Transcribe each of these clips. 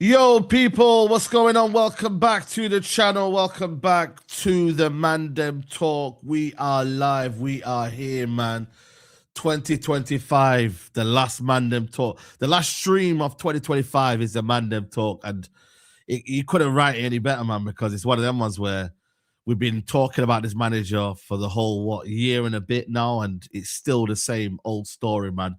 Yo, people, what's going on? Welcome back to the channel. Welcome back to the Mandem Talk. We are live. We are here, man. 2025, the last Mandem Talk. The last stream of 2025 is the Mandem Talk. And you couldn't write it any better, man, because it's one of them ones where we've been talking about this manager for the whole, year and a bit now, and it's still the same old story, man.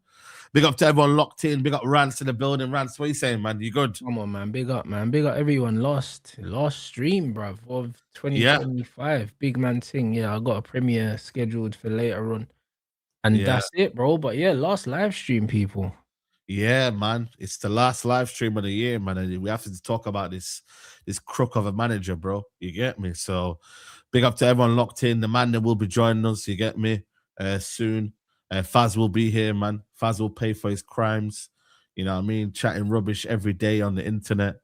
Big up to everyone locked in. Big up Rance in the building. Rance, what are you saying, man? You good? Come on, man. Big up, man. Big up everyone. Last stream, bruv, of 2025. Yeah. Big man thing. Yeah, I got a premiere scheduled for later on. And that's it, bro. But yeah, last live stream, people. Yeah, man. It's the last live stream of the year, man. And we have to talk about this crook of a manager, bro. You get me? So big up to everyone locked in. The man that will be joining us, you get me, soon. Faz will be here, man. Faz will pay for his crimes. You know what I mean? Chatting rubbish every day on the internet,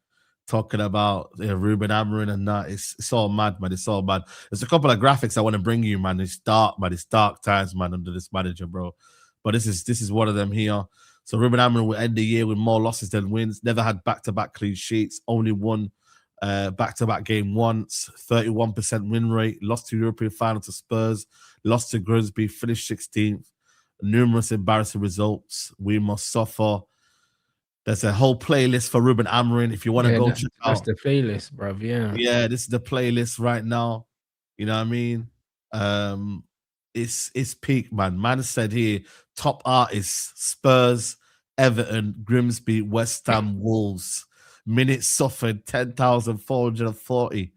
talking about Ruben Amorim and that. It's all mad, man. It's all mad. There's a couple of graphics I want to bring you, man. It's dark, man. It's dark times, man, under this manager, bro. But this is one of them here. So Ruben Amorim will end the year with more losses than wins. Never had back-to-back clean sheets. Only won back-to-back game once. 31% win rate. Lost to European final to Spurs. Lost to Grimsby. Finished 16th. Numerous embarrassing results. We must suffer. There's a whole playlist for Ruben Amorim. If you want to go check out. That's the playlist, bruv. Yeah. Yeah, this is the playlist right now. You know what I mean? It's peak, man. Man said here, top artists, Spurs, Everton, Grimsby, West Ham, Wolves. Minutes suffered, 10,440.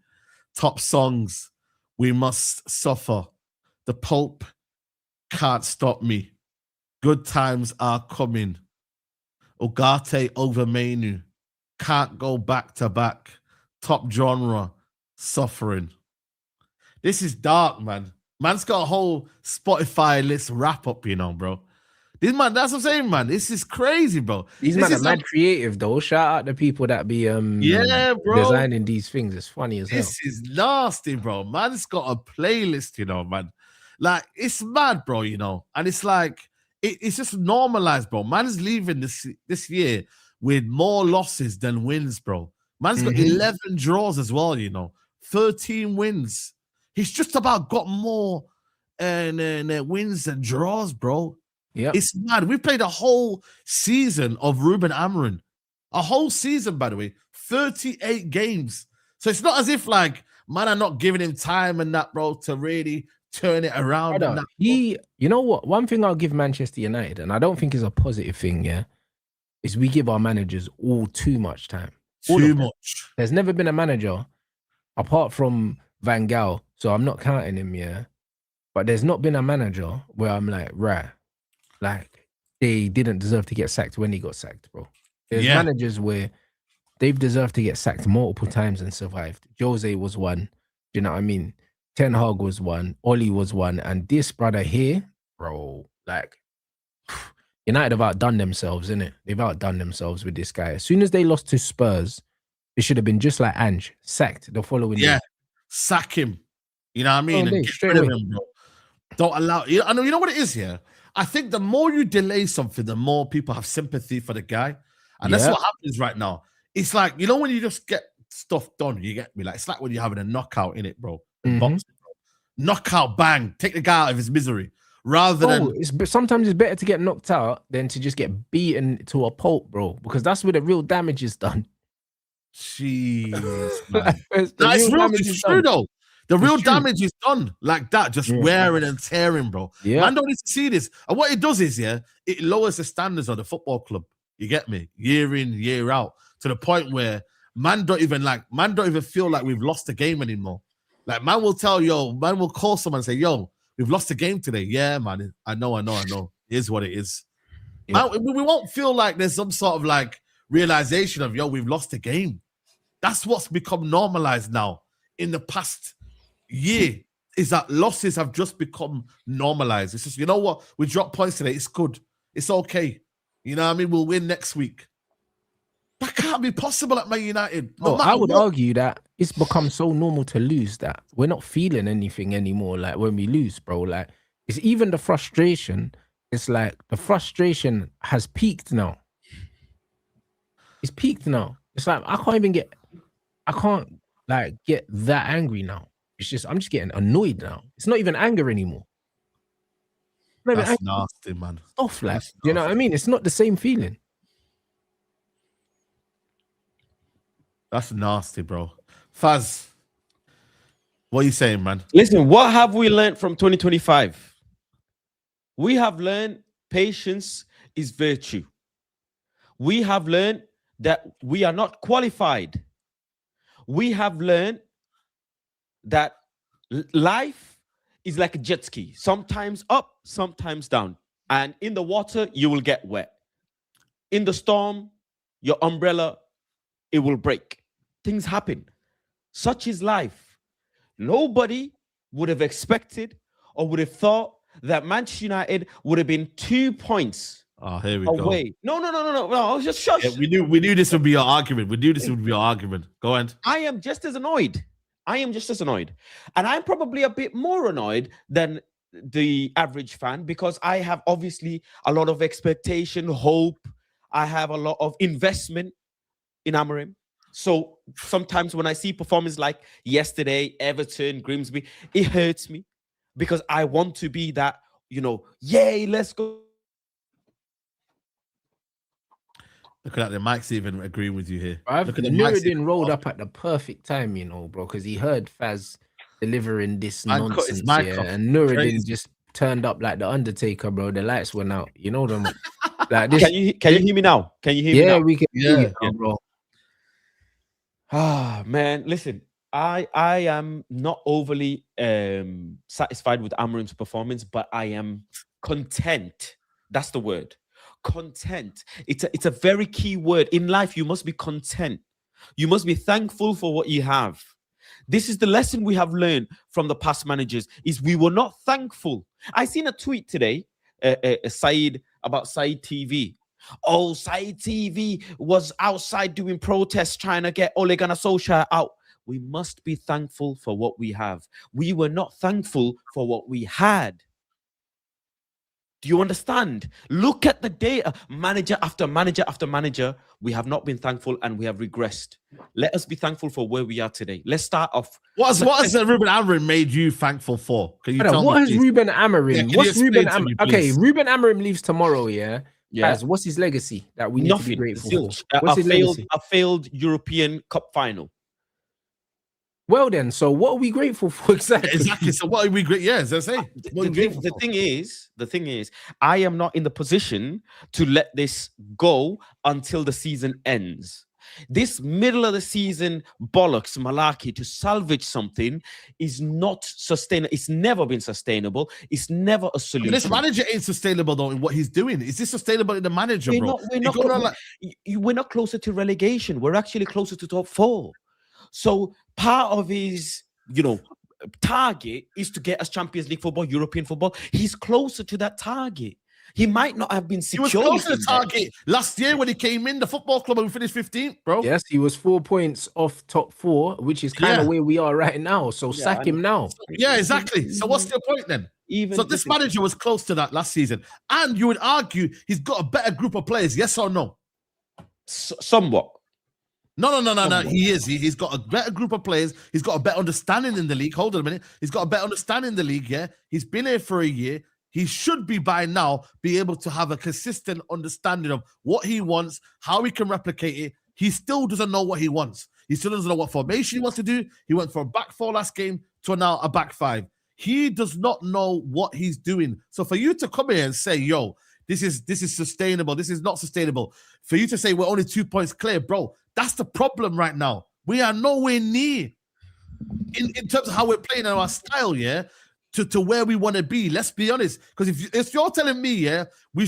Top songs, We Must Suffer. The Pope, Can't Stop Me. Good Times Are Coming. Ugarte over Menu. Can't Go Back to Back. Top Genre, Suffering. This is dark, man. Man's got a whole Spotify list wrap up, you know, bro. This man, that's what I'm saying, man. This is crazy, bro. These men are mad creative, though. Shout out the people that be designing these things. It's funny as hell. This is nasty, bro. Man's got a playlist, you know, man. Like, it's mad, bro, you know. And it's like, it's just normalized, bro. Man's leaving this year with more losses than wins, bro. Man's got 11 draws as well, you know. 13 wins. He's just about got more wins and draws, bro. Yeah, it's mad. We played a whole season of Ruben Amorim. A whole season, by the way. 38 games. So it's not as if, like, man are not giving him time and that, bro, to really turn it around. And that, you know what? One thing I'll give Manchester United, and I don't think is a positive thing, yeah, is we give our managers all too much time. Too much. There's never been a manager, apart from Van Gaal, so I'm not counting him, yeah. But there's not been a manager where I'm like, right, like they didn't deserve to get sacked when he got sacked, bro. There's managers where they've deserved to get sacked multiple times and survived. Jose was one, you know what I mean? Ten Hag was one, Oli was one, and this brother here, bro, like United have outdone themselves, innit? They've outdone themselves with this guy. As soon as they lost to Spurs, it should have been just like Ange, sacked the following year. Sack him. You know what I mean? And get rid of him, bro. Don't allow. I know. You know what it is here. I think the more you delay something, the more people have sympathy for the guy, and that's what happens right now. It's like, you know, when you just get stuff done, you get me. Like, it's like when you're having a knockout in it, bro. Boxing, bro. Knockout, bang, take the guy out of his misery. Rather than sometimes it's better to get knocked out than to just get beaten to a pulp, bro. Because that's where the real damage is done. Jeez, man. It's true though. The real damage is done like that, just wearing and tearing, bro. Man don't need to see this. And what it does is, it lowers the standards of the football club. You get me? Year in, year out, to the point where man don't even feel like we've lost the game anymore. Like, man will tell, man will call someone and say, yo, we've lost the game today. Yeah, man. I know. It is what it is. Man, we won't feel like there's some sort of like realization of, we've lost the game. That's what's become normalized now in the past year, is that losses have just become normalized. It's just, you know what? We dropped points today. It's good. It's okay. You know what I mean? We'll win next week. That can't be possible at Man United. I would argue that it's become so normal to lose that we're not feeling anything anymore. Like when we lose, bro, like it's even the frustration. It's like the frustration has peaked now. It's peaked now. It's like I can't like get that angry now. It's just I'm just getting annoyed now. It's not even anger anymore. Not even That's anger. nasty, man. Off, like, That's you know what I mean? It's not the same feeling. That's nasty, bro. Faz, what are you saying, man? Listen, what have we learned from 2025? We have learned patience is virtue. We have learned that we are not qualified. We have learned that life is like a jet ski, sometimes up, sometimes down. And in the water, you will get wet. In the storm, your umbrella, it will break. Things happen. Such is life. Nobody would have expected or would have thought that Manchester United would have been 2 points Here we away. go. No. I was just shush. Yeah, we knew this would be your argument. We knew this would be your argument. Go on. I am just as annoyed. And I'm probably a bit more annoyed than the average fan because I have obviously a lot of expectation, hope. I have a lot of investment in Amorim. So sometimes when I see performances like yesterday, Everton, Grimsby, it hurts me because I want to be that, yay, let's go. Look at that. The mic's even agreeing with you here. Look at the Nuruddin rolled up at the perfect time, bro, because he heard Faz delivering this nonsense here, and Nuruddin just turned up like the Undertaker, bro. The lights went out. You know them. Like this. Can you hear me now? Can you hear me now? Yeah, we can hear you now, bro. Man, listen. I am not overly satisfied with Amorim's performance, but I am content. That's the word. Content. It's a very key word. In life, you must be content. You must be thankful for what you have. This is the lesson we have learned from the past managers, is we were not thankful. I seen a tweet today, Saeed, about Saeed TV. Oh, Saeed TV was outside doing protests trying to get Ole Gunnar Solskjaer out. We must be thankful for what we have. We were not thankful for what we had. Do you understand? Look at the data. Manager after manager after manager, we have not been thankful and we have regressed. Let us be thankful for where we are today. Let's start off. What has Ruben Amorim made you thankful for? Can you tell me? What has Ruben Amorim? Yeah, What's Ruben Amorim? Okay, Ruben Amorim leaves tomorrow, yeah? Yeah. What's his legacy that we need to be grateful for? What's his legacy? A failed European Cup final. Well then, so what are we grateful for exactly? Exactly. So what are we grateful? Yeah, as I say. The thing is, I am not in the position to let this go until the season ends. This middle of the season bollocks malarkey to salvage something is not sustainable. It's never been sustainable. It's never a solution. This manager ain't sustainable though in what he's doing. Is this sustainable in the manager, bro? We're not closer to relegation. We're actually closer to top 4. So part of his, target is to get us Champions League football, European football. He's closer to that target. He might not have been secure. He was close to the target last year when he came in the football club and we finished 15th, bro. Yes, he was 4 points off top 4, which is kind of where we are right now. So sack him now. Yeah, exactly. So what's the point then? This manager was close to that last season. And you would argue he's got a better group of players, yes or no? Somewhat. No. He is. He's got a better group of players. He's got a better understanding in the league. Hold on a minute. He's got a better understanding in the league, yeah? He's been here for a year. He should be by now be able to have a consistent understanding of what he wants, how he can replicate it. He still doesn't know what he wants. He still doesn't know what formation he wants to do. He went from a back 4 last game to now a back 5. He does not know what he's doing. So for you to come here and say, yo, this is sustainable, this is not sustainable. For you to say we're only 2 points clear, bro, that's the problem right now. We are nowhere near in terms of how we're playing and our style, yeah, to where we want to be. Let's be honest. Because if you're telling me, yeah, we're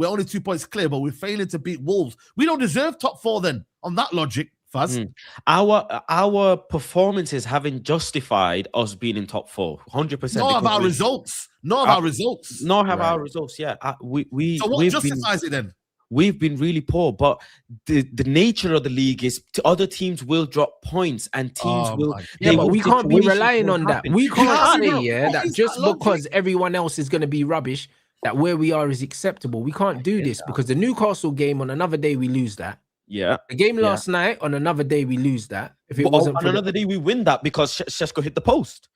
only 2 points clear, but we're failing to beat Wolves, we don't deserve top 4 then, on that logic, Faz. Our performances haven't justified us being in top 4, 100%. Nor have our results. Nor have our results, yeah. So what justifies it then? We've been really poor, but the nature of the league is other teams will drop points and teams will. Yeah, but we can't be relying on that. We can't say that just because everyone else is going to be rubbish, that where we are is acceptable. We can't do this because the Newcastle game on another day we lose that. Yeah. The game Yeah. last night, on another day, we lose that. If it But wasn't on for another day, we win that because Šeško hit the post.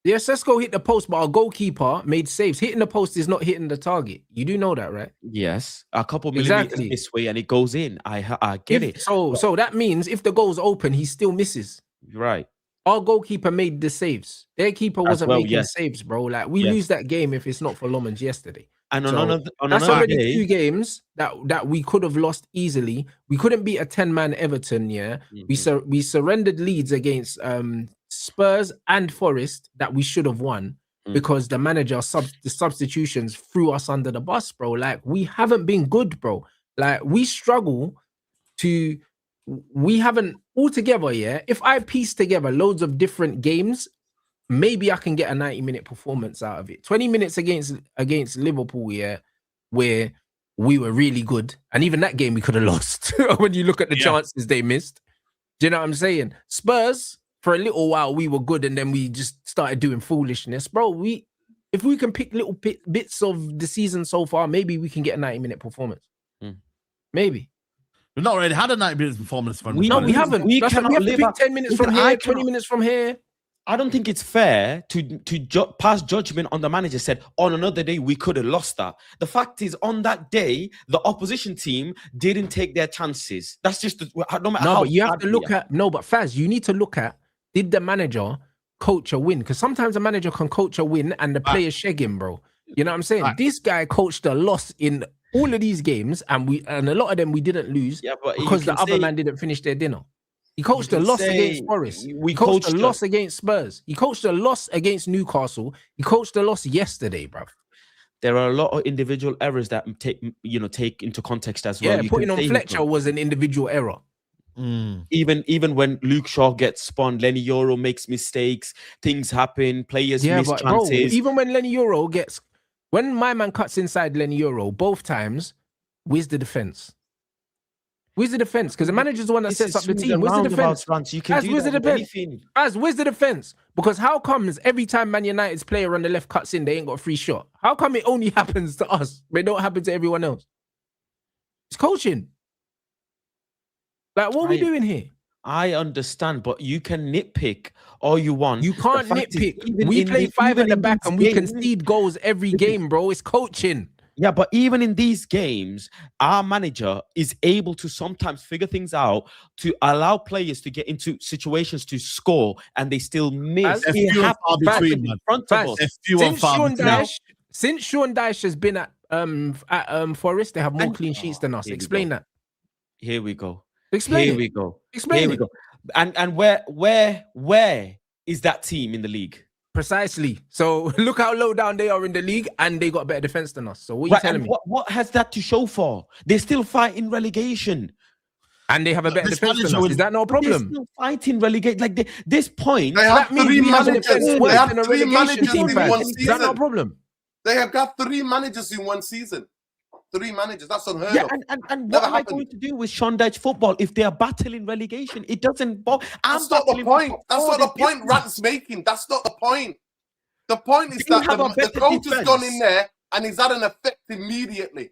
Yeah, Sesko hit the post, but our goalkeeper made saves. Hitting the post is not hitting the target. You do know that, right? Yes, a couple Exactly. millimeters this way, and it goes in. I get it. So that means if the goal's open, he still misses. Right. Our goalkeeper made the saves. Their keeper wasn't well, making yes. saves, bro. Like we Yes. lose that game if it's not for Lomans yesterday. And So, on that's another already day, 2 games that we could have lost easily. We couldn't beat a 10-man Everton. Yeah, we surrendered leads against Spurs and Forest that we should have won because the manager the substitutions threw us under the bus, bro. Like we haven't been good, bro. Like we struggle to. We haven't altogether. Yeah, if I piece together loads of different games, maybe I can get a 90-minute performance out of it. 20 minutes against Liverpool, yeah, where we were really good. And even that game we could have lost when you look at the chances they missed. Do you know what I'm saying? Spurs, for a little while, we were good and then we just started doing foolishness. Bro, if we can pick little bits of the season so far, maybe we can get a 90-minute performance. Maybe. We've not already had a 90-minute performance. We haven't. We we have cannot to live pick up- 10 minutes Listen, from I here, 20 cannot- minutes from here. I don't think it's fair to pass judgment on the manager. Said on another day we could have lost that. The fact is, on that day, the opposition team didn't take their chances. That's just no matter how. But you have bad to we look are. at but Faz, you need to look at, did the manager coach a win? Because sometimes a manager can coach a win and the players shag him, bro. You know what I'm saying? This guy coached a loss in all of these games, and a lot of them we didn't lose but you because the can other say- man didn't finish their dinner. He coached a can loss say against Forest. we He coached a coached loss against Spurs. He coached a loss against Newcastle. He coached a loss yesterday, bro. There are a lot of individual errors that take into context as well. Yeah, You putting can on say Fletcher was an individual error. Even when Luke Shaw gets spun, Lenny Yoro makes mistakes, things happen, players miss but bro, chances. even when my man cuts inside Lenny Euro, both times, where's the defense? Where's the defense? Because the manager's the one that This sets is up the swings team. and Where's the roundabouts, defense? Rance. You can do where's that the with defense? anything. Where's the defense? Because how comes every time Man United's player on the left cuts in, they ain't got a free shot? How come it only happens to us, but it don't happen to everyone else? It's coaching. Like, what are we doing here? I understand, but you can nitpick all you want. You can't The fact is, nitpick. even We in play the- 5 even at the in back these and we games- concede goals every game, bro. It's coaching. Yeah, but even in these games, our manager is able to sometimes figure things out to allow players to get into situations to score, and they still miss. That's It few and happens far between, in man. front of Fast. us. It's few and far between. Since Sean Dyche has been at Forest, they have more clean sheets than us. Here we Explain go. that. Here we go. Explain Here it. we go. Explain Here we it. go. And where is that team in the league? Precisely. So look how low down they are in the league, and they got better defense than us. So what are you telling and me? what has that to show for? They're still fighting relegation. And they have a better This defense than manager us. will- Is that no They're problem? still fighting relegation. Like this point. They have That means 3 we have a managers. defense They worse have than a 3 relegation managers team, in fam. one Is that no season. problem? They have got 3 managers in one season. 3 managers. That's unheard Yeah, of. and Never what am I happened. going to do with Sean Dyche football if they are battling relegation? It doesn't bother. That's not the point. That's not the point Rant's making. That's not the point. The point is They that have a the better coach has gone defense. in there and he's had an effect immediately.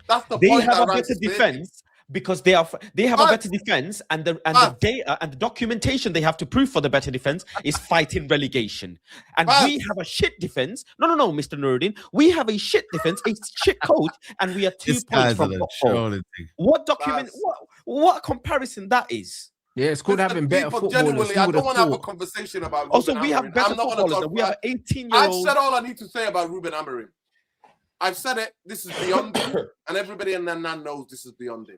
That's the They point have that a Rant better is making. defense because they have a But- better defense, and the But- data and the documentation they have to prove for the better defense is fighting relegation. And But- we have a shit defense. No, Mr. Nuruddin. We have a shit defense, a shit coach, and we are 2 This points guy's from a top 4. trolling thing. What document? That's- What comparison that is? Yeah, it's called Listen, having better people, footballers. genuinely, Who I would don't have want to have a thought? conversation about Also, Ruben we have Amorim. better I'm not footballers. gonna And we have an I've 18-year-old. said all I need to say about Ruben Amorim. I've said it. This is beyond him. And everybody in Nan knows this is beyond him.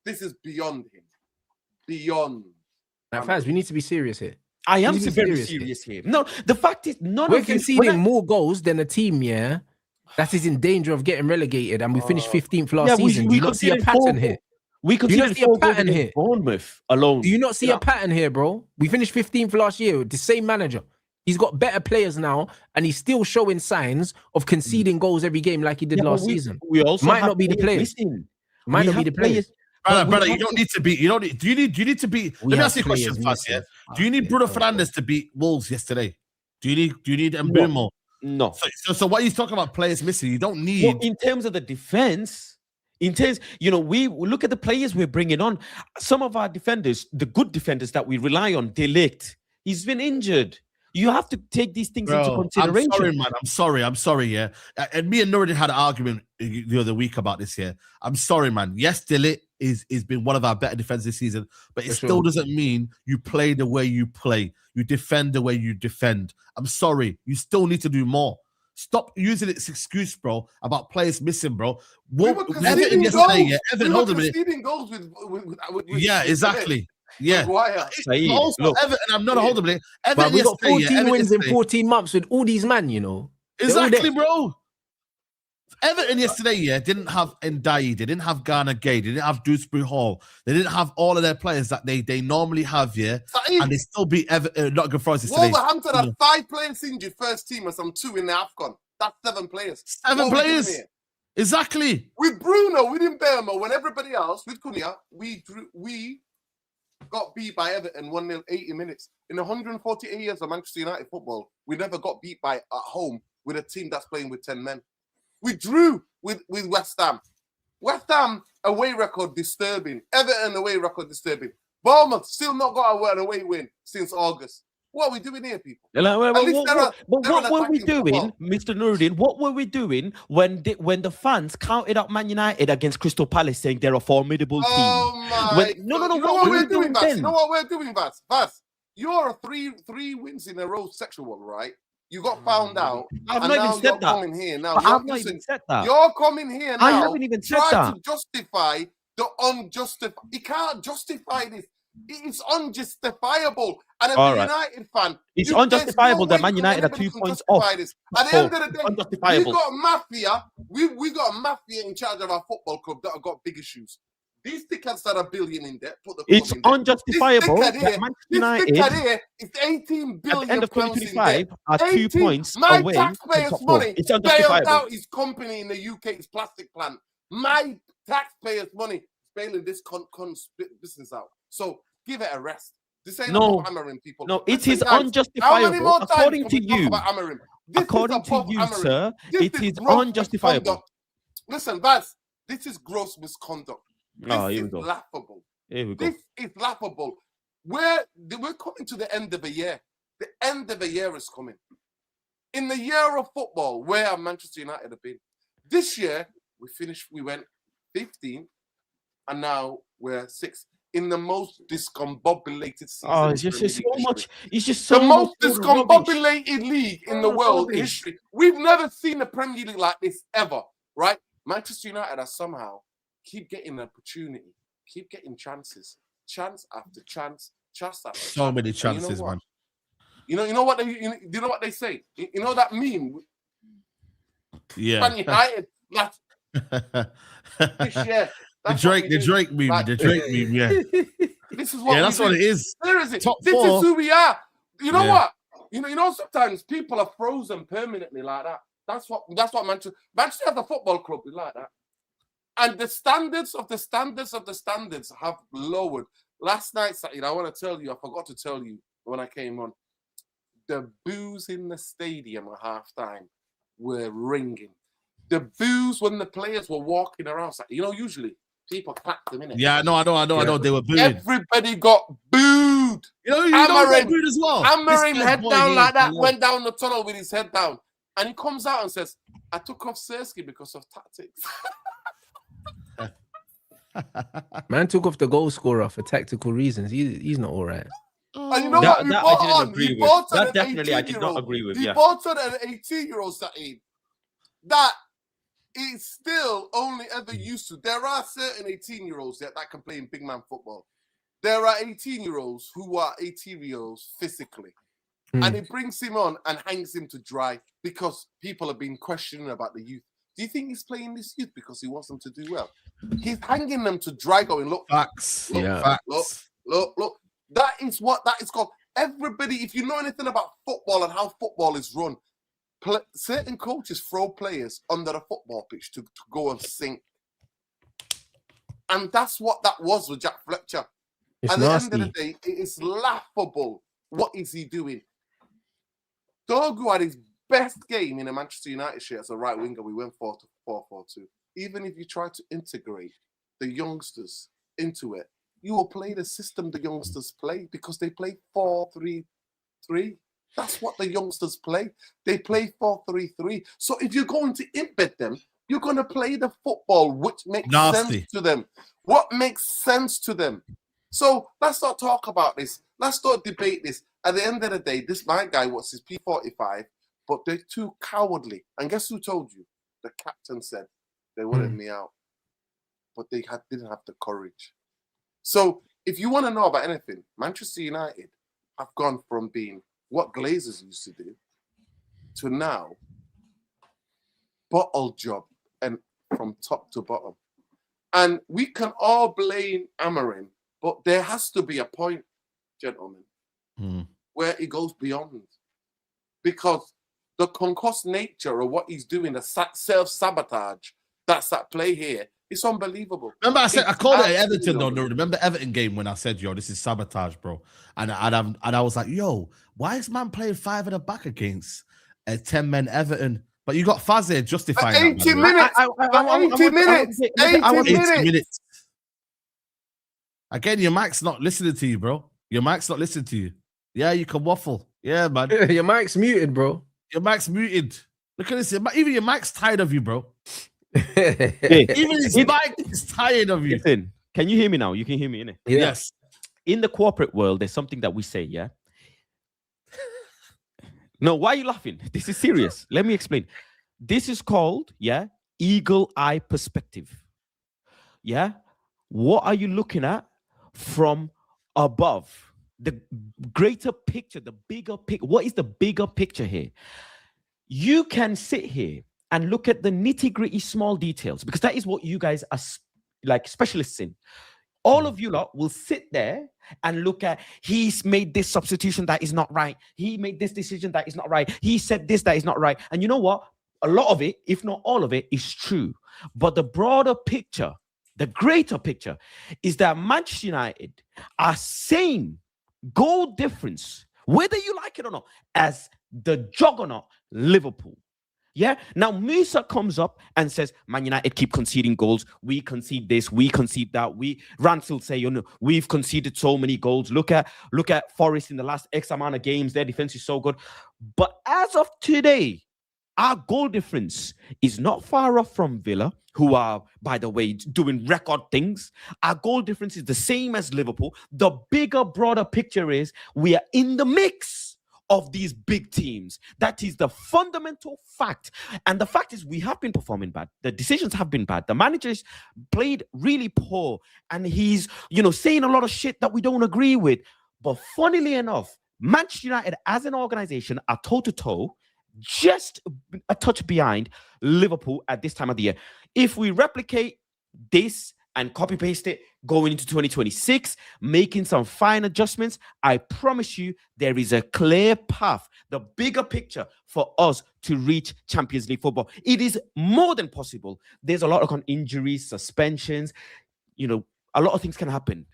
This is beyond him. Beyond. Now, Faz, we need to be serious here. I am We need to be very serious here. serious here. No, the fact is, none We're of you. conceding more goals than a team, yeah, that is in danger of getting relegated, and we finished 15th last season. Do you not see a conceded pattern 4 here? We Do you not conceded see a 4 goals pattern against here? Bournemouth alone. Do you not see a pattern here, bro? We finished 15th last year with the same manager. He's got better players now, and he's still showing signs of conceding goals every game like he did Yeah, but last season. We also Might have not be the players. missing. Might We not be have the players. Brother, you don't need to beat. You don't need. Do you need to beat? We Let me have ask you a question, players fast. Yeah. missing. Do you need Bruno Fernandes to beat Wolves yesterday? Do you need Mbeumo? No. So what he's talking about players missing? You don't need. Well, in terms of the defense, In terms, we look at the players we're bringing on. Some of our defenders, the good defenders that we rely on, Delict, he's been injured. You have to take these things into Bro, consideration. I'm sorry, man. I'm sorry, yeah. And me and Nuruddin had an argument the other week about this, yeah. I'm sorry, man. Yes, Dillit is been one of our better defenders this season, but it still doesn't mean you play the way you play. You defend the way you defend. I'm sorry. You still need to do more. Stop using it as excuse, bro, about players missing, bro. Everton yesterday, yeah. Everton, hold a minute. Goals with yeah, exactly. Yeah. Saeed, also, look, Everton, I'm not holding it. Everton, we got 14 wins in 14 months with all these men, Exactly, bro. Everton yesterday, yeah, didn't have Ndiaye, they didn't have Garner Gay, they didn't have Dewsbury Hall, they didn't have all of their players that they normally have, yeah, and they still beat Everton, Nottingham Forest yesterday. Wolverhampton had 5 players injured first team and some 2 in the AFCON. That's 7 players. 7 players. Exactly. With Bruno, we didn't bear him, when everybody else, with Cunha, we got beat by Everton 1-0, 80 minutes. In 148 years of Manchester United football, we never got beat by at home with a team that's playing with 10 men. We drew with West Ham. West Ham away record disturbing. Everton away record disturbing. Bournemouth still not got an away win since August. What are we doing here, people? What were we doing, Mr. Nuruddin? What were we doing when the fans counted up Man United against Crystal Palace, saying they're a formidable team? Oh my! What were we doing, Bas? You know what we're doing, Bas? Bas, you're a three wins in a row sexual, right? You got found out. I've not even said that. Coming here now. I've not even said that. You're coming here now. I haven't even said that. To justify the unjustified. You can't justify this. It's unjustifiable. And as a United fan, it's unjustifiable that Man United are 2 points off. This. At the end of the day, we got mafia. We got a mafia in charge of our football club that have got big issues. These dickheads that are $1 billion in debt. It's unjustifiable that Manchester United here is 18 billion at the end of 2025 are 2 points my away. Taxpayers' money it's unjustifiable. bailed out his company in the UK, his plastic plant. My taxpayers' money is bailing this business out. So give it a rest. This ain't about Amorim, people. No, it is unjustifiable. According to you, according to you, sir, it is unjustifiable. Listen, Vaz, this is gross misconduct. This is laughable. Here we go. This is laughable. We're coming to the end of a year. The end of a year is coming. In the year of football, where have Manchester United have been? This year, we went 15, and now we're 6. In the most discombobulated season. Oh, it's just so much. It's just so the most discombobulated league in the world history. We've never seen a Premier League like this ever, right? Manchester United are somehow keep getting an opportunity, keep getting chances, chance after chance, chance after chance. So many chances, man. You know what they say? You know that meme? Yeah. Man United this year. The Drake meme, yeah. This is what that's what it is. There is it. Top this 4. Is who we are. You know what? You know sometimes people are frozen permanently like that. That's what Manchester has a football club like that. And the standards of the standards have lowered. Last night, I want to tell you, I forgot to tell you when I came on, the boos in the stadium at halftime were ringing. The boos when the players were walking around, usually people clap them in it. Yeah, I know. They were booing. Everybody got booed. Amorim booed as well. Amorim head down like that, went down the tunnel with his head down. And he comes out and says, I took off Sersky because of tactics. Man took off the goal scorer for tactical reasons. He's not all right. And you know what? That definitely I did not agree with. He bought on an 18-year-old Saeed that is still only ever used to. There are certain 18-year-olds that can play in big man football. There are 18-year-olds who are 18-year-olds physically. And he brings him on and hangs him to dry because people have been questioning about the youth. Do you think he's playing this youth because he wants them to do well? He's hanging them to dry going, look. Facts. Look. That is what that is called. Everybody, if you know anything about football and how football is run, certain coaches throw players under the football pitch to go and sink. And that's what that was with Jack Fletcher. At the end of the day, it is laughable. What is he doing? Dogu had his best game in a Manchester United shirt as a right winger. We went 4-4-2. even if you try to integrate the youngsters into it, you will play the system the youngsters play because they play 4-3-3. That's what the youngsters play. They play 4-3-3. So if you're going to embed them, you're going to play the football which makes sense to them. What makes sense to them? So let's not talk about this. Let's not debate this. At the end of the day, this my guy wants his P45, but they're too cowardly. And guess who told you? The captain said they wanted me out, but they didn't have the courage. So if you want to know about anything, Manchester United have gone from being what Glazers used to do to now bottle job and from top to bottom. And we can all blame Amorim, but there has to be a point, gentlemen, where it goes beyond. Because the concussed nature of what he's doing, the self-sabotage that's at play here, it's unbelievable. Remember, I called it Everton, though. Remember Everton game when I said, yo, this is sabotage, bro. And I was like, yo, why is man playing 5 at the back against a 10-men Everton? But you got Fazir justifying 80 minutes. 80 minutes. Again, your mic's not listening to you, bro. Your mic's not listening to you. Yeah, you can waffle. Yeah, man. Your mic's muted, bro. Your mic's muted. Look at this. Even your mic's tired of you, bro. Hey, even his mic is tired of you. Listen, can you hear me now? You can hear me, innit? Yeah. Yes. In the corporate world, there's something that we say, yeah? No, why are you laughing? This is serious. Let me explain. This is called, eagle eye perspective. Yeah? What are you looking at from above? The greater picture, the bigger picture. What is the bigger picture here? You can sit here and look at the nitty-gritty small details because that is what you guys are like specialists in. All of you lot will sit there and look at, he's made this substitution that is not right. He made this decision that is not right. He said this that is not right. And you know what? A lot of it, if not all of it, is true. But the broader picture, the greater picture, is that Manchester United are same goal difference, whether you like it or not, as the juggernaut Liverpool. Yeah. Now Musa comes up and says, Man United keep conceding goals. We concede this, we concede that. Rance will say, you know, we've conceded so many goals. Look at Forest in the last X amount of games. Their defense is so good. But as of today, our goal difference is not far off from Villa, who are, by the way, doing record things. Our goal difference is the same as Liverpool. The bigger, broader picture is we are in the mix of these big teams. That is the fundamental fact. And the fact is we have been performing bad. The decisions have been bad. The managers played really poor. And he's, saying a lot of shit that we don't agree with. But funnily enough, Manchester United as an organization are toe-to-toe, just a touch behind Liverpool at this time of the year. If we replicate this and copy-paste it going into 2026, making some fine adjustments, I promise you there is a clear path, the bigger picture for us to reach Champions League football. It is more than possible. There's a lot of injuries, suspensions, a lot of things can happen.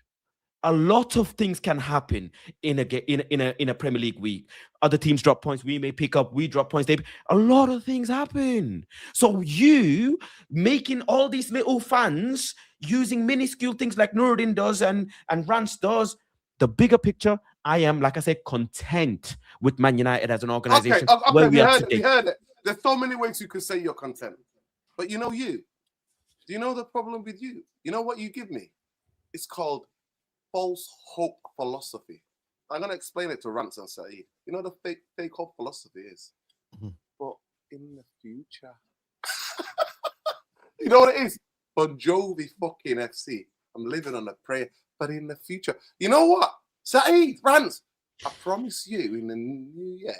A lot of things can happen in a Premier League week. Other teams drop points, we may pick up, we drop points. A lot of things happen. So you making all these little fans using minuscule things like Nuruddin does and Rance does, the bigger picture, I am, like I said, content with Man United as an organization. Okay, we heard it. There's so many ways you could say you're content. But do you know the problem with you? You know what you give me? It's called false hope philosophy. I'm going to explain it to Rance and Saeed. You know the fake hope philosophy is? Mm-hmm. But in the future. You know what it is? Bon Jovi fucking FC. I'm living on a prayer. But in the future. You know what? Saeed, Rance, I promise you in the new year,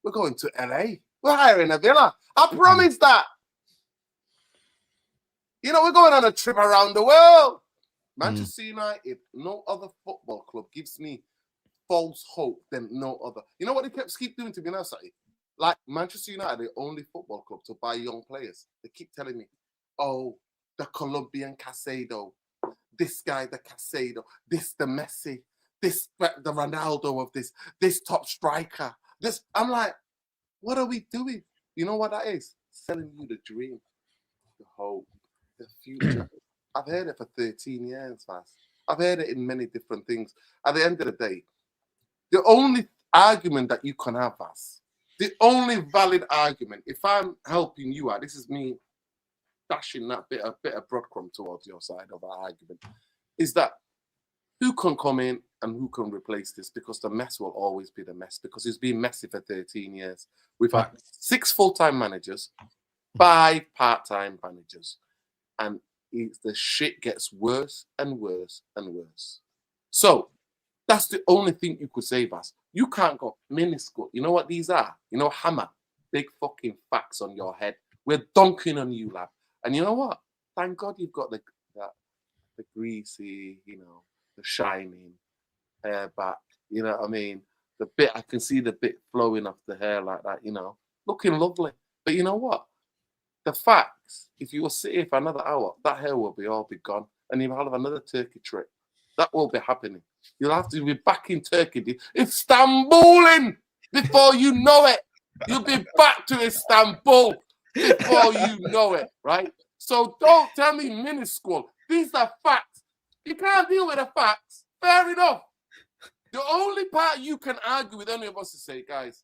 we're going to LA. We're hiring a villa. I promise that. We're going on a trip around the world. Manchester United, no other football club gives me false hope than no other. You know what they keep doing to me now, Saeed? Like Manchester United, the only football club to buy young players. They keep telling me, oh, the Colombian Casado, this guy, the Casado, this the Messi, this the Ronaldo of this top striker. This, I'm like, what are we doing? You know what that is? Selling you the dream, the hope. the future. I've heard it for 13 years, Fast. I've heard it in many different things. At the end of the day, the only argument that you can have, Fast, the only valid argument, if I'm helping you out, this is me dashing that bit of breadcrumb towards your side of our argument, is that who can come in and who can replace this? Because the mess will always be the mess, because it's been messy for 13 years. We've had 6 full-time managers, 5 part-time managers, and the shit gets worse and worse and worse. So that's the only thing you could save us. You can't go minuscule. You know what these are? You know, hammer, big fucking facts on your head. We're dunking on you, lad. And you know what? Thank God you've got the greasy, you know, the shining hair back. You know what I mean? The bit, I can see the bit flowing off the hair like that, you know, looking lovely. But you know what? The facts, if you will sit here for another hour, that hair will be gone. And you'll have another Turkey trip. That will be happening. You'll have to be back in Turkey. Istanbuling before you know it. You'll be back to Istanbul before you know it, right? So don't tell me minuscule. These are facts. You can't deal with the facts. Fair enough. The only part you can argue with any of us is say, guys,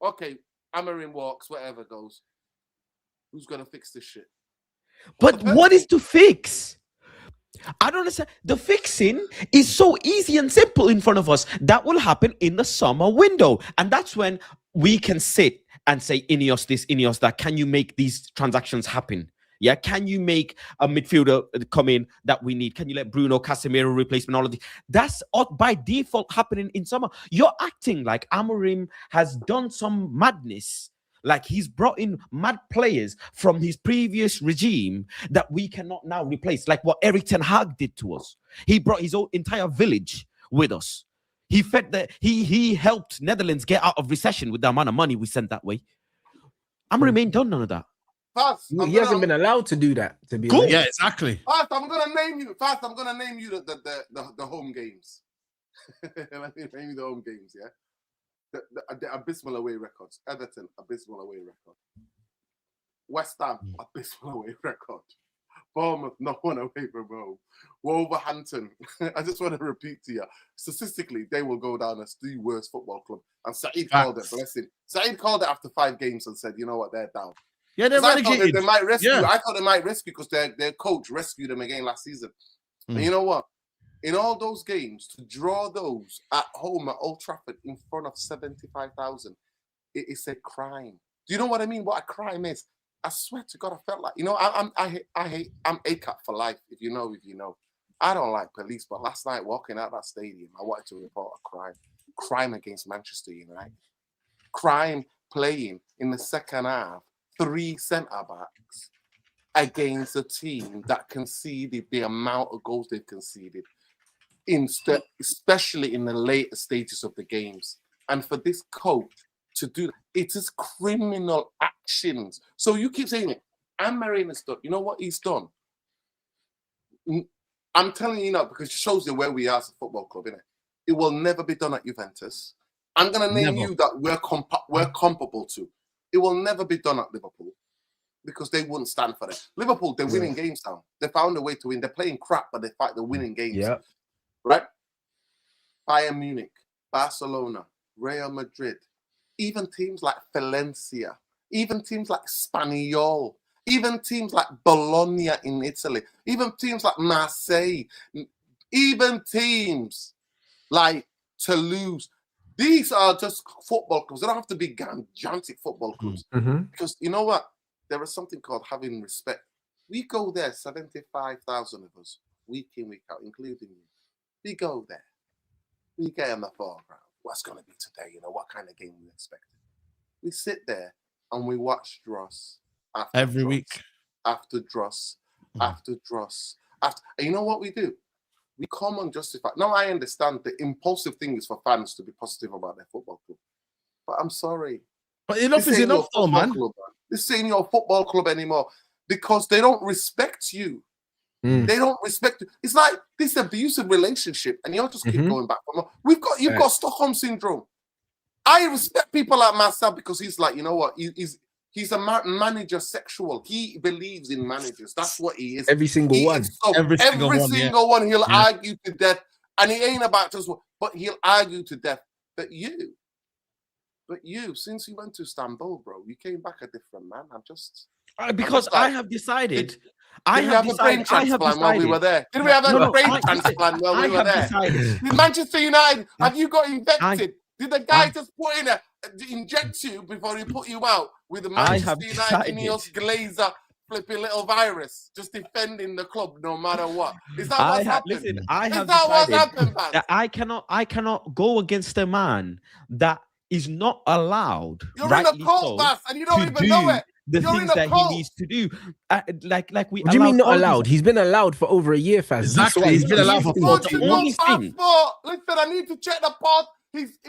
okay, Amorim walks, whatever goes. Who's going to fix this shit? But what is to fix? I don't understand. The fixing is so easy and simple in front of us. That will happen in the summer window. And that's when we can sit and say, Ineos this, Ineos that. Can you make these transactions happen? Yeah, can you make a midfielder come in that we need? Can you let Bruno Casemiro replacement, all of this? That's by default happening in summer. You're acting like Amorim has done some madness. Like he's brought in mad players from his previous regime that we cannot now replace. Like what Erik ten Hag did to us. He brought his own entire village with us. He fed he helped Netherlands get out of recession with the amount of money we sent that way. Amorim ain't done none of that. Fast, He hasn't been allowed to do that, to be Cool. honest. Yeah, exactly. Fast, I'm gonna name you the home games. Let me name you the home games, yeah. The abysmal away records. Everton, abysmal away record. West Ham, abysmal away record. Bournemouth, no one away from home. Wolverhampton, I just want to repeat to you, statistically, they will go down as the worst football club. And Saeed called it, bless him. Saeed called it after 5 games and said, you know what, they're down. Yeah, they're relegated. They might rescue. Yeah. I thought they might rescue because their coach rescued them again last season. And you know what? In all those games, to draw those at home at Old Trafford in front of 75,000, it is a crime. Do you know what I mean? What a crime is? I swear to God, I felt like, you know, I'm ACAP for life. If you know, you know. I don't like police, but last night walking out that stadium, I wanted to report a crime. Crime against Manchester United. Crime playing in the second half, 3 centre-backs against a team that conceded the amount of goals they've conceded, especially in the later stages of the games. And for this coach to do it is criminal actions. So you keep saying it. Amorim has done. You know what he's done? I'm telling you now because it shows you where we are as a football club, innit? It will never be done at Juventus. I'm going to name you that we're comparable to. It will never be done at Liverpool because they wouldn't stand for it. Liverpool, they're winning games now. They found a way to win. They're playing crap, but they're winning games. Yeah. Right? Bayern Munich, Barcelona, Real Madrid, even teams like Valencia, even teams like Espanyol, even teams like Bologna in Italy, even teams like Marseille, even teams like Toulouse. These are just football clubs. They don't have to be gigantic football clubs. Because you know what? There is something called having respect. We go there, 75,000 of us, week in, week out, including you. We go there. We get in the foreground. What's going to be today? You know, what kind of game we expected? We sit there and we watch dross after Every dross, week. after dross, after dross. And you know what we do? We come and justify. Now I understand the impulsive thing is for fans to be positive about their football club. But I'm sorry. But enough is enough, though, man. This ain't your football club anymore because they don't respect you. They don't respect you. It's like this abusive relationship, and you'll just keep going back. You've got Stockholm syndrome. I respect people like myself because he's like, you know what? He's a manager sexual. He believes in managers. That's what he is. Every single one. Every single one. He'll argue to death. And he ain't about just, but he'll argue to death. But you, since you went to Istanbul, bro, you came back a different man. Because I have decided. Did we have a brain transplant while we were there? Did we have a brain transplant while we were there? Did Manchester United, have you got infected? Did the guy just put inject you before he put you out with the Manchester United Ineos Glazer flipping little virus, just defending the club no matter what? Is that what's happened? Listen, what's happened, man? I cannot go against a man that is not allowed. You're in a cult, Bass, and you don't even know it. The things that he needs to do, like we. What do you mean not allowed? He's been allowed for over a year, Faz. Exactly, he's been allowed for 40 years. Listen, I need to check the pod.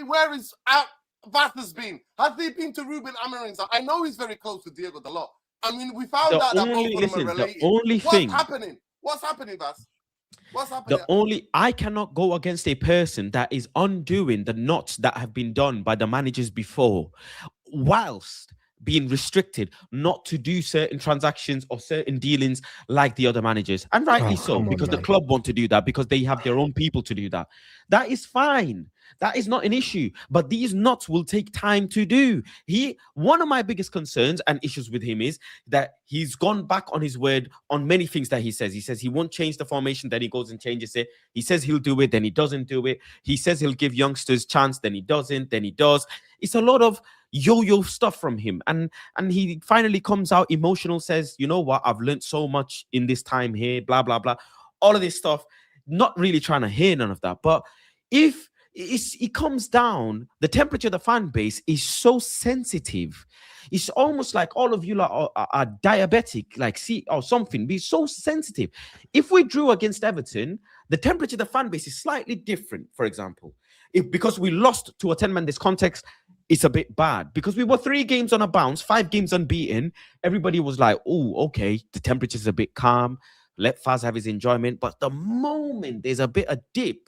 Where his Vath has been. Has he been to Ruben Amorim's? I know he's very close to Diego Dalot. I mean, we found out that both of them are related. What's happening, Vath? What's happening? I cannot go against a person that is undoing the knots that have been done by the managers before, whilst being restricted not to do certain transactions or certain dealings like the other managers. And rightly so, because the club want to do that, because they have their own people to do that. That is fine. That is not an issue. But these knots will take time to do. One of my biggest concerns and issues with him is that he's gone back on his word on many things that he says. He says he won't change the formation, then he goes and changes it. He says he'll do it, then he doesn't do it. He says he'll give youngsters chance, then he doesn't, then he does. It's a lot of yo-yo stuff from him. And he finally comes out emotional, says, you know what, I've learned so much in this time here, blah, blah, blah. All of this stuff, not really trying to hear none of that. But if it comes down, the temperature of the fan base is so sensitive. It's almost like all of you are diabetic, like or something. Be so sensitive. If we drew against Everton, the temperature of the fan base is slightly different. For example, because we lost to a 10-man this context, it's a bit bad. Because we were 3 games on a bounce, 5 games unbeaten. Everybody was like, oh, okay, the temperature's a bit calm. Let Faz have his enjoyment. But the moment there's a bit of dip,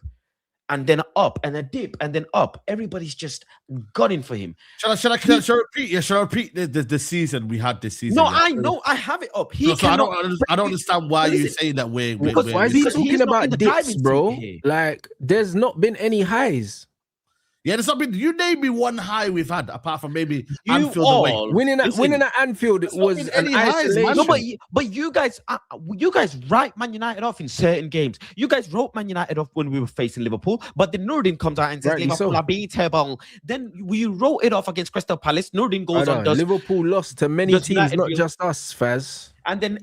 and then up, and a dip, and then up, everybody's just gunning for him. Shall I repeat? Yeah, shall I repeat the season we had this season? No, I know, I have it up. I don't understand why you're saying that we're why is he talking about dips, bro? Like, there's not been any highs. Yeah, there's not been. You name me one high we've had apart from maybe Anfield away. Winning at Anfield was an isolation. No, but you guys write Man United off in certain games. You guys wrote Man United off when we were facing Liverpool, but then Nurdin comes out and says Liverpool are beatable. Then we wrote it off against Crystal Palace. Nurdin goes on. Liverpool lost to many teams, not just us, Faz. And then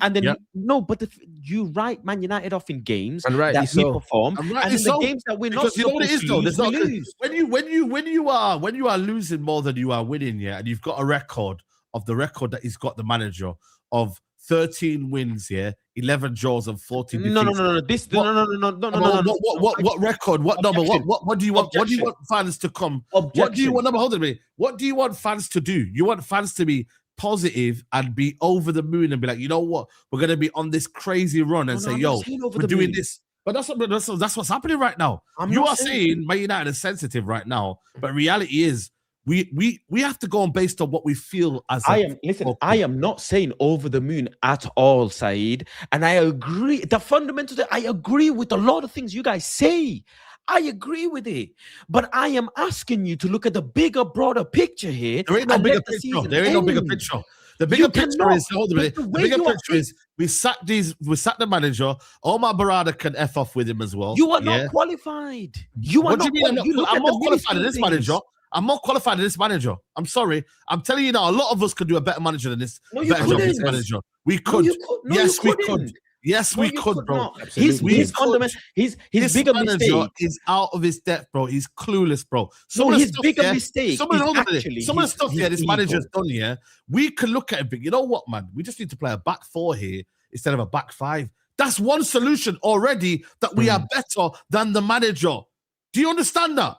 no, but you write Man United off in games and that we perform, and in the games that we're not supposed to lose, we lose. When you are losing more than you are winning, yeah, and you've got a record that he's got, the manager of 13 wins, yeah, 11 draws and 14 defeats. No. What record? What number? What do you want? What do you want fans to come? Objection. What do you want? Hold on a minute. What do you want fans to do? You want fans to be positive and be over the moon and be like, you know what, we're gonna be on this crazy run and say, yo, we're doing this. But that's what's happening right now. You are saying Man United is sensitive right now, but reality is we have to go on based on what we feel as. I am not saying over the moon at all, Saeed, and I agree. The fundamentals, I agree with a lot of things you guys say. I agree with it, but I am asking you to look at the bigger, broader picture here. There ain't no bigger picture. There ain't no bigger picture. The bigger picture is, hold a minute. The bigger picture is we sacked the manager. Omar Barada can F off with him as well. You are not qualified. You are not. I'm more qualified than this manager. I'm more qualified than this manager. I'm sorry. I'm telling you now, a lot of us could do a better manager than this. Better job than this manager. We could. Yes, we could. Yes, we could, bro. His bigger mistake is out of his depth, bro. He's clueless, bro. His bigger mistake. Some of the stuff this manager's done, yeah. We can look at it, but you know what, man? We just need to play a back 4 here instead of a back 5. That's one solution already, that we are better than the manager. Do you understand that?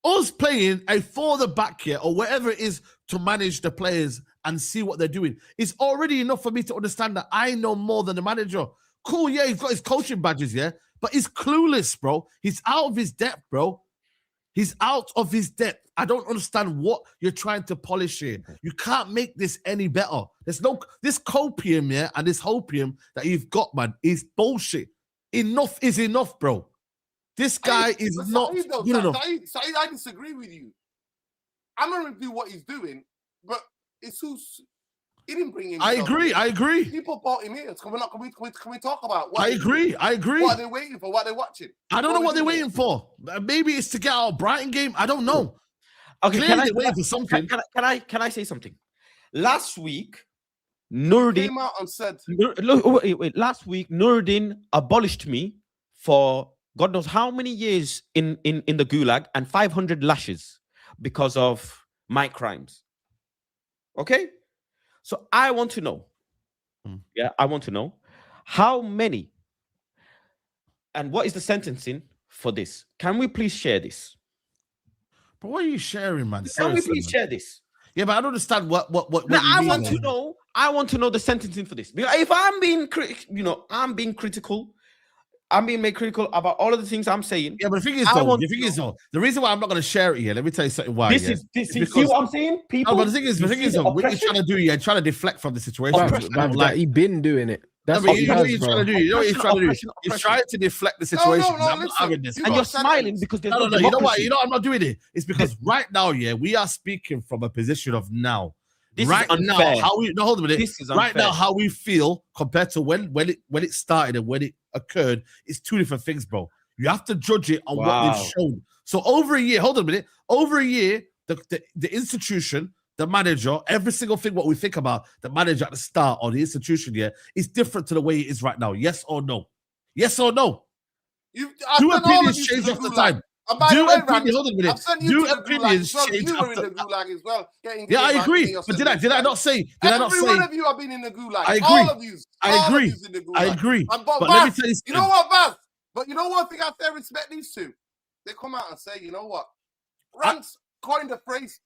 Us playing a 4 at the back here or whatever it is to manage the players and see what they're doing is already enough for me to understand that I know more than the manager. Cool, yeah, he's got his coaching badges, yeah, but he's clueless, bro. He's out of his depth, bro. He's out of his depth. I don't understand what you're trying to polish here. You can't make this any better. There's no this copium, yeah, and this hopium that you've got, man, is bullshit. Enough is enough, bro. This guy is not good enough. Saeed, I disagree with you. I'm going to do what he's doing, but it's who's. He didn't bring him. I agree. People bought him here. Can we talk about what I agree. What are they waiting for? What are they watching? I don't know what they're waiting for. Maybe it's to get out of Brighton game. I don't know. Okay, Clearly they're waiting for something. Can I say something? Last week, Nuruddin came out and said, wait. Last week, Nuruddin abolished me for God knows how many years in the gulag and 500 lashes because of my crimes. Okay? So I want to know. Yeah, I want to know how many and what is the sentencing for this? Can we please share this? But what are you sharing, man? Can we please share this? Yeah, but I don't understand what Now, you mean, want to know. I want to know the sentencing for this. Because if I'm being critical. I'm being made critical about all of the things I'm saying. Yeah, but the thing is, the reason why I'm not going to share it here, let me tell you something why. See what I'm saying? People. No, but the thing is, what you're trying to do, you're trying to deflect from the situation. Like he been doing it. That's what you know what he's trying to do. You know what he's trying to do. He's trying to deflect the situation. I'm not having this. And you're smiling because there's no you know what? You know I'm not doing it. It's because right now, yeah, we are speaking from a position of now. This right is unfair. now, hold on a minute. This is right unfair. now, how we feel compared to when it started and when it occurred is two different things, bro. You have to judge it on what they've shown. So over a year, hold on a minute. Over a year, the institution, the manager, every single thing what we think about the manager at the start or the institution here is different to the way it is right now. Yes or no? Yes or no? Do opinions change after time? Do opinions, hold on a minute. Do opinions change You were in the gulag as well. Yeah, I agree. But did I not say? Every one of you have been in the gulag. I agree. All of you. I agree. I agree. But let me tell you something. You know what, Baz? But you know one thing I have to respect these two. They come out and say, you know what? Rance coined the phrase,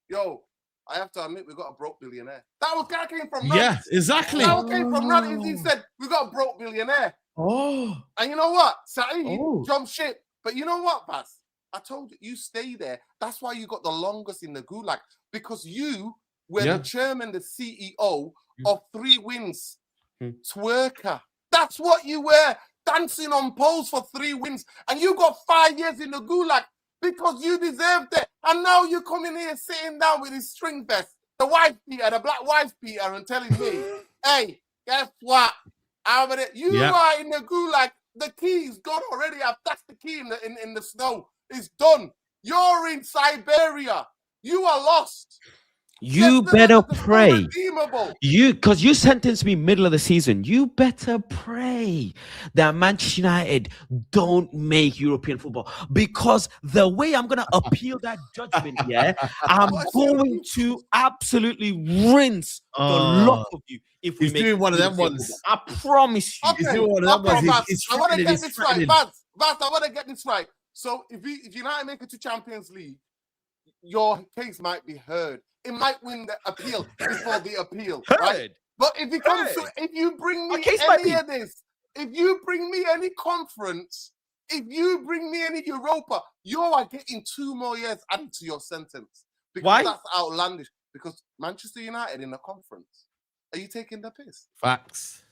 yo, I have to admit we got a broke billionaire. That came from Rance. Yeah, exactly. That came from Rance. He said, we got a broke billionaire. Oh. And you know what? Saeed jumped ship. But you know what, Baz? I told you stay there. That's why you got the longest in the gulag. Because you were the chairman, the CEO of 3 wins. Twerker. That's what you were. Dancing on poles for 3 wins. And you got 5 years in the gulag because you deserved it. And now you come in here sitting down with his string vest, the black wife beater, and telling me, hey, guess what? You are in the gulag. The key is gone already. I've touched the key in the snow. It's done. You're in Siberia. You are lost. You better pray. Because you sentenced me middle of the season. You better pray that Manchester United don't make European football. Because the way I'm going to appeal that judgment, I'm going to absolutely rinse the lot of you. If we he's doing one of them ones. I promise you. Okay. He's doing one of them ones. I want to get this right. Baz, I want to get this right. So if United make it to Champions League, your case might be heard. It might win the appeal before the appeal, right? But if it comes to, if you bring me any of this, if you bring me any conference, if you bring me any Europa, you are getting 2 more years added to your sentence. Because Why? That's outlandish. Because Manchester United in a conference. Are you taking the piss? Facts.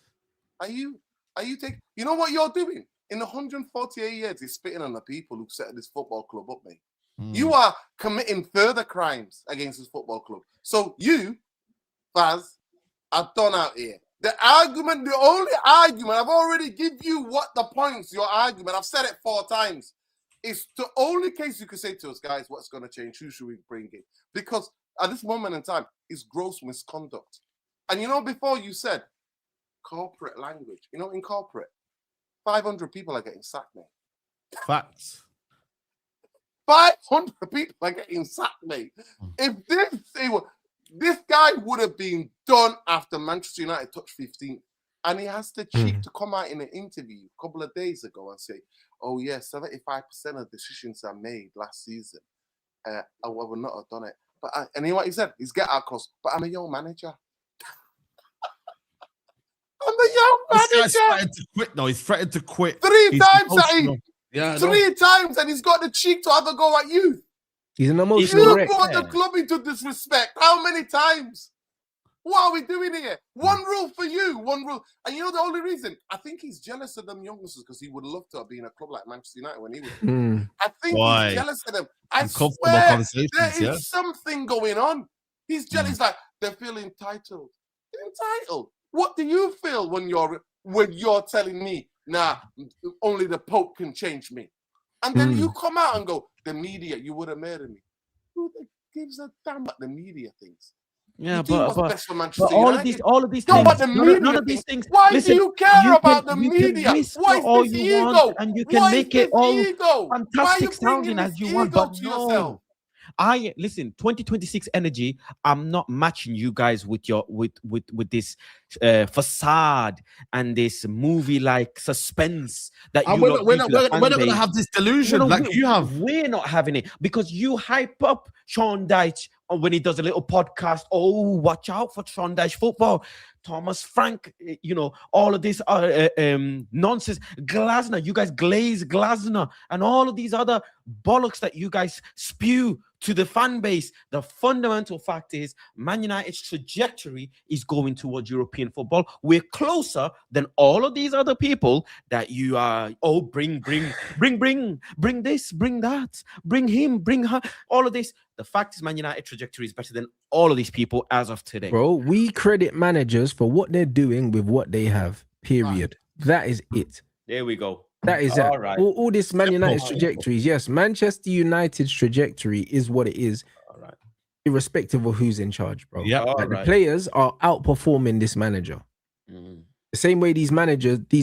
Are you taking? You know what you're doing? In 148 years, he's spitting on the people who set this football club up, mate. You are committing further crimes against this football club. So you, Baz, are done out here. The only argument, I've already given you what the points, your argument, I've said it 4 times. It's the only case you could say to us, guys, what's going to change? Who should we bring in? Because at this moment in time, it's gross misconduct. And you know, before you said corporate language, you know, in corporate, 500 people are getting sacked, mate. Facts. 500 people are getting sacked, mate. If this guy would have been done after Manchester United touched 15th, and he has the cheek to come out in an interview a couple of days ago and say, oh, yeah, 75% of decisions I made last season, I would not have done it. But and you know what he said? He's get out close, but I'm a young manager. I'm a young manager. This guy's threatened to quit. No, he's threatened to quit 3 times, Saeed. Yeah, 3 times, and he's got the cheek to have a go at you. He's an He's emotional not wreck. brought the fair. club into disrespect. How many times? What are we doing here? One rule for you, one rule. And you know the only reason? I think he's jealous of them youngsters because he would love to have been a club like Manchester United when he was there. Mm. I think Why? he's jealous of them. I Uncomfortable swear conversations, there yeah? is something going on. He's jealous. He's like, they feel entitled. Entitled? What do you feel when you're telling me, nah, only the Pope can change me? And then you come out and go, the media, you would have murdered me. Who gives a damn what the media thinks? Yeah, You do what's best for Manchester but all United. of these Not things, what the media none of these thinks. things. Why Listen, do you care about the you media? can whisper What is all this you ego? want, and you can What make is it this all ego? Why are you fantastic sounding bringing as this you want. ego But to no, yourself? listen, 2026 energy. I'm not matching you guys with your with this facade and this movie like suspense that And you we're lot not do to the going fan to base. have this delusion like you have. We're not having it because you hype up Sean Dyche when he does a little podcast. Oh, watch out for Sean Dyche football. Thomas Frank, you know, all of this nonsense. Glasner, you guys glaze Glasner and all of these other bollocks that you guys spew to the fan base. The fundamental fact is Man United's trajectory is going towards European football. We're closer than all of these other people that you are, bring this, bring that, bring him, bring her, all of this. The fact is Man United trajectory is better than all of these people as of today. Bro, we credit managers for what they're doing with what they have, period. That is it. There we go. That is All it. right. All this Man United's trajectories. Yes, Manchester United's trajectory is what it is, All right. irrespective of who's in charge, bro. Yeah. Like, the players are outperforming this manager. The same way these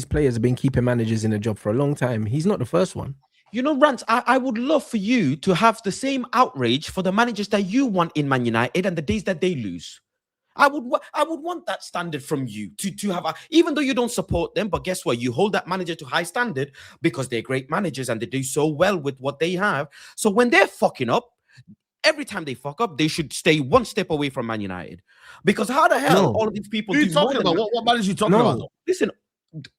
players have been keeping managers in a job for a long time. He's not the first one. You know, Rance, I would love for you to have the same outrage for the managers that you want in Man United and the days that they lose. I would want that standard from you to have, even though you don't support them, but guess what? You hold that manager to high standard because they're great managers and they do so well with what they have. So when they're fucking up, every time they fuck up, they should stay one step away from Man United. Because how the hell all of these people Who are do you talking about? What manager are you talking about? Listen,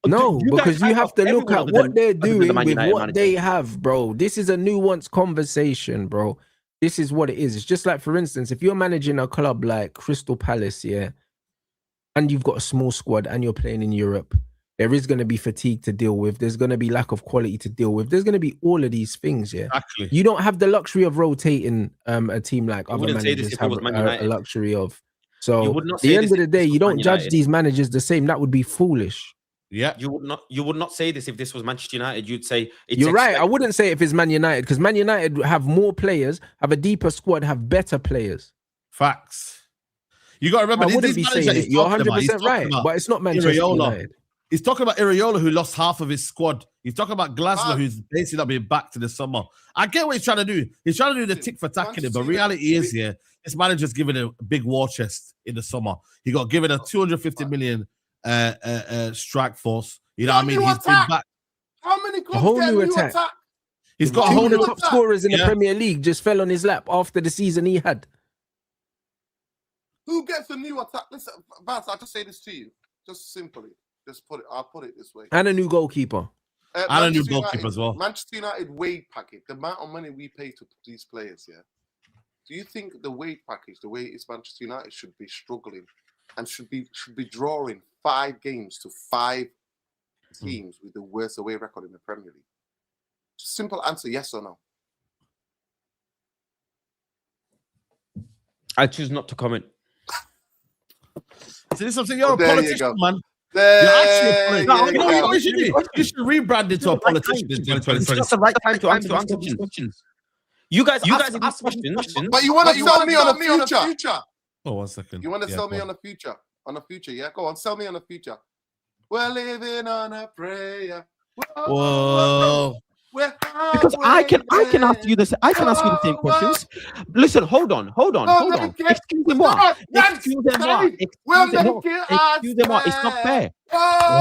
no, because you have to look at what they're doing the Man with United what manager. they have, bro. This is a nuanced conversation, bro. This is what it is. It's just like, for instance, if you're managing a club like Crystal Palace, yeah, and you've got a small squad and you're playing in Europe, there is going to be fatigue to deal with. There's going to be lack of quality to deal with. There's going to be all of these things, yeah. Exactly. You don't have the luxury of rotating a team like I other wouldn't say this managers if it have was Man a United. luxury of. You So would not at the say end this of the if this day, was you don't Man judge United. these managers the same. That would be foolish. Yeah. You would not say this if this was Manchester United. You'd say it's You're right. I expected. wouldn't say if it's Man United, because Man United have more players, have a deeper squad, have better players. Facts. You got to remember, I wouldn't these be managers saying that it. he's You're talking about, 100% right, but it's not Manchester Iraola. United. He's talking about Iraola, who lost half of his squad. He's talking about Glasner, who's basically not being back to the summer. I get what he's trying to do. He's trying to do the tick for tack in it, but reality is, yeah, this manager's given a big war chest in the summer. He got given a 250 million strike force. You know what I mean? He's been back. How many clubs whole get new a new attack. attack? He's got a Two whole of the new top scorers in the Yeah. Premier League just fell on his lap after the season he had. Who gets a new attack? Listen, Vance, I'll just say this to you. Just simply. I'll put it this way. And a new goalkeeper. And a new Manchester goalkeeper United- as well. Manchester United wage package, the amount of money we pay to these players, yeah. Do you think the wage package, the way it's Manchester United, should be struggling and should be drawing 5 games to 5 teams with the worst away record in the Premier League? Just simple answer, yes or no. I choose not to comment. So this is something, you're a There you politician, go. man. There You're actually you you know go. what you should do? You should rebrand into a politician in It's not 2026. the right time to answer these questions. You guys ask questions. But you want to sell me on a future. Oh, 1 second. You want to Yeah, sell go me on. on a future? On a future, yeah? Go on, sell me on a future. We're living on a prayer. Whoa. Because I can ask you this. I can ask you the same questions. Listen, hold on. Excusez-moi. Excusez-moi. Excusez-moi. It's not fair.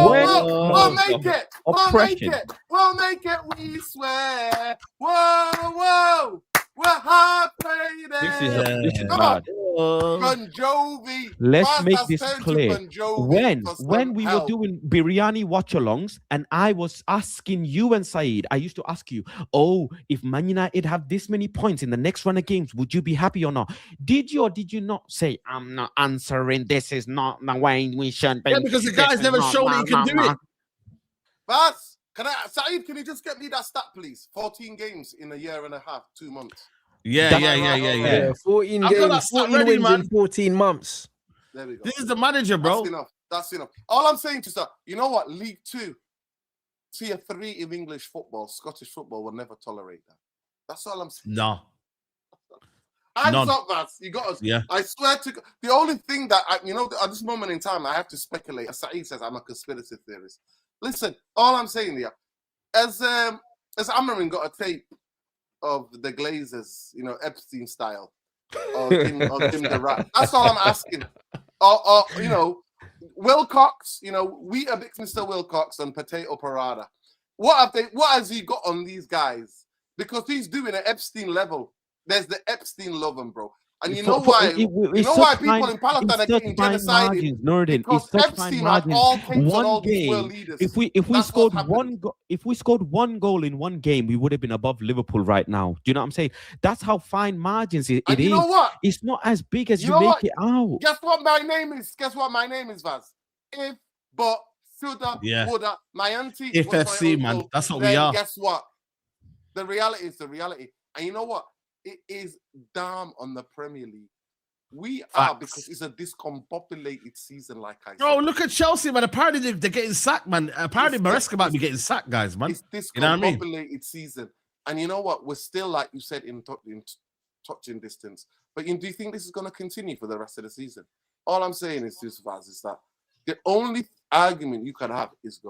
We'll make it. Oppression. We'll make it. We swear. Whoa. We're halfway there. This is Come bad. Bon Jovi. Let's Fast make has this turned to clear. Bon Jovi for When some we help. were doing biryani watch-alongs, and I was asking you and Saeed, I used to ask you, oh, if Man United have this many points in the next run of games, would you be happy or not? Did you or did you not say, I'm not answering, this is not the way we should be? Yeah, because the guy's never shown that he can do it. Bas, Saeed, can you just get me that stat, please? 14 games in a year and a half, 2 months. Yeah. 14 I've got that games, stat 14 ready, wins man. in 14 months. There we go. This is the manager, bro. That's enough. That's enough. All I'm saying to you, sir, you know what? League 2, Tier 3 in English football, Scottish football will never tolerate that. That's all I'm saying. No. Hands None. up, Vaz. You got us. Yeah. I swear to God, the only thing that, at this moment in time, I have to speculate. As Saeed says, I'm a conspiracy theorist. Listen, all I'm saying here, as Amorim got a tape of the Glazers, Epstein style, or Tim the Rat. That's all I'm asking. Or Wilcox, we evict Mr. Wilcox and Potato Parada. What has he got on these guys? Because he's doing an Epstein level. There's theEpstein love him, bro. And you know why? People in Palestine are getting genocided? Because Epstein had all tapes on all these world leaders. If we scored one goal in one game, we would have been above Liverpool right now. Do you know what I'm saying? That's how fine margins it is. You know what? It's not as big as you make it out. Guess what my name is? Vaz? If, but, shoulda, woulda. My auntie. If FC, man, that's what we are. Guess what? The reality is the reality. And you know what? It is damn on the Premier League. We are, because it's a discombobulated season, like I said. Bro, look at Chelsea, man. Apparently they're getting sacked, man. Apparently Maresca might be getting sacked, guys, man. It's discombobulated season. And you know what? We're still, like you said, in touching distance. But do you think this is going to continue for the rest of the season? All I'm saying is this, Vaz, is that the only argument you can have is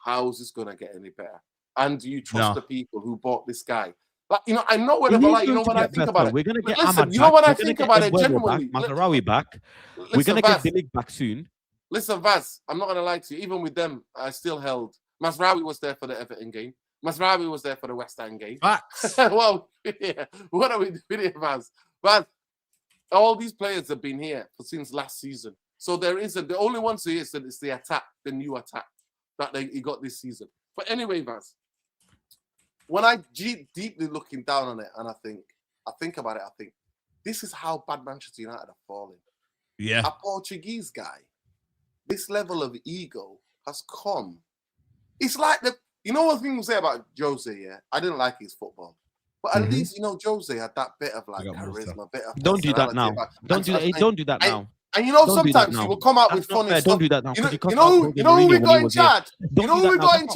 how is this going to get any better? And do you trust the people who bought this guy? Like, I know whatever, like, when I think about it. We're going to get Ahmad back. When I think about it, genuinely. Mazraoui back. We're going to get Billig back soon. Listen, Vaz, I'm not going to lie to you. Even with them, I still held. Mazraoui was there for the Everton game. Mazraoui was there for the West Ham game. Well, yeah. What are we doing here, Vaz? Vaz, all these players have been here since last season. So the only ones who is the attack, the new attack that he got this season. But anyway, Vaz, when I deeply looking down on it and I think about it, I think this is how bad Manchester United are falling. Yeah. A Portuguese guy, this level of ego has come. It's like one thing we say about Jose, yeah? I didn't like his football. But at least, Jose had that bit of like charisma, bit of Don't do that now. Don't do that now. And sometimes he will come out with funny stuff. Don't do that now. You know who we got in charge? You know who we got in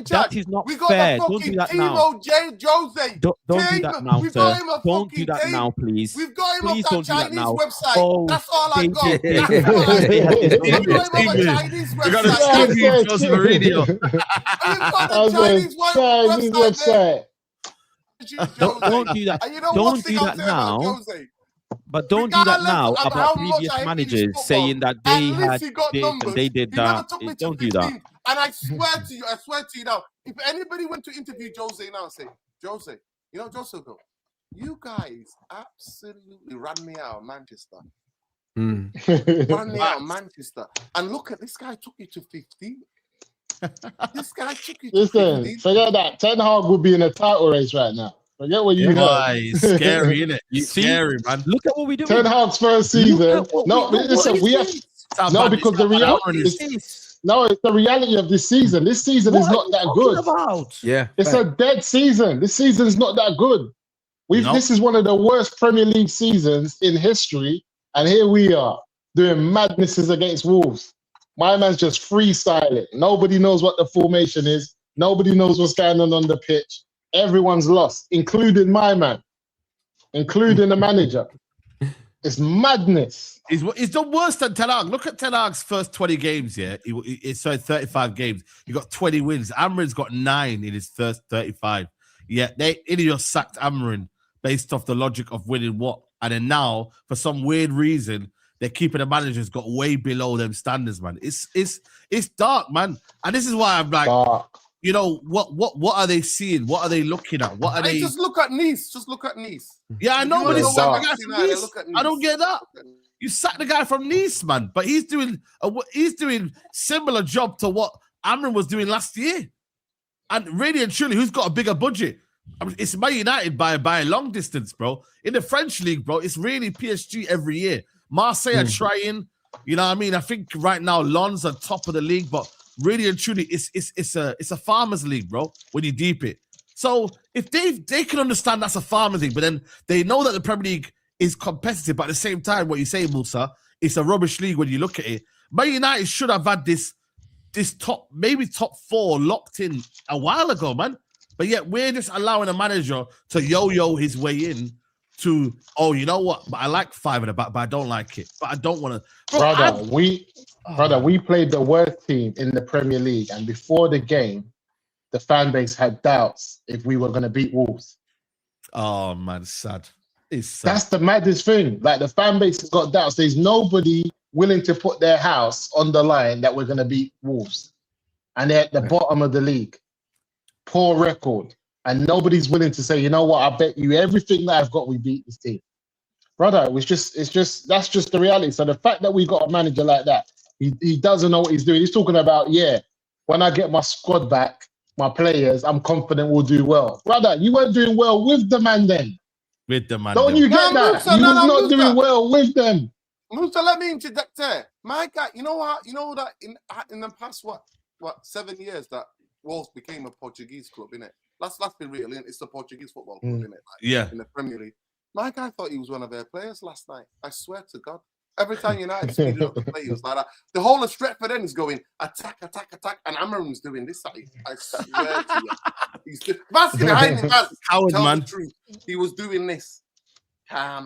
charge? That is not we got fair. the Don't do fucking that now. Jose. Don't do that now, We've sir. got him a Don't do fucking that team. now, please. We've got him Please off don't that do that Chinese now. website. Oh, That's all I got. Steve, That's all. We've got him off a Chinese We got a website. Stevie Jose Mourinho. We've got the Chinese website. Don't do that. Don't do that now. But don't do that now about previous managers saying that they had this and they did that. Don't do that. And I swear to you now, if anybody went to interview Jose now and say, Jose, Jose go, you guys absolutely ran me out of Manchester. Ran me out of Manchester. And look at this guy took you to 15. This guy took you to 15. Listen, forget that. Ten Hag would be in a title race right now. Forget what you heard. It's scary, isn't it? It's scary, man. Look at what we do. Ten Hag's first season. Because the reality is it's the reality of this season. This season is not that good. Yeah, it's a dead season. This season is not that good. This is one of the worst Premier League seasons in history, and here we are doing madnesses against Wolves. My man's just freestyling. Nobody knows what the formation is. Nobody knows what's going on the pitch. Everyone's lost, including my man, including the manager. It's madness. It's the worst than Ten Hag. Look at Ten Hag's first 20 games, yeah? It's 35 games. He got 20 wins. Amorim's got 9 in his first 35. Yeah, Ineos sacked Amorim based off the logic of winning what? And then now, for some weird reason, they're keeping the managers got way below them standards, man. It's dark, man. And this is why I'm like, dark. you know, what are they seeing? What are they looking at? What are they? Just look at Nice. Just look at Nice. Yeah, I know, but it's it's the guy dark. from Nice. I don't get that. You sacked the guy from Nice, man, but he's doing similar job to what Amorim was doing last year. And really and truly, who's got a bigger budget? I mean, it's Man United by a long distance, bro. In the French league, bro, it's really PSG every year. Marseille are trying. You know what I mean? I think right now Lens are top of the league, but really and truly, it's a farmers league, bro. When you deep it, so if they can understand that's a farmers league, but then they know that the Premier League is competitive, but at the same time, what you say, Musa, it's a rubbish league when you look at it. Man United should have had this top 4 locked in a while ago, man. But yet we're just allowing a manager to yo-yo his way in to, oh, you know what? But I like 5 at the back, but I don't like it. But I don't want to. Brother, we played the worst team in the Premier League, and before the game, the fan base had doubts if we were going to beat Wolves. Oh man, sad. It's sad. That's the maddest thing. Like, the fan base has got doubts. There's nobody willing to put their house on the line that we're going to beat Wolves, and they're at the bottom of the league. Poor record, and nobody's willing to say, you know what? I bet you everything that I've got, we beat this team, brother. That's just the reality. So the fact that we got a manager like that, he doesn't know what he's doing. He's talking about, when I get my squad back, my players, I'm confident we'll do well, brother. You weren't doing well with the Mandem. With the Mandem. Don't you get that? Musa, you was not doing well with them. Musa, let me interject there. My guy, you know what? You know that in the past, what 7 years that Wolves became a Portuguese club, innit? Let's be real, innit? It's the Portuguese football club, innit? Like, in the Premier League. My guy thought he was one of their players last night. I swear to God. Every time United speeded up the play, he was like that. The whole of Stretford end is going attack, and Amorim's doing this. I swear to you. He's Vaz behind him, Vaz. Coward, man. The truth. He was doing this.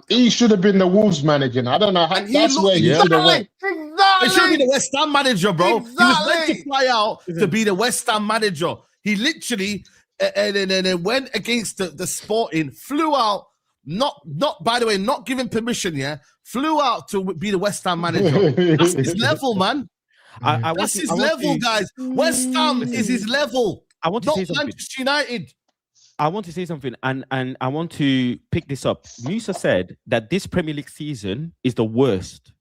He should have been the Wolves manager. I don't know how. That's where he should have went. He should be the West Ham manager, bro. He was meant to fly out to be the West Ham manager. He literally and went against the Sporting, flew out. Not by the way, not given permission. Flew out to be the West Ham manager. That's his level, man. That's his level, guys. West Ham is his level. I want to say something. Manchester United. I want to say something, and I want to pick this up. Musa said that this Premier League season is the worst,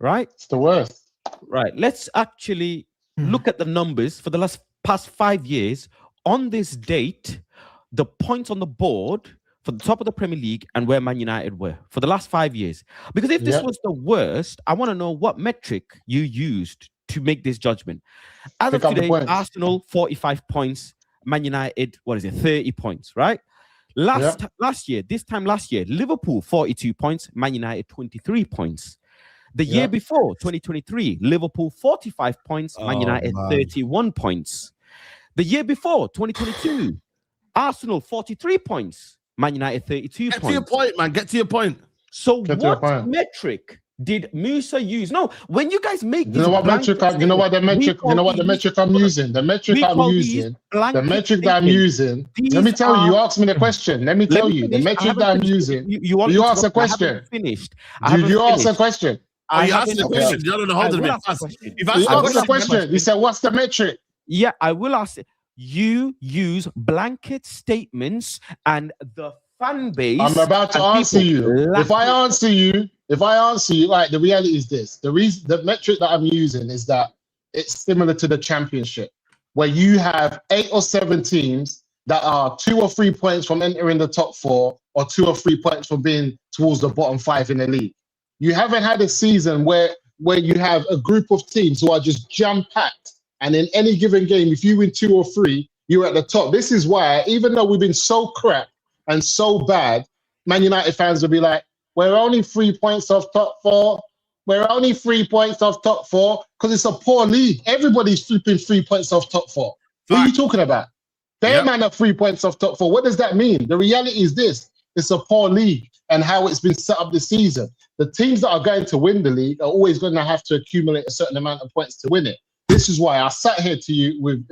right? It's the worst. Right. Let's actually look at the numbers for the past 5 years. On this date, the points on the board for the top of the Premier League and where Man United were for the last 5 years. Because if this was the worst, I want to know what metric you used to make this judgment. As of today, Arsenal, 45 points. Man United, 30 points, right? Last year, Liverpool, 42 points. Man United, 23 points. The year before, 2023, Liverpool, 45 points. Man United, 31 points. The year before, 2022, Arsenal, 43 points. Man United, 32 points. Get to your point, man. Get to your point. So what metric did Musa use? No, when you guys make you know what metric I'm using. The metric that I'm using. Let me tell you. You asked me the question. Let me tell you. The metric that I'm using. You asked a question. Finished. You asked a question. You asked the question. You don't know how to be fast. You asked the question. You said, "What's the metric?" Yeah, I will ask it. You use blanket statements and the fan base. I'm about to answer you. If I answer you, like, the reality is this. The metric that I'm using is that it's similar to the championship, where you have 8 or 7 teams that are 2 or 3 points from entering the top 4 or 2 or 3 points from being towards the bottom 5 in the league. You haven't had a season where you have a group of teams who are just jam-packed. And in any given game, if you win 2 or 3, you're at the top. This is why, even though we've been so crap and so bad, Man United fans will be like, we're only 3 points off top 4. We're only 3 points off top 4 because it's a poor league. Everybody's flipping 3 points off top 4. What are you talking about? Their man are 3 points off top 4. What does that mean? The reality is this. It's a poor league and how it's been set up this season. The teams that are going to win the league are always going to have to accumulate a certain amount of points to win it. This is why I sat here to you with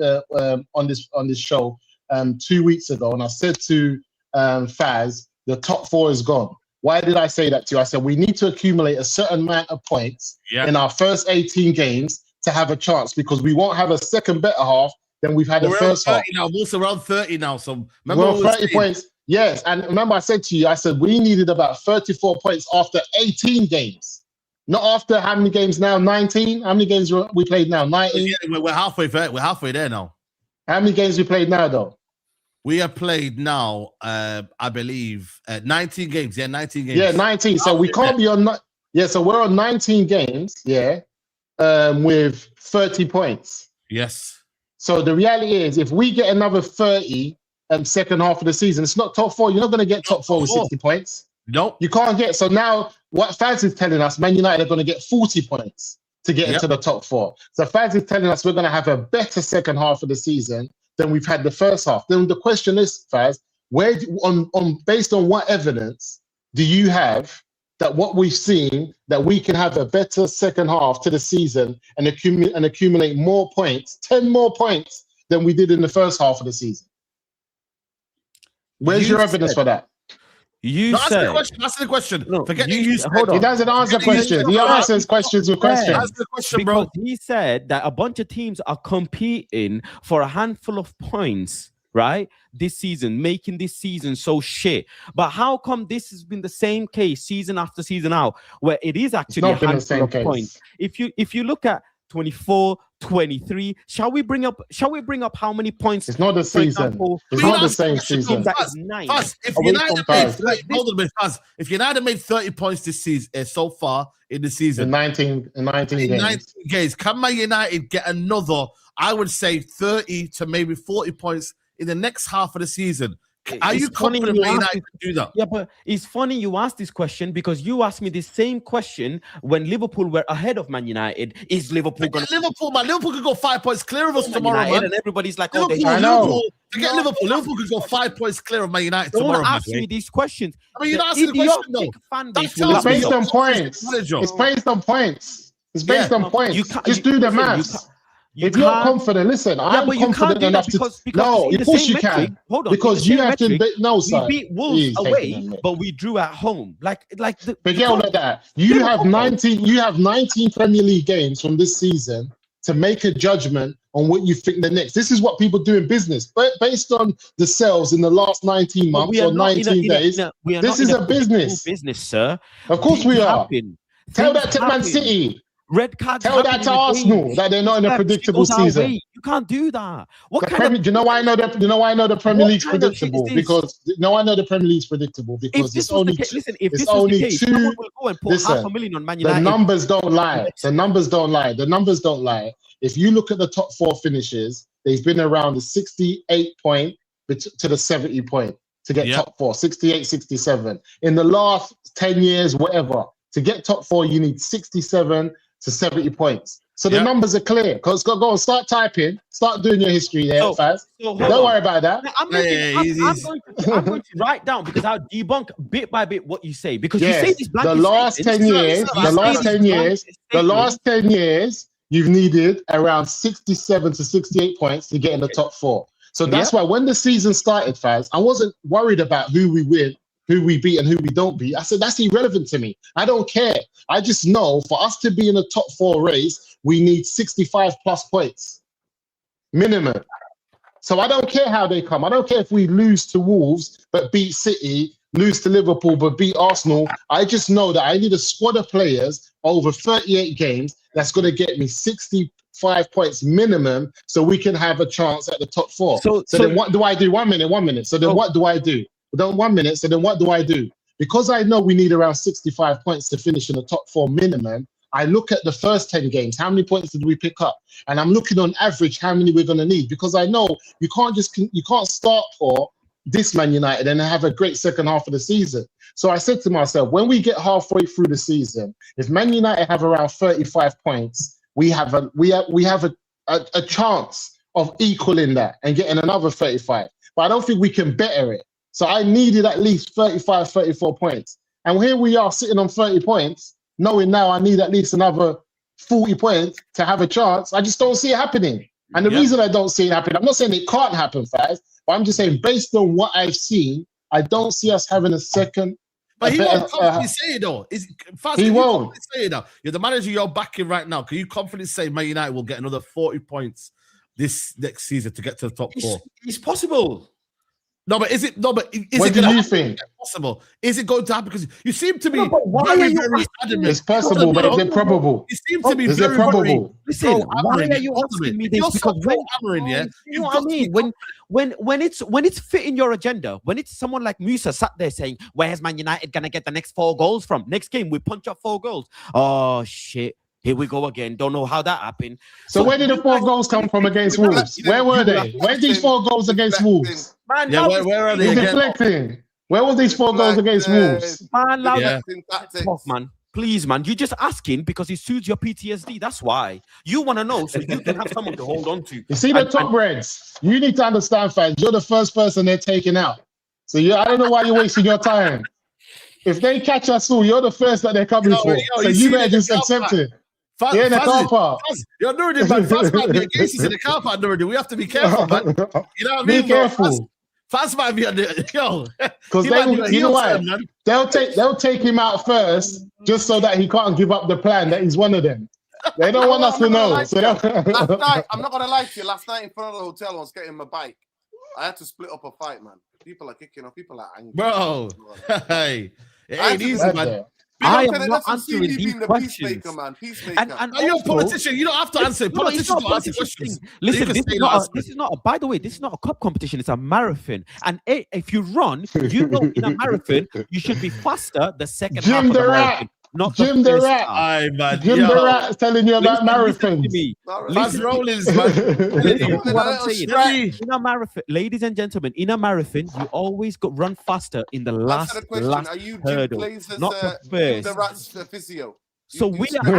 on this show 2 weeks ago, and I said to Faz, the top 4 is gone. Why did I say that to you? I said we need to accumulate a certain amount of points in our first 18 games to have a chance, because we won't have a second better half than we've had the We're first half. now. We're also around 30 now. So We're remember, on 30 points. Yes, and remember I said to you, I said we needed about 34 points after 18 games. Not after how many games now? 19? How many games we played now? 19? Yeah, we're halfway there. We're halfway there now. How many games we played now, though? We have played now, I believe, 19 games. Yeah, 19 games. Yeah, 19. So we can't be on... Yeah, so we're on 19 games, yeah, with 30 points. Yes. So the reality is, if we get another 30 second half of the season, it's not top 4. You're not going to get top 4 with 60 points. Nope. You can't get... So now what Faz is telling us, Man United are going to get 40 points to get into the top 4. So Faz is telling us we're going to have a better second half of the season than we've had the first half. Then the question is, Faz, based on what evidence do you have that what we've seen, that we can have a better second half to the season and accumulate more points, 10 more points than we did in the first half of the season? Where's your evidence for that? Answer the question. No, Forget Hold on. He doesn't answer questions. He answers questions with questions. Answer the question, because bro. he said that a bunch of teams are competing for a handful of points, right? This season, making this season so shit. But how come this has been the same case season after season out, where it is actually a handful of points? If you look at 24, 23, shall we bring up how many points? It's not the season. It's not the same season. That is 9. If United made 30 points this season so far in the season, in 19 games, can Man United get another, I would say 30 to maybe 40 points in the next half of the season? Are you confident Man United can do that? Yeah, but it's funny you asked this question because you asked me the same question when Liverpool were ahead of Man United. Is Liverpool going to... Liverpool, man. Liverpool could go 5 points clear of us tomorrow, man. And everybody's like, Liverpool, forget Liverpool. Liverpool could go 5 points clear of Man United tomorrow. Don't ask me these questions. I mean, you're not asking the question, though. It's based on points. It's based on points. It's based on points. Just do the maths. If you're confident, listen, I'm confident enough to... No, of course you can. Hold on. Because you have to... No, sir. We beat Wolves away, but we drew at home. Forget all of that. You have 19 Premier League games from this season to make a judgment on what you think the next. This is what people do in business. But based on the sales in the last 19 months or 19 days, this is a business. Business, sir. Of course we are. Tell that to Man City. Red cards. Tell that to Arsenal that they're not in a predictable season. You can't do that. Do you know why I know that? You know why I know the Premier League's predictable? Because I know the Premier League's predictable because it's only two. Listen, $500,000 on Man United. The numbers don't lie. The numbers don't lie. The numbers don't lie. If you look at the top 4 finishes, they've been around the 68 point to the 70 point to get top 4. 68, 67. In the last 10 years, whatever, to get top 4, you need 67 to 70 points. So the numbers are clear. Because go on, start typing, start doing your history there, Faz. Don't worry about that. I'm going to write down because I'll debunk bit by bit what you say. Because you say this the last 10 years, you've needed around 67 to 68 points to get in the top 4. So that's why when the season started, Faz, I wasn't worried about who we win, who we beat and who we don't beat. I said, that's irrelevant to me. I don't care. I just know for us to be in the top 4 race, we need 65 plus points minimum. So I don't care how they come. I don't care if we lose to Wolves, but beat City, lose to Liverpool, but beat Arsenal. I just know that I need a squad of players over 38 games that's going to get me 65 points minimum so we can have a chance at the top 4. So then what do I do? 1 minute. So then what do I do? Then 1 minute. So then what do I do? Because I know we need around 65 points to finish in the top 4 minimum, I look at the first 10 games. How many points did we pick up? And I'm looking on average how many we're going to need. Because I know you can't start for this Man United and have a great second half of the season. So I said to myself, when we get halfway through the season, if Man United have around 35 points, we have a chance of equaling that and getting another 35. But I don't think we can better it. So I needed at least 35, 34 points. And here we are sitting on 30 points, knowing now I need at least another 40 points to have a chance. I just don't see it happening. And the reason I don't see it happening, I'm not saying it can't happen, Faz, but I'm just saying based on what I've seen, I don't see us having a second. But he won't confidently say it though. He won't say it now. You're the manager you're backing right now. Can you confidently say Man United will get another 40 points this next season to get to the top four? It's possible. No, but is it? No, but is What it do gonna you happen? think? Possible? Is it going to happen? Because you seem to be No, but why very, are you very asking adamant. It's possible, but is it probable? You seem to be Is very, it probable? Listen, pro why Amorim. are you asking me If this? you're so Because pro when, Amorim, yeah, you know what I mean? When it's fitting your agenda, when it's someone like Musa sat there saying, "Where's Man United gonna get the next 4 goals from? Next game we punch up 4 goals." Oh shit! Here we go again. Don't know how that happened. So where did the 4 goals come from against Wolves? Where were they? Where are these 4 goals against Wolves? Man, Yeah, where are they You're again? deflecting. Where were these 4 goals against Wolves? Man, loud Yeah. tough, man. Please, man. You're just asking because it suits your PTSD. That's why. You want to know so you can have someone to hold on to. You see the top reds? You need to understand, fans. You're the first person they're taking out. So I don't know why you're wasting your time. If they catch us all, you're the first that they're coming for. So you better just accept it. Yeah, in the car park. You're Nuruddin, man. Faz might be against us in the car park, Nuruddin. We have to be careful, man. You know what I mean? Be careful. Faz might be on the Because you know what? They'll take him out first just so that he can't give up the plan that he's one of them. They don't want us to know. Last night, I'm not gonna lie to you. Last night in front of the hotel, I was getting my bike. I had to split up a fight, man. People are kicking off. People are angry. Bro, hey, it ain't easy, man. I am not answering these questions. Peacemaker, man. Peacemaker. And Are you a politician? You don't have to answer. Politicians don't answer questions. Listen, this is not. By the way, this is not a cup competition. It's a marathon. And if you run, you know, in a marathon, you should be faster the second half of the marathon. Not Jim the Rat. Aye, man. Jim the Rat is telling you about marathons. Listen, Rollins, man. What I'm saying. In a marathon, ladies and gentlemen, in a marathon, you always run faster in the last Are you Jim hurdle, Glazer's, not the first. The Rat's physio? So we are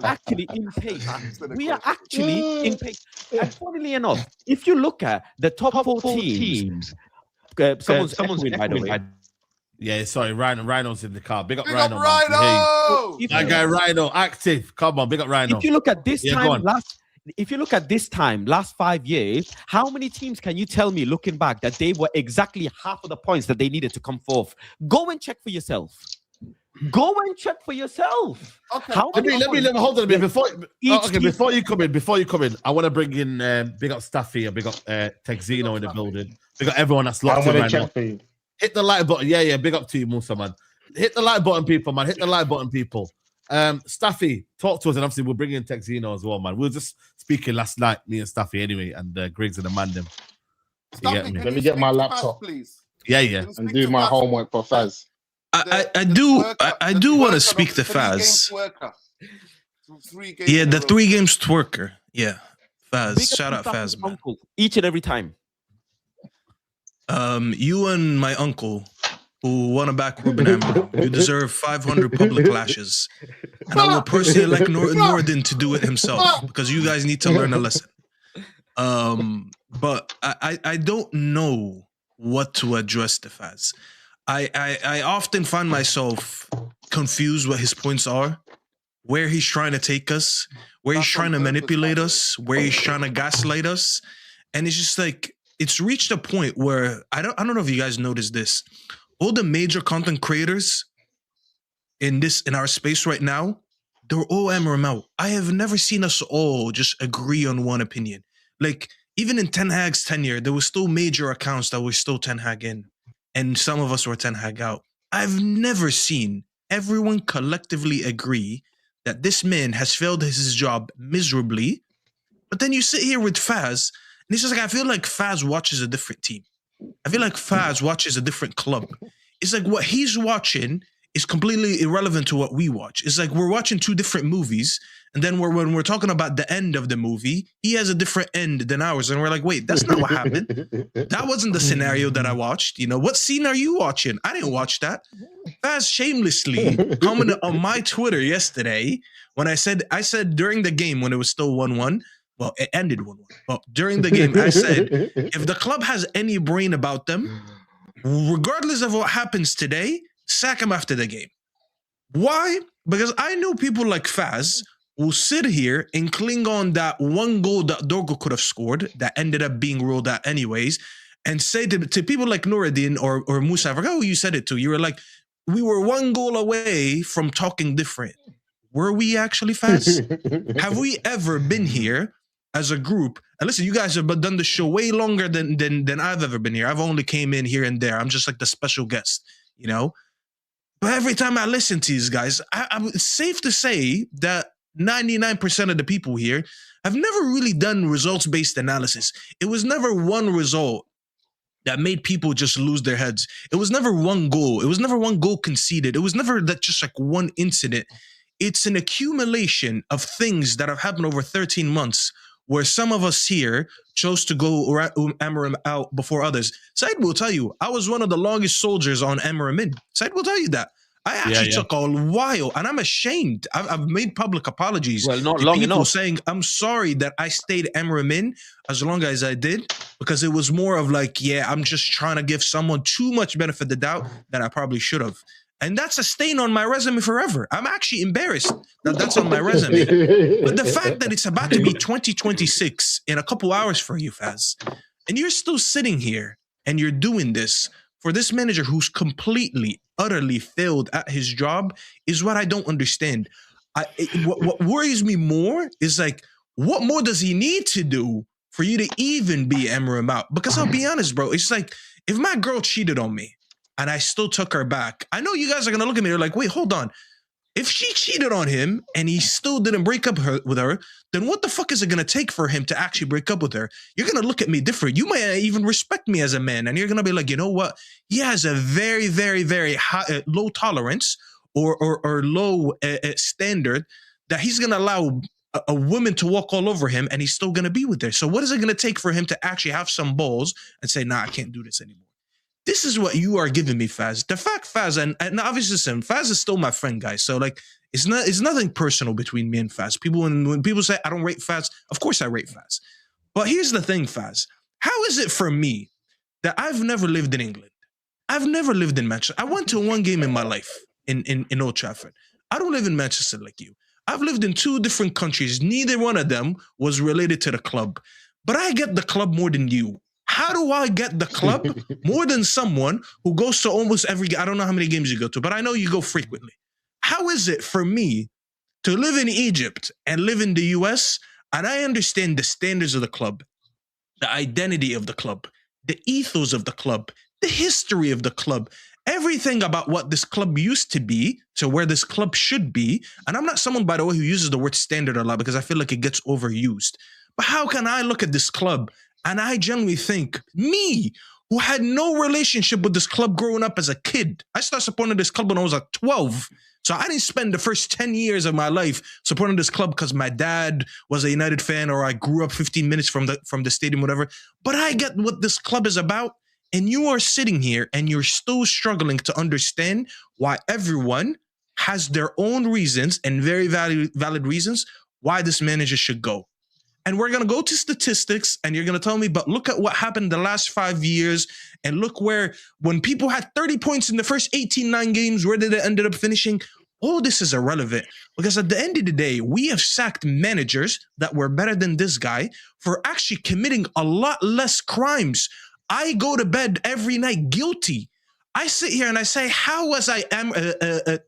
actually impatient. We are actually impatient. And funnily enough, if you look at the top 4 teams, someone's by the way. Yeah, sorry, Rhino's in the car. Big up Big Rhino. up Rhino! My guy Rhino, active. Come on, big up Rhino. If you look at this time, last 5 years, how many teams can you tell me, looking back, that they were exactly half of the points that they needed to come forth? Go and check for yourself. Go and check for yourself. Okay. Let me hold on a bit before you come in. I want to bring in big up Staffy and big up Texino in the building. Big up everyone that's locked in right now. Hit the like button. Yeah. Big up to you, Musa, man. Hit the like button, people, man. Hit the like button, people. Staffy, talk to us, and obviously we'll bring in Texino as well, man. We were just speaking last night, me and Staffy, anyway, and Griggs and the Mandem. Let me get my laptop, please. Yeah, and do my homework for Faz. I do want to speak to Faz. Yeah, the 3 games twerker. Yeah, Faz. Shout out Faz, man. Uncle, each and every time. You and my uncle, who want to back Ruben Amorim, you deserve 500 public lashes. And I will personally like Nuruddin to do it himself, because you guys need to learn a lesson. But I don't know what to address to Faz. I often find myself confused what his points are, where he's trying to take us, where he's trying to manipulate us, where he's trying to gaslight us. And it's just like, it's reached a point where I don't know if you guys noticed this. All the major content creators in our space right now, they're all Amorim out. I have never seen us all just agree on one opinion. Like, even in Ten Hag's tenure, there was still major accounts that were still Ten Hag in, and some of us were Ten Hag out. I've never seen everyone collectively agree that this man has failed his job miserably. But then you sit here with Faz, and it's just like, I feel like Faz watches a different team. I feel like Faz watches a different club. It's like what he's watching is completely irrelevant to what we watch. It's like we're watching 2 different movies, and then when we're talking about the end of the movie, he has a different end than ours. And we're like, wait, that's not what happened. That wasn't the scenario that I watched. You know, what scene are you watching? I didn't watch that. Faz shamelessly commented on my Twitter yesterday when I said during the game when it was still 1-1, well, it ended 1-1. But during the game, I said, if the club has any brain about them, regardless of what happens today, sack him after the game. Why? Because I know people like Faz will sit here and cling on that 1 goal that Dorgo could have scored that ended up being ruled out anyways, and say to people like Nuruddin or Musa, I forgot who you said it to. You were like, we were 1 goal away from talking different. Were we actually, Faz? Have we ever been here as a group. And listen, you guys have done the show way longer than I've ever been here. I've only came in here and there. I'm just like the special guest, you know. But every time I listen to these guys, it's safe to say that 99% of the people here have never really done results-based analysis. It was never one result that made people just lose their heads. It was never one goal. It was never one goal conceded. It was never that just like one incident. It's an accumulation of things that have happened over 13 months where some of us here chose to go Amorim out before others. Saeed will tell you, I was one of the longest soldiers on Amorim in. Saeed will tell you that. I actually took a while, and I'm ashamed. I've made public apologies. Well, not to long people enough. saying, I'm sorry that I stayed Amorim in as long as I did, because it was more of like, I'm just trying to give someone too much benefit of the doubt that I probably should have. And that's a stain on my resume forever. I'm actually embarrassed that that's on my resume. But the fact that it's about to be 2026 in a couple hours for you, Faz, and you're still sitting here and you're doing this for this manager who's completely, utterly failed at his job is what I don't understand. What worries me more is like, what more does he need to do for you to even be Amorim out? Because I'll be honest, bro, it's like, if my girl cheated on me, and I still took her back, I know you guys are going to look at me, they're like, wait, hold on. If she cheated on him and he still didn't break up with her, then what the fuck is it going to take for him to actually break up with her? You're going to look at me different. You might even respect me as a man. And you're going to be like, you know what? He has a very, very, very high, low tolerance or low standard that he's going to allow a woman to walk all over him and he's still going to be with her. So what is it going to take for him to actually have some balls and say, nah, I can't do this anymore? This is what you are giving me, Faz. The fact, Faz, and obviously, listen, Faz is still my friend, guys. So, like, it's nothing personal between me and Faz. When people say I don't rate Faz, of course I rate Faz. But here's the thing, Faz. How is it for me that I've never lived in England? I've never lived in Manchester. I went to one game in my life in Old Trafford. I don't live in Manchester like you. I've lived in 2 different countries. Neither one of them was related to the club. But I get the club more than you. How do I get the club more than someone who goes to almost every game? I don't know how many games you go to, but I know you go frequently. How is it for me to live in Egypt and live in the US, and I understand the standards of the club, the identity of the club, the ethos of the club, the history of the club, everything about what this club used to be to where this club should be? And I'm not someone, by the way, who uses the word standard a lot because I feel like it gets overused. But how can I look at this club and I genuinely think, me, who had no relationship with this club growing up as a kid, I started supporting this club when I was like 12. So I didn't spend the first 10 years of my life supporting this club because my dad was a United fan or I grew up 15 minutes from the stadium, whatever. But I get what this club is about. And you are sitting here and you're still struggling to understand why everyone has their own reasons and very valid reasons why this manager should go. And we're going to go to statistics and you're going to tell me, but look at what happened the last 5 years and look where, when people had 30 points in the first 18-9 games, where did it ended up finishing? All this is irrelevant because at the end of the day, we have sacked managers that were better than this guy for actually committing a lot less crimes. I go to bed every night guilty. I sit here and I say, how was I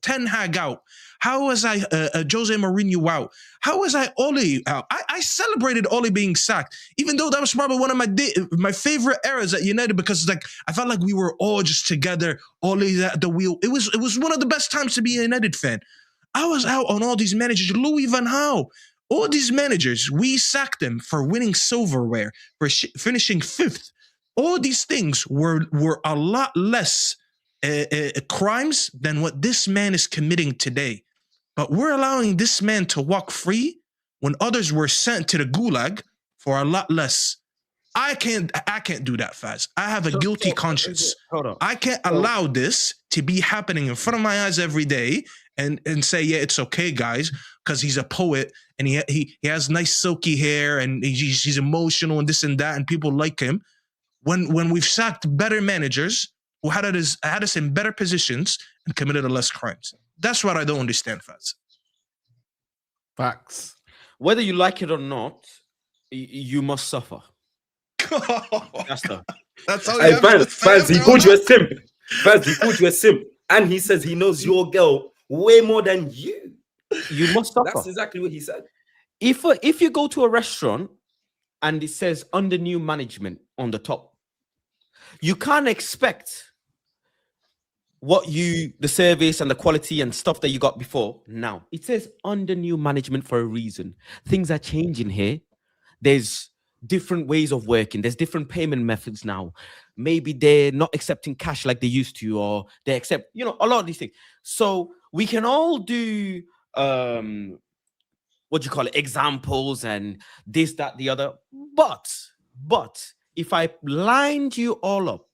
Ten Hag out? How was I Jose Mourinho out? How was I Ole out? I celebrated Ole being sacked, even though that was probably one of my favorite eras at United because like I felt like we were all just together, Ole at the wheel. It was one of the best times to be a United fan. I was out on all these managers, Louis van Gaal, all these managers. We sacked them for winning silverware, for finishing 5th. All these things were a lot less crimes than what this man is committing today. But we're allowing this man to walk free when others were sent to the gulag for a lot less. I can't do that, Faz. I have a guilty conscience. Hold on. I can't allow this to be happening in front of my eyes every day and say, yeah, it's okay, guys, because he's a poet and he has nice silky hair and he's emotional and this and that and people like him. When we've sacked better managers who had us in better positions and committed less crimes. That's what I don't understand, Faz. Facts. Whether you like it or not, you must suffer. That's all Hey, Faz, he called you a simp. Faz, he called you a simp. And he says he knows your girl way more than you. You must suffer. That's exactly what he said. If you go to a restaurant and it says under new management on the top. You can't expect the service and the quality and stuff that you got before. Now it says under new management for a reason. Things are changing here. There's different ways of working. There's different payment methods now. Maybe they're not accepting cash like they used to, or they accept, a lot of these things. So we can all do examples and this, that, the other. But if I lined you all up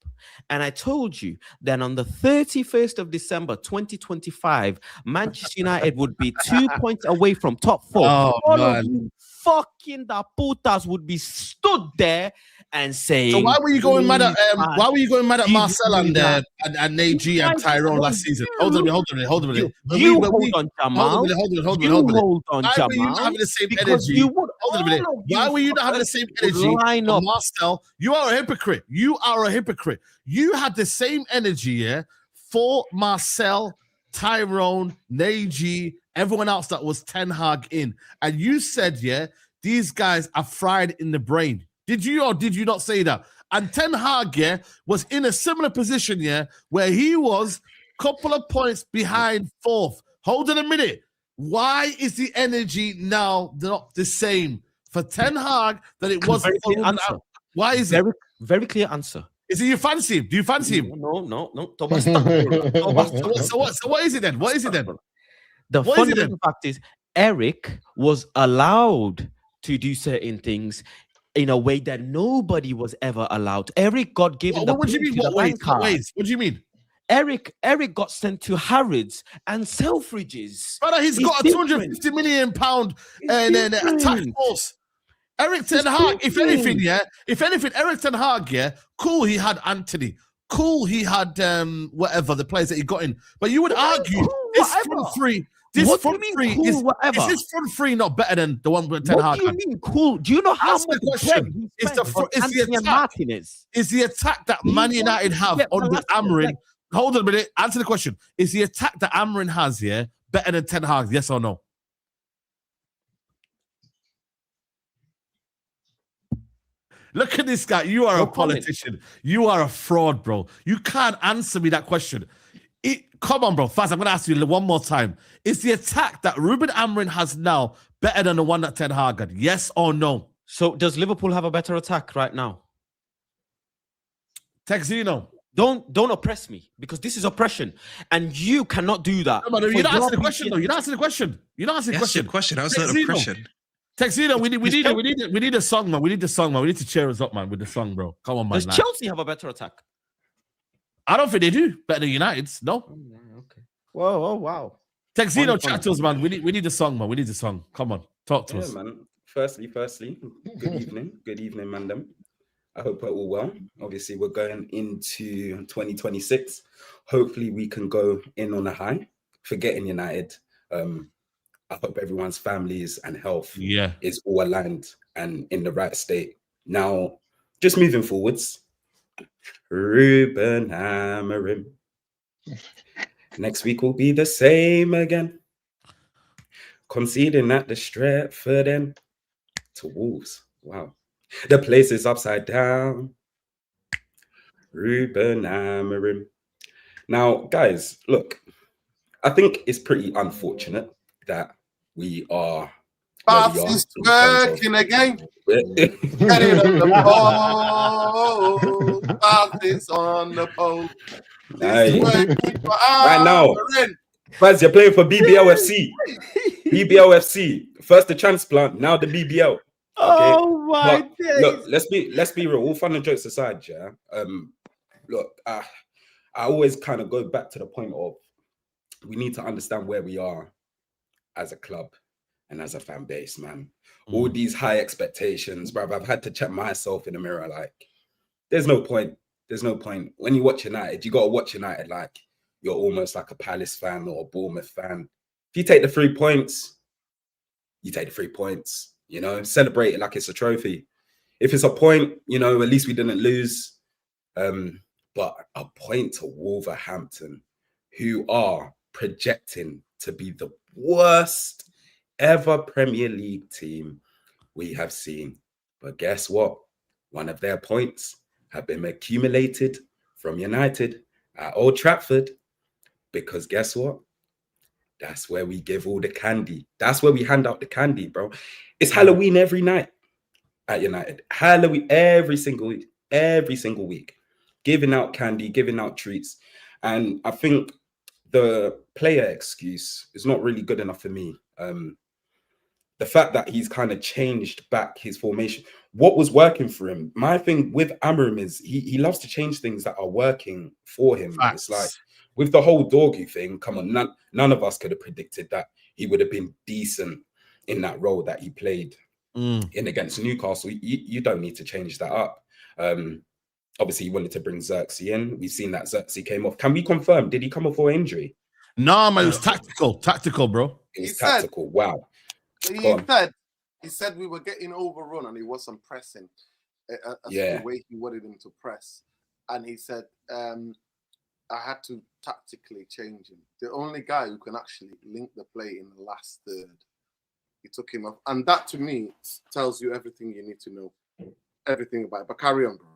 and I told you that on the 31st of December 2025, Manchester United would be 2 points away from top 4. Oh, All man. of you fucking da putas would be stood there and saying. So why were you going mad at Marcel and Nagy and Tyrone last season? Hold on a minute. Hold on, Jamal. Hold on. Why were you not having the same energy? Hold on a minute. Why were you not having the same energy? Marcel, you are a hypocrite. You had the same energy, for Marcel, Tyrone, Nagy, everyone else that was Ten Hag in. And you said, these guys are fried in the brain. Did you or did you not say that? And Ten Hag, was in a similar position, where he was a couple of points behind 4th. Hold on a minute. Why is the energy now not the same for Ten Hag that it was for Ruben? Why is it? Very clear answer. Is it you fancy him? Do you fancy him? No. So what is it then? What is it then? The fundamental fact is Eric was allowed to do certain things in a way that nobody was ever allowed. Eric got given what do you mean? What ways? What do you mean? Eric got sent to Harrods and Selfridges. Brother, he's got a £250 million attack force. Eric Ten Hag, if anything, Eric Ten Hag, cool, he had Anthony. Cool, he had the players that he got in. But you would argue this front three. Is this front three not better than the one with Ten Hag? What do you mean cool? Do you know how much question is the attack that Man United have under Amorim? Hold on a minute. Answer the question. Is the attack that Amorim has better than Ten Hag? Yes or no? Look at this guy. You are a politician. You are a fraud, bro. You can't answer me that question. Come on, bro. Faz, I'm going to ask you one more time. Is the attack that Ruben Amorim has now better than the one that Ten Hag had? Yes or no? So does Liverpool have a better attack right now? Texino. Don't oppress me, because this is oppression, and you cannot do that. No, you're not answering the question, though. You're not answering the question. You're not answering the question. How's that oppression? Texino, we need a song, man. We need the song, man. We need to cheer us up, man, with the song, bro. Come on, man. Does Chelsea have a better attack? I don't think they do. Better than United's. No. Okay. Whoa, wow. Texino, chat to us, man. We need the song, man. We need the song. Come on, talk to us, man. Firstly, good evening, Mandem. I hope we're all well. Obviously, we're going into 2026. Hopefully, we can go in on a high. Forgetting United. I hope everyone's families and health is all aligned and in the right state. Now, just moving forwards, Ruben Amorim. Next week will be the same again. Conceding at the Stretford end to Wolves. Wow. The place is upside down. Ruben Amorim. Now, guys, look, I think it's pretty unfortunate that we are. Bath is working again. Getting on the pole. Bath is on the pole. Right now, Faz, you're playing for BBLFC. BBLFC. First the transplant, now the BBL. Okay? Oh my days. Look, let's be real. All fun and jokes aside, yeah. Look, I always kind of go back to the point of we need to understand where we are as a club and as a fan base, man. All these high expectations, bruv. I've had to check myself in the mirror. Like, there's no point. There's no point. When you watch United, you got to watch United like you're almost like a Palace fan or a Bournemouth fan. If you take the 3 points, you take the 3 points, you know, celebrate it like it's a trophy. If it's a point, you know, at least we didn't lose. But a point to Wolverhampton, who are projecting to be the worst ever Premier League team we have seen. But guess what? One of their points have been accumulated from United at Old Trafford, because guess what? That's where we give all the candy. That's where we hand out the candy, bro. It's Halloween every night at United. Halloween every single week, giving out candy, giving out treats. And I think the player excuse is not really good enough for me. The fact that he's kind of changed back his formation, what was working for him. My thing with Amorim is he loves to change things that are working for him. Facts. It's like with the whole Dorgu thing, come on, none of us could have predicted that he would have been decent in that role that he played in against Newcastle. You don't need to change that up. Obviously, he wanted to bring Xerxes in. We've seen that Xerxes came off. Can we confirm? Did he come off for injury? No, man, it was tactical, bro. It was tactical. Wow. He said we were getting overrun and he wasn't pressing the way he wanted him to press. And he said, I had to tactically change him. The only guy who can actually link the play in the last third, he took him off. And that, to me, tells you everything you need to know. Everything about it. But carry on, bro.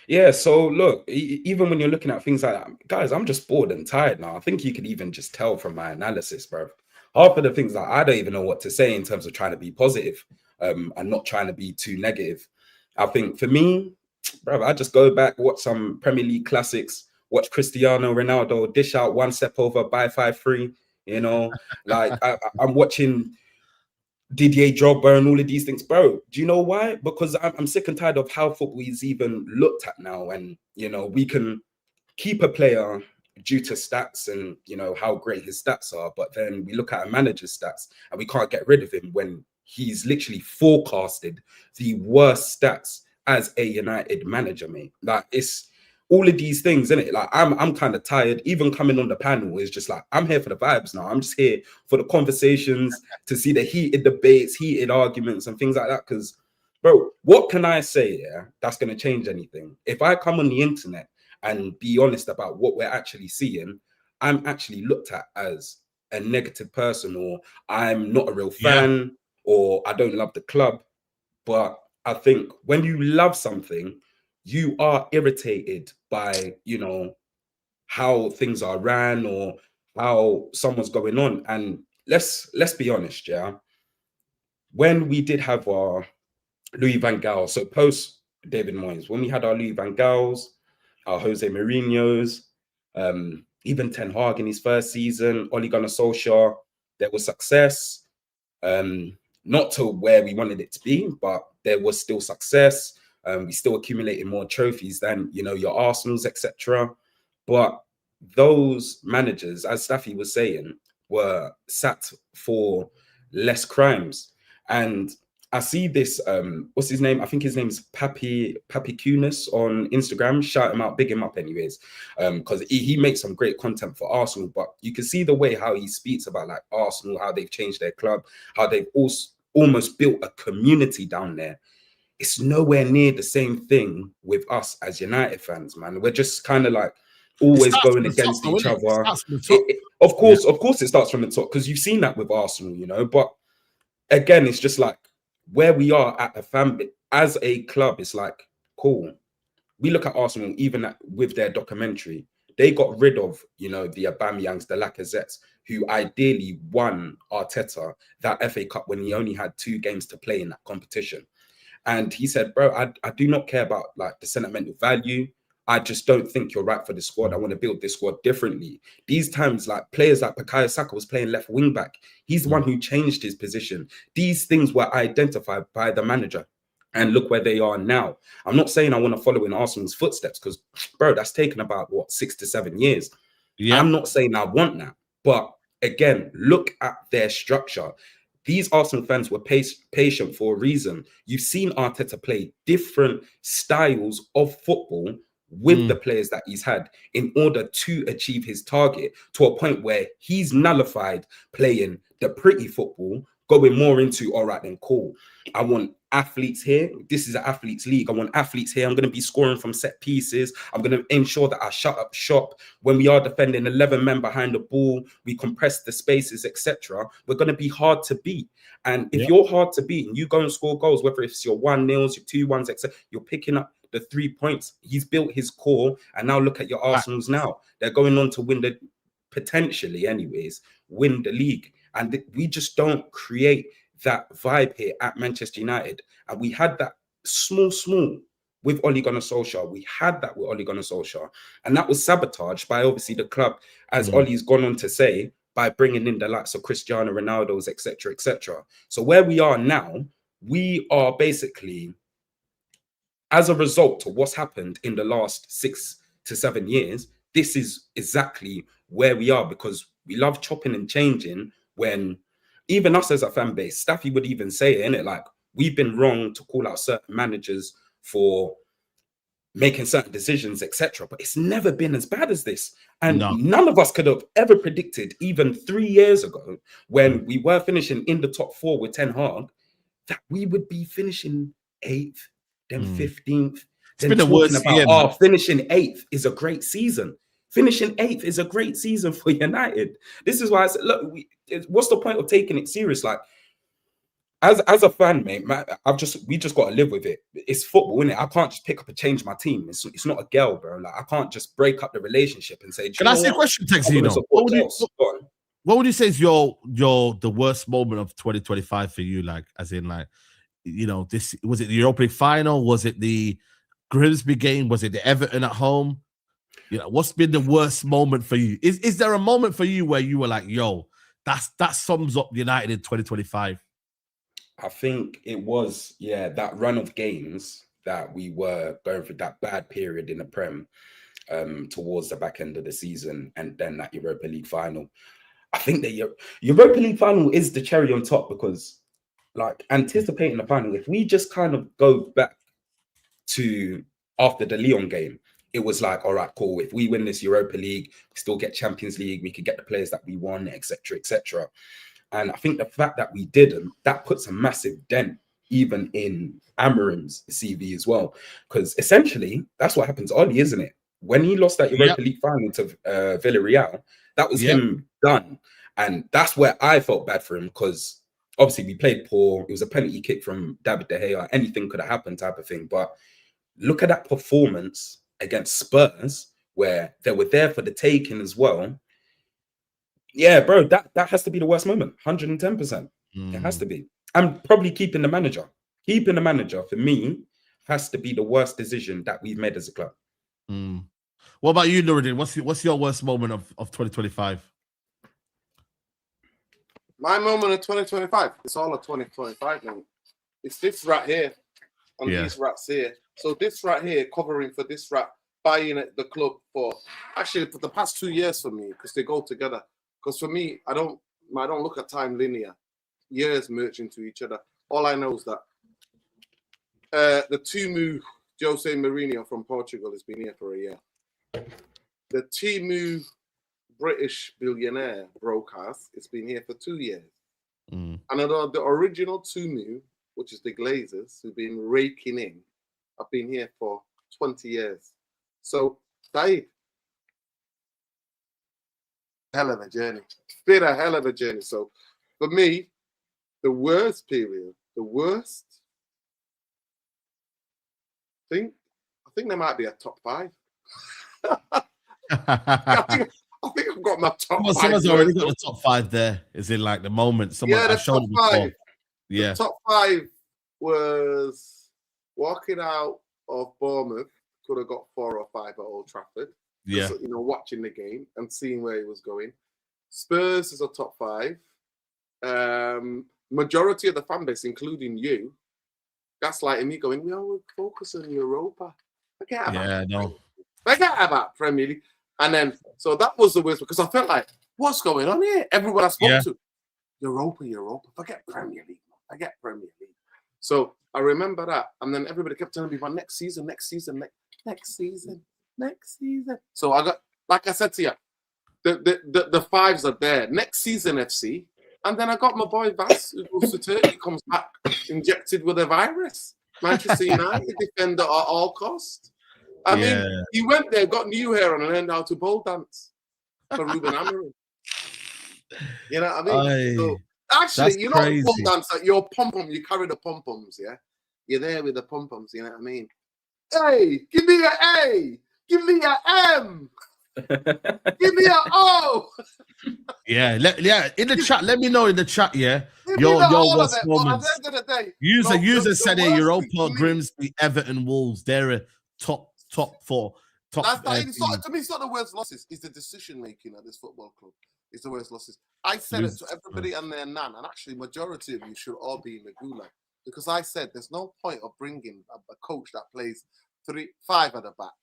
Yeah, so look, even when you're looking at things like that, guys, I'm just bored and tired now. I think you could even just tell from my analysis, bro. Half of the things that I don't even know what to say in terms of trying to be positive and not trying to be too negative. I think for me, bro, I just go back, watch some Premier League classics, watch Cristiano Ronaldo dish out one step over by 5-3. You know, like I'm watching Didier Drogba and all of these things, bro. Do you know why? Because I'm sick and tired of how football is even looked at now. And, you know, we can keep a player due to stats and, you know, how great his stats are. But then we look at a manager's stats and we can't get rid of him when he's literally forecasted the worst stats as a United manager, mate. Like, it's all of these things, isn't it? Like, I'm kind of tired. Even coming on the panel is just like, I'm here for the vibes now. I'm just here for the conversations, to see the heated debates, heated arguments and things like that. Because, bro, what can I say, that's going to change anything? If I come on the internet and be honest about what we're actually seeing, I'm actually looked at as a negative person, or I'm not a real fan, or I don't love the club. But I think when you love something, you are irritated by, you know, how things are ran or how someone's going on. And let's be honest, when we did have our Louis van Gaal, so post David Moyes, when we had our Louis van Gaals, our Jose Mourinho's, even Ten Hag in his first season, Ole Gunnar Solskjaer, there was success. Not to where we wanted it to be, but there was still success. We still accumulated more trophies than, you know, your Arsenals, etc. But those managers, as Staffy was saying, were sat for less crimes. And I see this, what's his name? I think his name is Papi Kunis on Instagram. Shout him out, big him up anyways. Because he makes some great content for Arsenal. But you can see the way how he speaks about like Arsenal, how they've changed their club, how they've almost built a community down there. It's nowhere near the same thing with us as United fans, man. We're just kind of like always going against each other. Of course, it starts from the top, because you've seen that with Arsenal, you know. But again, it's just like where we are at a fan as a club. It's like, cool. We look at Arsenal, even with their documentary, they got rid of, you know, the Aubameyangs, the Lacazettes, who ideally won Arteta that FA Cup when he only had 2 games to play in that competition. And he said, bro, I do not care about like the sentimental value. I just don't think you're right for the squad. I want to build this squad differently. These times, like players like Bukayo Saka was playing left wing back. He's the one who changed his position. These things were identified by the manager. And look where they are now. I'm not saying I want to follow in Arsenal's footsteps, because, bro, that's taken about, 6 to 7 years. Yeah. I'm not saying I want that. But again, look at their structure. These Arsenal fans were patient for a reason. You've seen Arteta play different styles of football with the players that he's had in order to achieve his target, to a point where he's nullified playing the pretty football going more into, all right, then cool. I want athletes here. This is an athletes league. I want athletes here. I'm going to be scoring from set pieces. I'm going to ensure that I shut up shop. When we are defending 11 men behind the ball, we compress the spaces, etc. We're going to be hard to beat. And if you're hard to beat and you go and score goals, whether it's your 1-0s, your 2-1s, etc., you're picking up the 3 points. He's built his core. And now look at your Arsenals now. They're going on to win the, potentially anyways, win the league. And we just don't create that vibe here at Manchester United. And we had that small with Ole Gunnar Solskjaer. We had that with Ole Gunnar Solskjaer. And that was sabotaged by obviously the club, as Ole's gone on to say, by bringing in the likes of Cristiano Ronaldo's, etc., etc. So where we are now, we are basically, as a result of what's happened in the last 6 to 7 years, this is exactly where we are, because we love chopping and changing. When even us as a fan base, Staffy would even say it, innit? Like, we've been wrong to call out certain managers for making certain decisions, etc. But it's never been as bad as this. And none of us could have ever predicted, even 3 years ago, when we were finishing in the top 4 with Ten Hag, that we would be finishing 8th, then 15th. It's been the worst year. Finishing 8th is a great season. Finishing 8th is a great season for United. This is why I said, look, what's the point of taking it serious? Like, as a fan, mate, we just got to live with it. It's football, isn't it? I can't just pick up and change my team. It's not a girl, bro. Like, I can't just break up the relationship and say, can I ask you a question, Texino? What would you say is the worst moment of 2025 for you? Like, as in, like, you know, this was it the Europa League final? Was it the Grimsby game? Was it the Everton at home? You know, what's been the worst moment for you? Is there a moment for you where you were like, yo, that sums up United in 2025? I think it was, that run of games that we were going through, that bad period in the Prem towards the back end of the season, and then that Europa League final. I think the Europa League final is the cherry on top, because, like, anticipating the final, if we just kind of go back to after the Lyon game, it was like, all right, cool. If we win this Europa League, we still get Champions League, we could get the players that we want, etc., etc. And I think the fact that we didn't, that puts a massive dent even in Amorim's CV as well. Because essentially, that's what happened to Oli, isn't it? When he lost that Europa League final to Villarreal, that was him done. And that's where I felt bad for him, because obviously we played poor. It was a penalty kick from David De Gea. Anything could have happened type of thing. But look at that performance against Spurs, where they were there for the taking as well. Yeah, bro, that has to be the worst moment. 110%. It has to be. And probably keeping the manager. Keeping the manager, for me, has to be the worst decision that we've made as a club. What about you, Nuruddin? What's your worst moment of 2025? My moment of 2025. It's all of 2025, man. It's this right here and these rats here. So this right here, covering for this rat, buying at the club for the past 2 years for me, because they go together. Because for me, I don't look at time linear. Years merge into each other. All I know is that the Timu Jose Mourinho from Portugal has been here for a year. The Timu British billionaire broadcast has been here for 2 years. And the original Timu, which is the Glazers, who've been raking in, have been here for 20 years. So, Saeed, hell of a journey. It's been a hell of a journey. So, for me, the worst period, I think there might be a top 5. I think I've got my top 5. Someone's already got the top 5 there. Is in like the moment? Someone the showed top 5. Yeah. The top 5 was walking out of Bournemouth. Could have got 4 or 5 at Old Trafford. Yeah. You know, watching the game and seeing where he was going. Spurs is a top 5. Majority of the fan base, including you, gaslighting me, going, "We all focus on Europa. Forget about Premier League." And then, so that was the worst, because I felt like, what's going on here? Everyone I spoke to, Europa, forget Premier League. So I remember that. And then everybody kept telling me, well, next season. So I got, like I said to you, the 5s are there. Next season, FC, And then I got my boy Vass, who goes to Turkey, comes back injected with a virus. Manchester United defender at all cost. I mean, he went there, got new hair, and learned how to pole dance for Ruben Amorim. You know what I mean? So actually, you know, the pole dancer, your pom pom, you carry the pom poms, yeah. You're there with the pom poms. You know what I mean? Hey, give me an A, give me an M. Give me an O. Yeah, in the chat, let me know in the chat, yeah. Yo, what's moments. At the end of the day, user said here, Europa, Grimsby, Everton, Wolves, they're a top four. To me, it's not the worst losses, it's the decision making at this football club. It's the worst losses. I said it to everybody and their nan, and actually majority of you should all be in the gulag, because I said there's no point of bringing a coach that plays 5 at the back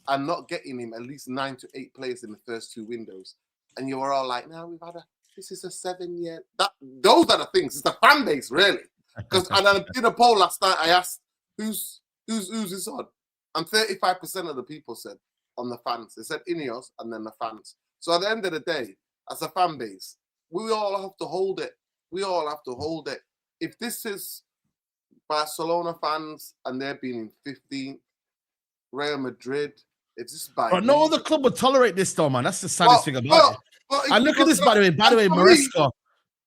and not getting him at least 9 to 8 players in the first 2 windows. And you were all like, no, this is a 7-year. Those are the things. It's the fan base, really. And I did a poll last night. I asked, who's this on? And 35% of the people said on the fans. They said Ineos and then the fans. So at the end of the day, as a fan base, we all have to hold it. We all have to hold it. If this is Barcelona fans and they're being in 15th, Real Madrid, it's just bad. But no other club would tolerate this, though, man. That's the saddest thing about it. And look at this, by the way,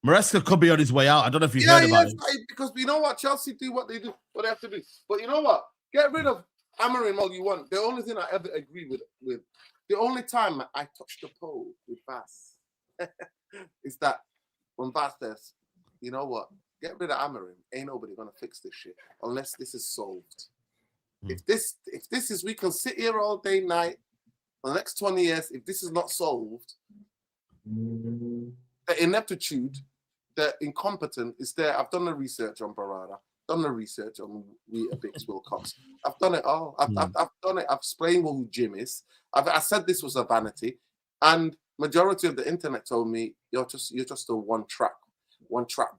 Maresca could be on his way out. I don't know if you heard about it. Because you know what? Chelsea do what they have to do. But you know what? Get rid of Amorim all you want. The only thing I ever agree with the only time I touched the pole with Vass is that when Vass says, you know what? Get rid of Amorim. Ain't nobody gonna fix this shit unless this is solved. If this is, we can sit here all day, night, for the next 20 years. If this is not solved, the ineptitude, the incompetence is there. I've done the research on Barada, done the research on Weetabix Wilcox. I've done it all. I've done it. I've explained who Jim is. I said this was a vanity, and majority of the internet told me you're just a one track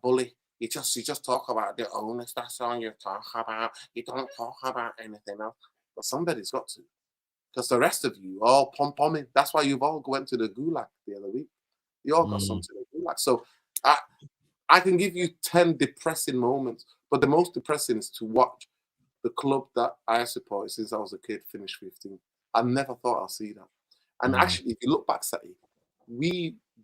bully. You just talk about the owners. That's all you talk about. You don't talk about anything else. But somebody's got to, because the rest of you all pom-pomming. That's why you've all went to the gulag the other week. You all got some to the gulag. So I can give you 10 depressing moments, but the most depressing is to watch the club that I supported since I was a kid finish 15. I never thought I'll see that. And actually, if you look back, Saeed,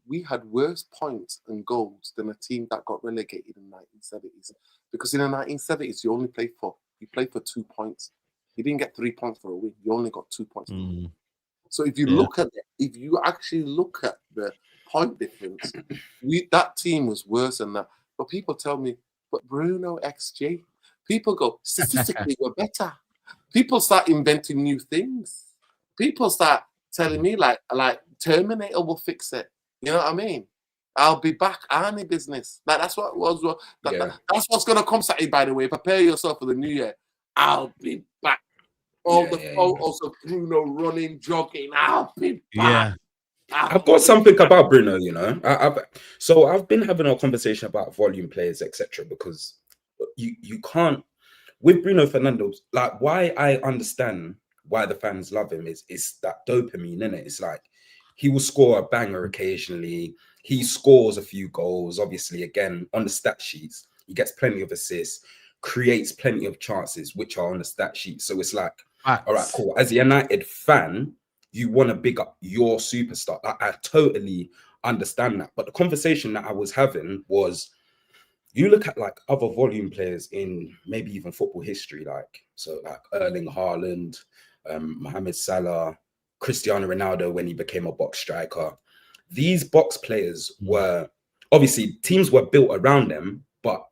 we had worse points and goals than a team that got relegated in the 1970s. Because in the 1970s, you played for 2 points. You didn't get 3 points for a win. You only got 2 points for a win. So if you look at it, if you actually look at the point difference, that team was worse than that. But people tell me, but Bruno XG, people go, statistically, we're better. People start inventing new things. People start telling me like Terminator will fix it. You know what I mean? I'll be back, Arnie business. Like that's what was. That's what's gonna come, Saeed. By the way, prepare yourself for the new year. I'll be back. All the photos of Bruno running, jogging. I'll be back. I've got something about Bruno. You know, I've been having a conversation about volume players, etc. Because you can't with Bruno Fernandes. Like, why I understand why the fans love him is that dopamine in it. It's like, he will score a banger occasionally. He scores a few goals. Obviously, again, on the stat sheets, he gets plenty of assists, creates plenty of chances, which are on the stat sheet. So it's like, all right, cool. As a United fan, you want to big up your superstar. I totally understand that. But the conversation that I was having was, you look at like other volume players in maybe even football history, like Erling Haaland, Mohamed Salah, Cristiano Ronaldo when he became a box striker. These box players were, obviously, teams were built around them, but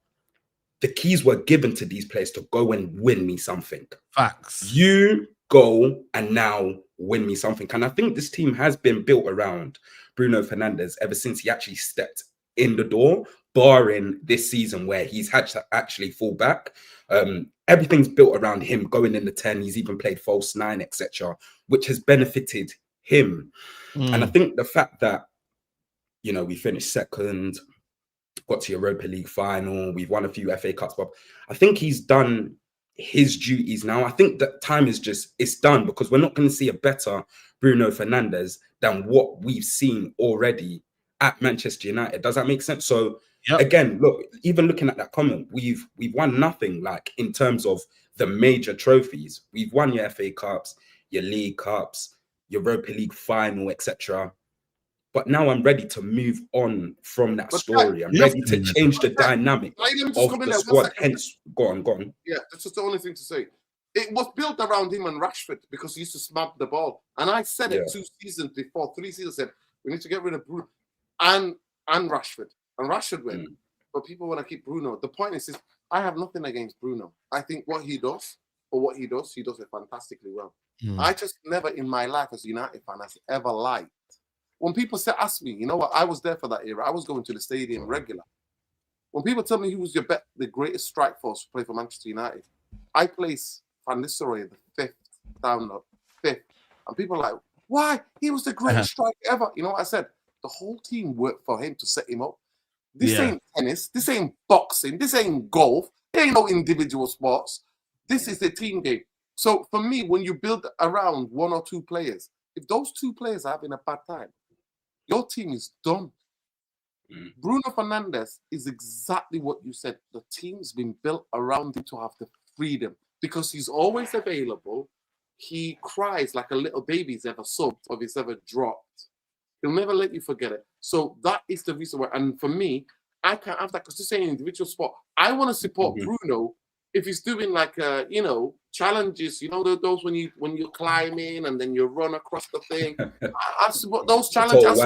the keys were given to these players to go and win me something. Facts. You go and now win me something. And I think this team has been built around Bruno Fernandes ever since he actually stepped in the door, barring this season where he's had to actually fall back. Everything's built around him going in the 10. He's even played false 9, etc., which has benefited him. And I think the fact that, you know, we finished second, got to Europa League final, we've won a few FA Cups, but I think he's done his duties now. I think that time is it's done, because we're not going to see a better Bruno Fernandes than what we've seen already at Manchester United. Does that make sense? So Yep. again, look, even looking at that comment, we've won nothing like in terms of the major trophies. We've won your FA Cups, your League Cups, Europa League final, etc. But now I'm ready to move on from that story. I'm ready to change the dynamic of the squad. Hence, go on. Yeah, that's just the only thing to say. It was built around him and Rashford because he used to smack the ball. And I said it 2 seasons before, 3 seasons, said we need to get rid of Bruno and Rashford. And Rashford went. But people want to keep Bruno. The point is I have nothing against Bruno. I think what he does it fantastically well. I just never in my life as a United fan has ever liked. When people ask me, you know what, I was there for that era. I was going to the stadium regular. When people tell me who was the greatest strike force to play for Manchester United, I place Van Nistelrooy the 5th, down the 5th. And people are like, why? He was the greatest striker ever. You know what I said? The whole team worked for him to set him up. This ain't tennis. This ain't boxing. This ain't golf. There ain't no individual sports. This is the team game. So for me, when you build around 1 or 2 players, if those 2 players are having a bad time, your team is done. Bruno Fernandes is exactly what you said. The team's been built around him to have the freedom because he's always available. He cries like a little baby he's ever subbed or he's ever dropped. He'll never let you forget it. So that is the reason why. And for me, I can't have that because this ain't an individual sport. I want to support Bruno if he's doing like challenges. You know those when you're climbing and then you run across the thing. I support those challenges.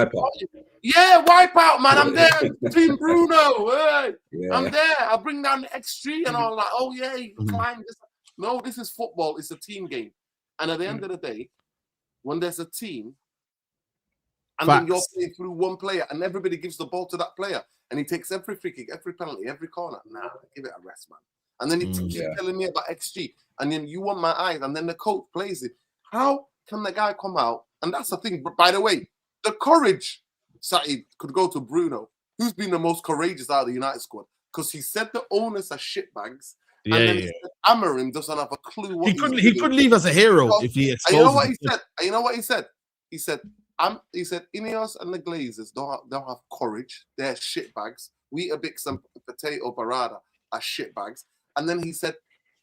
Yeah, wipe out, man. I'm there. Team Bruno. Hey. Yeah. I'm there. I'll bring down the XG and all that. Oh yeah, you can climb this. No, this is football. It's a team game. And at the end of the day, when there's a team. And then you're playing through one player, and everybody gives the ball to that player, and he takes every free kick, every penalty, every corner. Nah, give it a rest, man. And then he keeps telling me about XG, and then you want my eyes, and then the coach plays it. How can the guy come out? And that's the thing. By the way, the courage, Saeed, could go to Bruno, who's been the most courageous out of the United squad, because he said the owners are shitbags. And then he said Amorim doesn't have a clue what he could leave as a hero if he exposed. You know what he said? You know what he said? He said Ineos and the Glazers don't have courage. They're shitbags. We Weetabix and Potato Barada are shitbags. And then he said,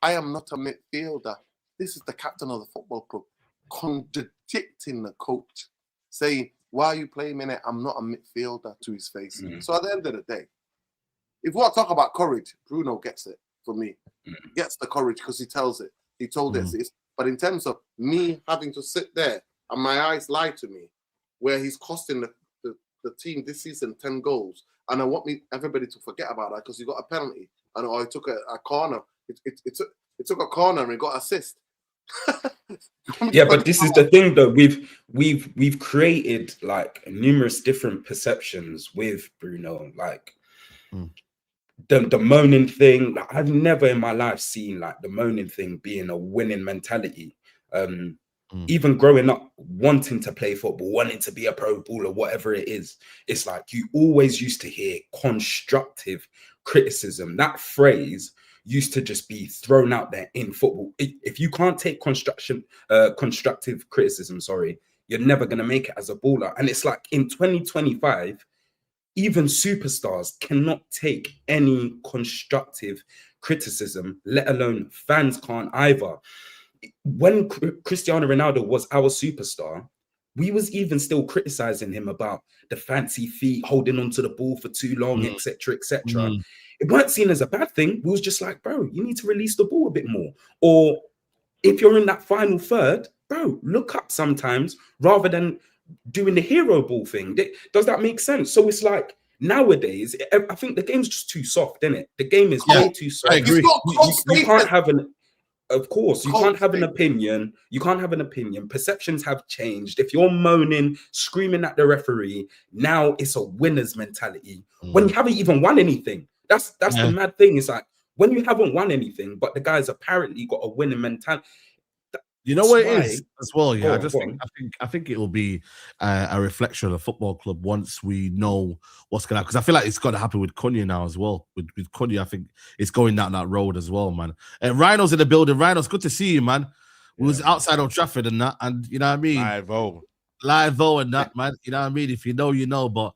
I am not a midfielder. This is the captain of the football club contradicting the coach, saying, why are you playing me? I'm not a midfielder to his face. So at the end of the day, if we want to talk about courage, Bruno gets it for me. Gets the courage because he tells it. He told us this. But in terms of me having to sit there and my eyes lie to me, where he's costing the team this season 10 goals. And I want everybody to forget about that because he got a penalty. And he took a corner. It took a corner and he got assist. Yeah, but this is the thing though. We've created like numerous different perceptions with Bruno. Like the moaning thing. Like, I've never in my life seen like the moaning thing being a winning mentality. Even growing up, wanting to play football, wanting to be a pro baller, whatever it is, it's like you always used to hear constructive criticism. That phrase used to just be thrown out there in football. If you can't take constructive criticism, you're never going to make it as a baller. And it's like in 2025, even superstars cannot take any constructive criticism, let alone fans can't either. When Cristiano Ronaldo was our superstar, we was even still criticizing him about the fancy feet, holding onto the ball for too long, etc., etc. It weren't seen as a bad thing. We was just like, bro, you need to release the ball a bit more. Or if you're in that final third, bro, look up sometimes rather than doing the hero ball thing. Does that make sense? So it's like nowadays, I think the game's just too soft, isn't it? The game is way too soft. I agree. You can't have an... Of course, you can't have an opinion. You can't have an opinion. Perceptions have changed. If you're moaning, screaming at the referee, now it's a winner's mentality. When you haven't even won anything. That's the mad thing. It's like when you haven't won anything, but the guy's apparently got a winning mentality. You know what it is as well, yeah. I think it will be a reflection of the football club once we know what's going to happen. Because I feel like it's got to happen with Cunha now as well. With Cunha, I think it's going down that road as well, man. And Rhino's in the building. Rhino's good to see you, man. We was outside on Trafford and that, and you know what I mean. Live-o and that, man. You know what I mean. If you know, you know. But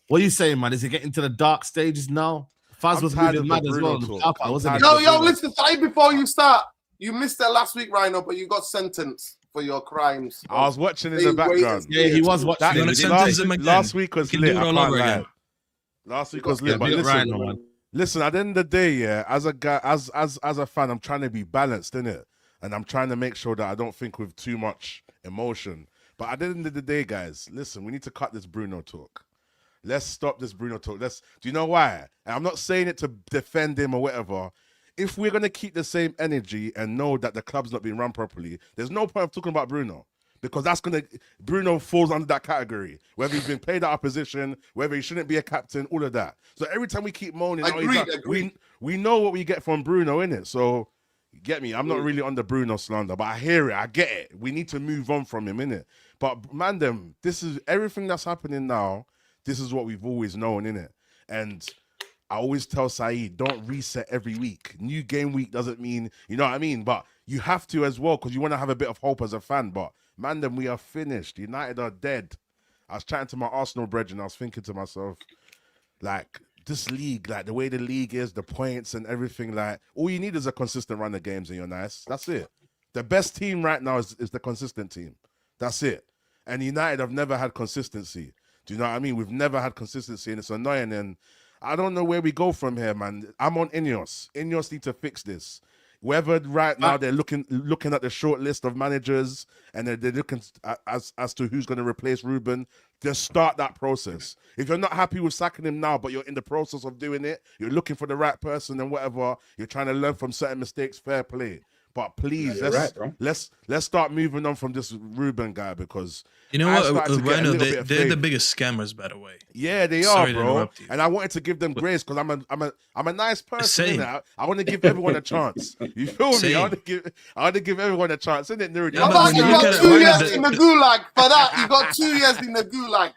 What are you saying, man? Is it getting to the dark stages now? Faz I'm was tired moving of the mad as Bruno well. talk. South, I'm wasn't tired it? of Yo, listen, say before you start, you missed it last week, Rhino, but you got sentenced for your crimes. I was watching in Hey, the wait and background. see Yeah, he it. was watching. That it. gonna We didn't sentence take- him again. last week was We can lit. do it I all can't over lie. again. Last week You was got- lit, Yeah, but big up listen, Rhino, man. listen. At the end of the day, yeah, as a guy, as a fan, I'm trying to be balanced in it, and I'm trying to make sure that I don't think with too much emotion. But at the end of the day, guys, listen, we need to cut this Bruno talk. Let's stop this Bruno talk. Do you know why? And I'm not saying it to defend him or whatever. If we're gonna keep the same energy and know that the club's not being run properly, there's no point of talking about Bruno. Because Bruno falls under that category. Whether he's been played out of position, whether he shouldn't be a captain, all of that. So every time we keep moaning, Agreed. we know what we get from Bruno, innit? So, you get me? I'm not really on the Bruno slander, but I hear it, I get it. We need to move on from him, innit? But Mandem, this is everything that's happening now, this is what we've always known, innit? And I always tell Saeed, don't reset every week. New game week doesn't mean, you know what I mean? But you have to as well, because you want to have a bit of hope as a fan. But Mandem, we are finished. United are dead. I was chatting to my Arsenal brethren. I was thinking to myself, like, this league, like the way the league is, the points and everything, like, all you need is a consistent run of games and you're nice. That's it. The best team right now is the consistent team. That's it. And United have never had consistency. Do you know what I mean? We've never had consistency, and it's annoying. And I don't know where we go from here, man. I'm on Ineos. Ineos need to fix this. Whether right now they're looking at the short list of managers and they're looking as to who's going to replace Ruben, just start that process. If you're not happy with sacking him now, but you're in the process of doing it, you're looking for the right person and whatever, you're trying to learn from certain mistakes, fair play. But please, let's start moving on from this Ruben guy, because You know I what, started to get a Rhino, little bit of they're the faith. biggest scammers, by the way. Yeah, they Sorry are, to bro. interrupt you. And I wanted to give them grace because I'm a nice person. Same. Innit? I want to give everyone a chance. You feel me? Same. I want to give everyone a chance, isn't it, Nuri? Yeah, How but about when you you look got at it, 2 Rhino, years the- in the gulag for that? You got 2 years in the gulag.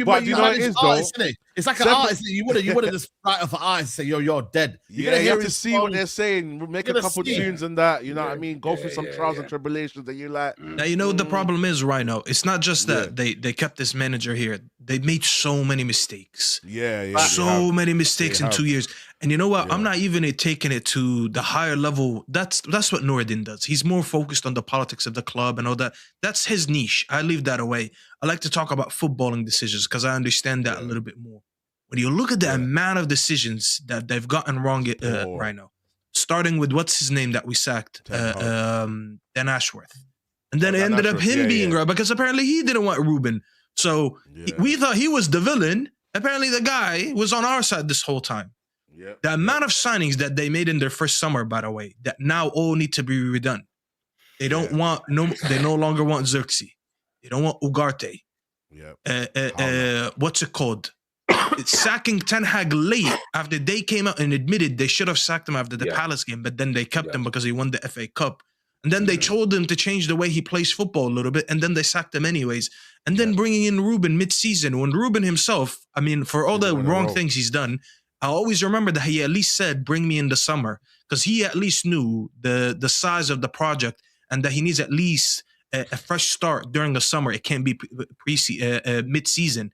But you know what it is, though? artist, innit? It's like an Seven- artist. You wouldn't just write off an artist and say, you're dead. Yeah, gonna you hear have to his see what song. they're saying, make a gonna couple see. tunes and that, you know what I mean? Go through some trials and tribulations that you like. Now, you know what the problem is, Rhino? It's not just that they kept this manager here. They made so many mistakes. Yeah. So many mistakes They in have. 2 years. And you know what? Yeah. I'm not even taking it to the higher level. That's what Noureddin does. He's more focused on the politics of the club and all that. That's his niche. I leave that away. I like to talk about footballing decisions because I understand that a little bit more. When you look at the amount of decisions that they've gotten wrong right now, starting with what's his name that we sacked, Dan Ashworth. And then it Dan ended up Ashworth, him being right because apparently he didn't want Ruben. So we thought he was the villain. Apparently the guy was on our side this whole time. Yeah. The amount of signings that they made in their first summer, by the way, that now all need to be redone. They don't they no longer want Xerxes. They don't want Ugarte. Yeah. What's it called? It's sacking Ten Hag late after they came out and admitted they should have sacked him after the Palace game, but then they kept him because he won the FA Cup. And then they told him to change the way he plays football a little bit, and then they sacked him anyways. And then bringing in Ruben mid-season, when Ruben himself, I mean, for all the wrong things he's done, I always remember that he at least said, bring me in the summer, because he at least knew the size of the project and that he needs at least a fresh start during the summer. It can't be mid-season.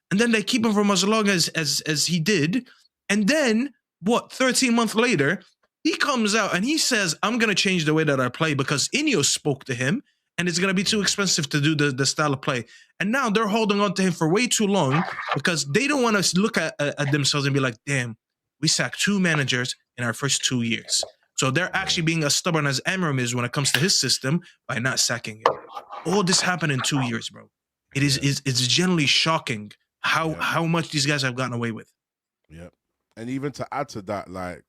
And then they keep him from as long as he did. And then, 13 months later, he comes out and he says, I'm going to change the way that I play because Ineos spoke to him and it's going to be too expensive to do the style of play. And now they're holding on to him for way too long because they don't want to look at themselves and be like, damn, we sacked 2 managers in our first 2 years. So they're actually being as stubborn as Amorim is when it comes to his system by not sacking him. All this happened in 2 years, bro. It's generally shocking how much these guys have gotten away with. Yeah. And even to add to that, like,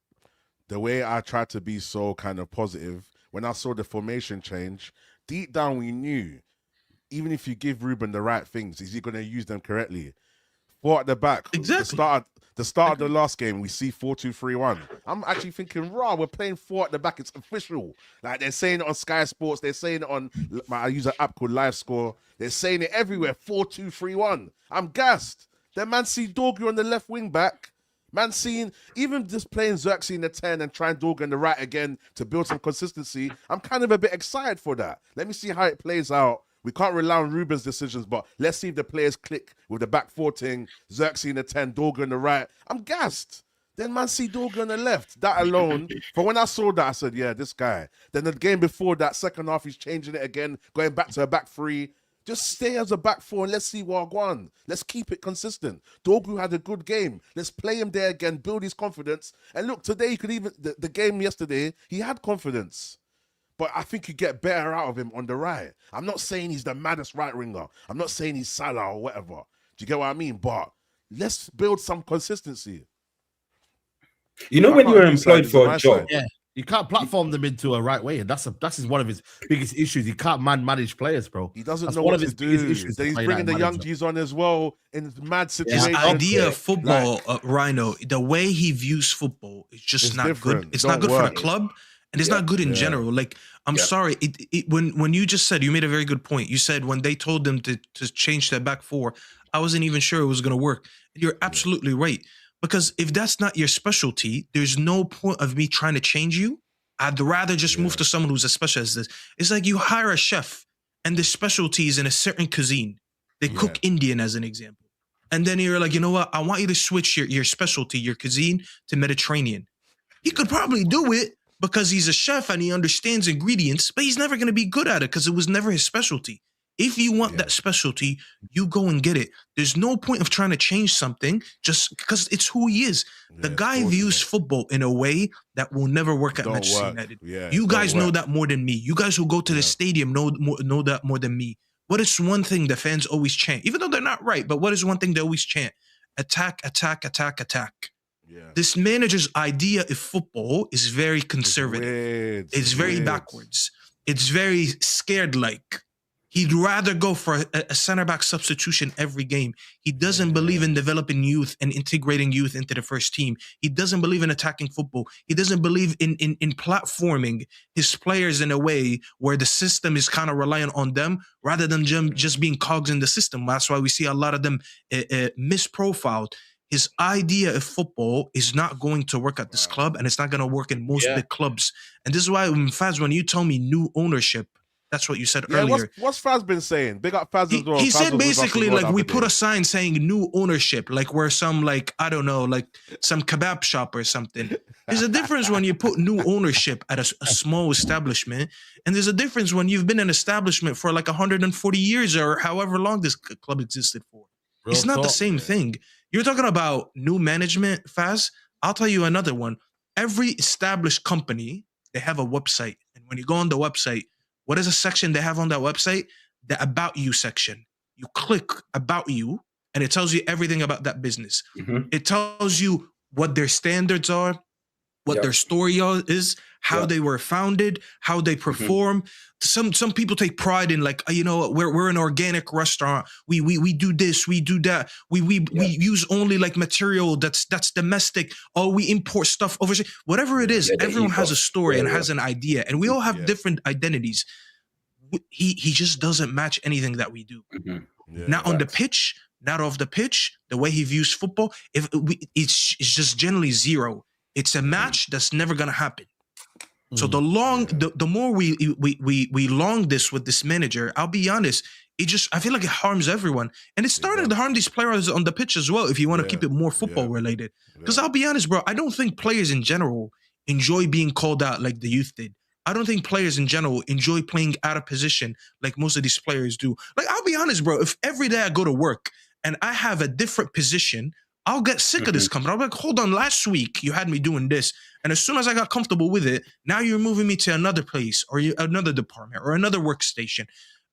the way I tried to be so kind of positive, when I saw the formation change, deep down we knew, even if you give Ruben the right things, is he going to use them correctly? 4 at the back. Exactly. The start of the last game, we see 4-2-3-1. I'm actually thinking, we're playing 4 at the back. It's official. Like, they're saying it on Sky Sports. They're saying it on, I use an app called Live Score. They're saying it everywhere, 4-2-3-1. I'm gassed. Then man see Dorgu on the left wing back. Man seeing, even just playing Xerxes in the 10 and trying Dorgu on the right again to build some consistency, I'm kind of a bit excited for that. Let me see how it plays out We can't rely on Ruben's decisions, but let's see if the players click with the back 4 thing, Xerxes in the 10, Dorgu in the right. I'm gassed. Then man see Dorgu on the left. That alone, for when I saw that, I said, yeah, this guy. Then the game before that, second half, he's changing it again, going back to a back 3. Just stay as a back 4 and let's see what on. Let's keep it consistent. Dorgu had a good game. Let's play him there again, build his confidence. And look, today, you could even, the game yesterday, he had confidence. But I think you get better out of him on the right. I'm not saying he's the maddest right winger. I'm not saying he's Salah or whatever. Do you get what I mean? But let's build some consistency. You know, when you're employed for a job, yeah, you can't platform them into a right way, and that's one of his biggest issues. He can't manage players, bro. He doesn't know what to do. Then he's bringing the young G's on as well in mad situations. His idea of football, Rhino, the way he views football is just not different. good. It's not good for the club, and it's not good in general. Like, I'm sorry, when you just said, you made a very good point. You said when they told them to change that back 4, I wasn't even sure it was going to work. You're absolutely right. Because if that's not your specialty, there's no point of me trying to change you. I'd rather just move to someone who's a specialist. It's like you hire a chef and the specialty is in a certain cuisine. They cook Indian as an example. And then you're like, you know what? I want you to switch your specialty, your cuisine to Mediterranean. He could probably do it because he's a chef and he understands ingredients, but he's never going to be good at it because it was never his specialty. If you want that specialty, you go and get it. There's no point of trying to change something just because it's who he is. The guy views football in a way that will never work at Manchester United. You guys know that more than me. You guys who go to the stadium know that more than me. What is one thing the fans always chant? Even though they're not right, but what is one thing they always chant? Attack, attack, attack, attack. This manager's idea of football is very conservative. It's very backwards. It's very scared-like. He'd rather go for a center-back substitution every game. He doesn't believe in developing youth and integrating youth into the first team. He doesn't believe in attacking football. He doesn't believe in platforming his players in a way where the system is kind of reliant on them rather than just being cogs in the system. That's why we see a lot of them misprofiled. His idea of football is not going to work at this club, and it's not going to work in most big clubs. And this is why, Faz, when you tell me new ownership, that's what you said earlier. What's Faz been saying? Big up Faz as well. He said basically like we put a sign saying new ownership, like we're some like, I don't know, like some kebab shop or something. There's a difference when you put new ownership at a small establishment, and there's a difference when you've been an establishment for like 140 years or however long this club existed for. It's not the same thing. You're talking about new management, Faz. I'll tell you another one. Every established company, they have a website, and when you go on the website, what is a section they have on that website? The About You section. You click About You, and it tells you everything about that business. It tells you what their standards are, what their story is, how they were founded, how they perform. Some people take pride in like, you know, we're an organic restaurant. We do this, we do that. We use only like material that's domestic. Oh, we import stuff overseas. Whatever it is, everyone has a story and has an idea, and we all have different identities. He just doesn't match anything that we do. Not on the pitch, not off the pitch. The way he views football, it's just generally zero. It's a match that's never gonna happen. So the more we long this with this manager, I'll be honest, I feel like it harms everyone. And it's starting to harm these players on the pitch as well, if you want to keep it more football related. Because I'll be honest, bro, I don't think players in general enjoy being called out like the youth did. I don't think players in general enjoy playing out of position like most of these players do. Like, I'll be honest, bro, if every day I go to work and I have a different position, I'll get sick of this company. I'll be like, hold on, last week you had me doing this. And as soon as I got comfortable with it, now you're moving me to another place or another department or another workstation.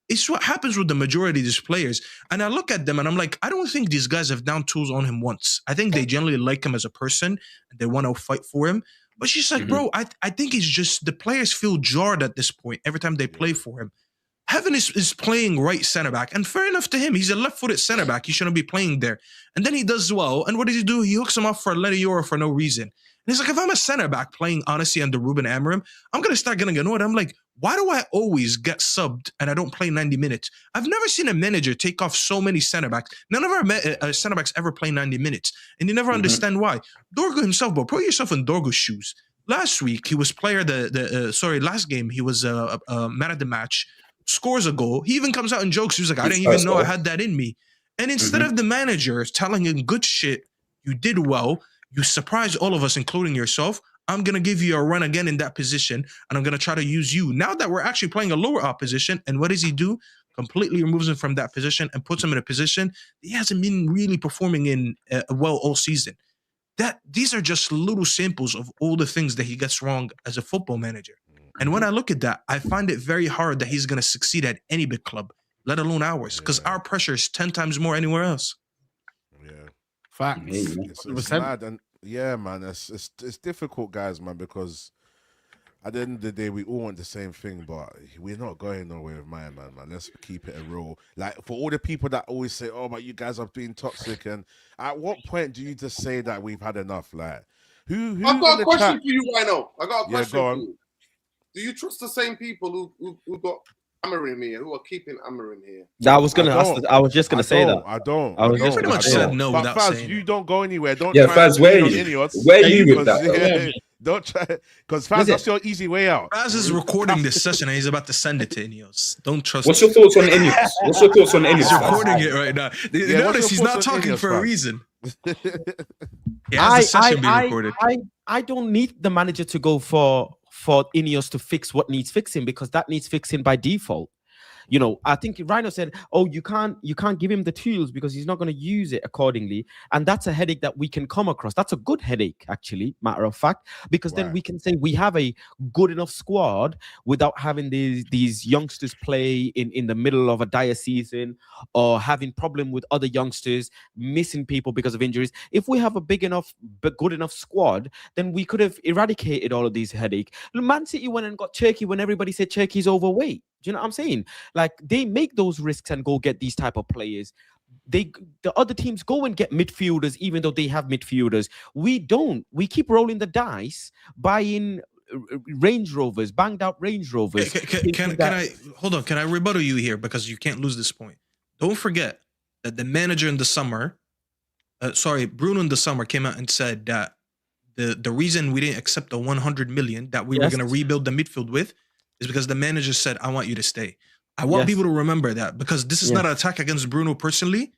It's what happens with the majority of these players. And I look at them and I'm like, I don't think these guys have down tools on him once. I think they generally like him as a person and they want to fight for him. But she's like, bro, I think it's just the players feel jarred at this point every time they play for him. Heaven is playing right center back, and fair enough to him. He's a left-footed center back. He shouldn't be playing there. And then he does well. And what does he do? He hooks him up for a Lenny Euro for no reason. And he's like, if I'm a center back playing honestly under Ruben Amorim, I'm going to start getting annoyed. I'm like, why do I always get subbed and I don't play 90 minutes? I've never seen a manager take off so many center backs. None of our center backs ever play 90 minutes. And you never understand why. Dorgu himself, bro, put yourself in Dorgu's shoes. Last week, he was last game, he was man of the match. scores a goal. He even comes out and jokes. He was like, I His didn't even first know I goal. had that in me. And instead of the manager telling him good shit, you did well, you surprised all of us, including yourself. I'm going to give you a run again in that position, and I'm going to try to use you. Now that we're actually playing a lower opposition, and what does he do? Completely removes him from that position and puts him in a position he hasn't been really performing in well all season. These are just little samples of all the things that he gets wrong as a football manager. And when I look at that, I find it very hard that he's going to succeed at any big club, let alone ours, because our pressure is 10 times more anywhere else. Yeah. Facts. It's mad, and yeah, man, it's difficult, guys, man, because at the end of the day, we all want the same thing, but we're not going nowhere with my man. Let's keep it a rule. Like, for all the people that always say, "Oh, but you guys are being toxic," and at what point do you just say that we've had enough? Like, who I've got a question chat? for you, Rhino. I got a question go for on. you. Do you trust the same people who got Amorim here, who are keeping Amorim here? I was gonna ask. I was just gonna say that. I don't. I was You pretty much said no But without Faz, saying you it. don't go anywhere. Don't Yeah, try Faz, and where lean are on you? Ineos. Where are you with that? Don't try, because Faz, that's your easy way out. Faz is recording this session and he's about to send it to Ineos. Don't trust What's him. your thoughts on Ineos? What's your thoughts on He's Ineos? recording it right now. You Yeah, what's notice your he's not thoughts on talking Ineos, for a Faz? reason. He has the session being recorded. I don't need the manager to go for Ineos to fix what needs fixing, because that needs fixing by default. You know, I think Rhino said, "Oh, you can't give him the tools because he's not going to use it accordingly," and that's a headache that we can come across. That's a good headache, actually, matter of fact, because then we can say we have a good enough squad without having these youngsters play in the middle of a dire season, or having problem with other youngsters missing people because of injuries. If we have a big enough but good enough squad, then we could have eradicated all of these headaches. Man City went and got Cherki when everybody said Cherki's overweight. Do you know what I'm saying? Like, they make those risks and go get these type of players. The other teams go and get midfielders, even though they have midfielders. We don't. We keep rolling the dice, buying Range Rovers, banged out Range Rovers. Can I hold on? Can I rebuttal you here, because you can't lose this point? Don't forget that the manager in the summer, Bruno in the summer came out and said that the reason we didn't accept the 100 million that we were going to rebuild the midfield with is because the manager said, I want you to stay. I want people to remember that, because this is not an attack against Bruno personally.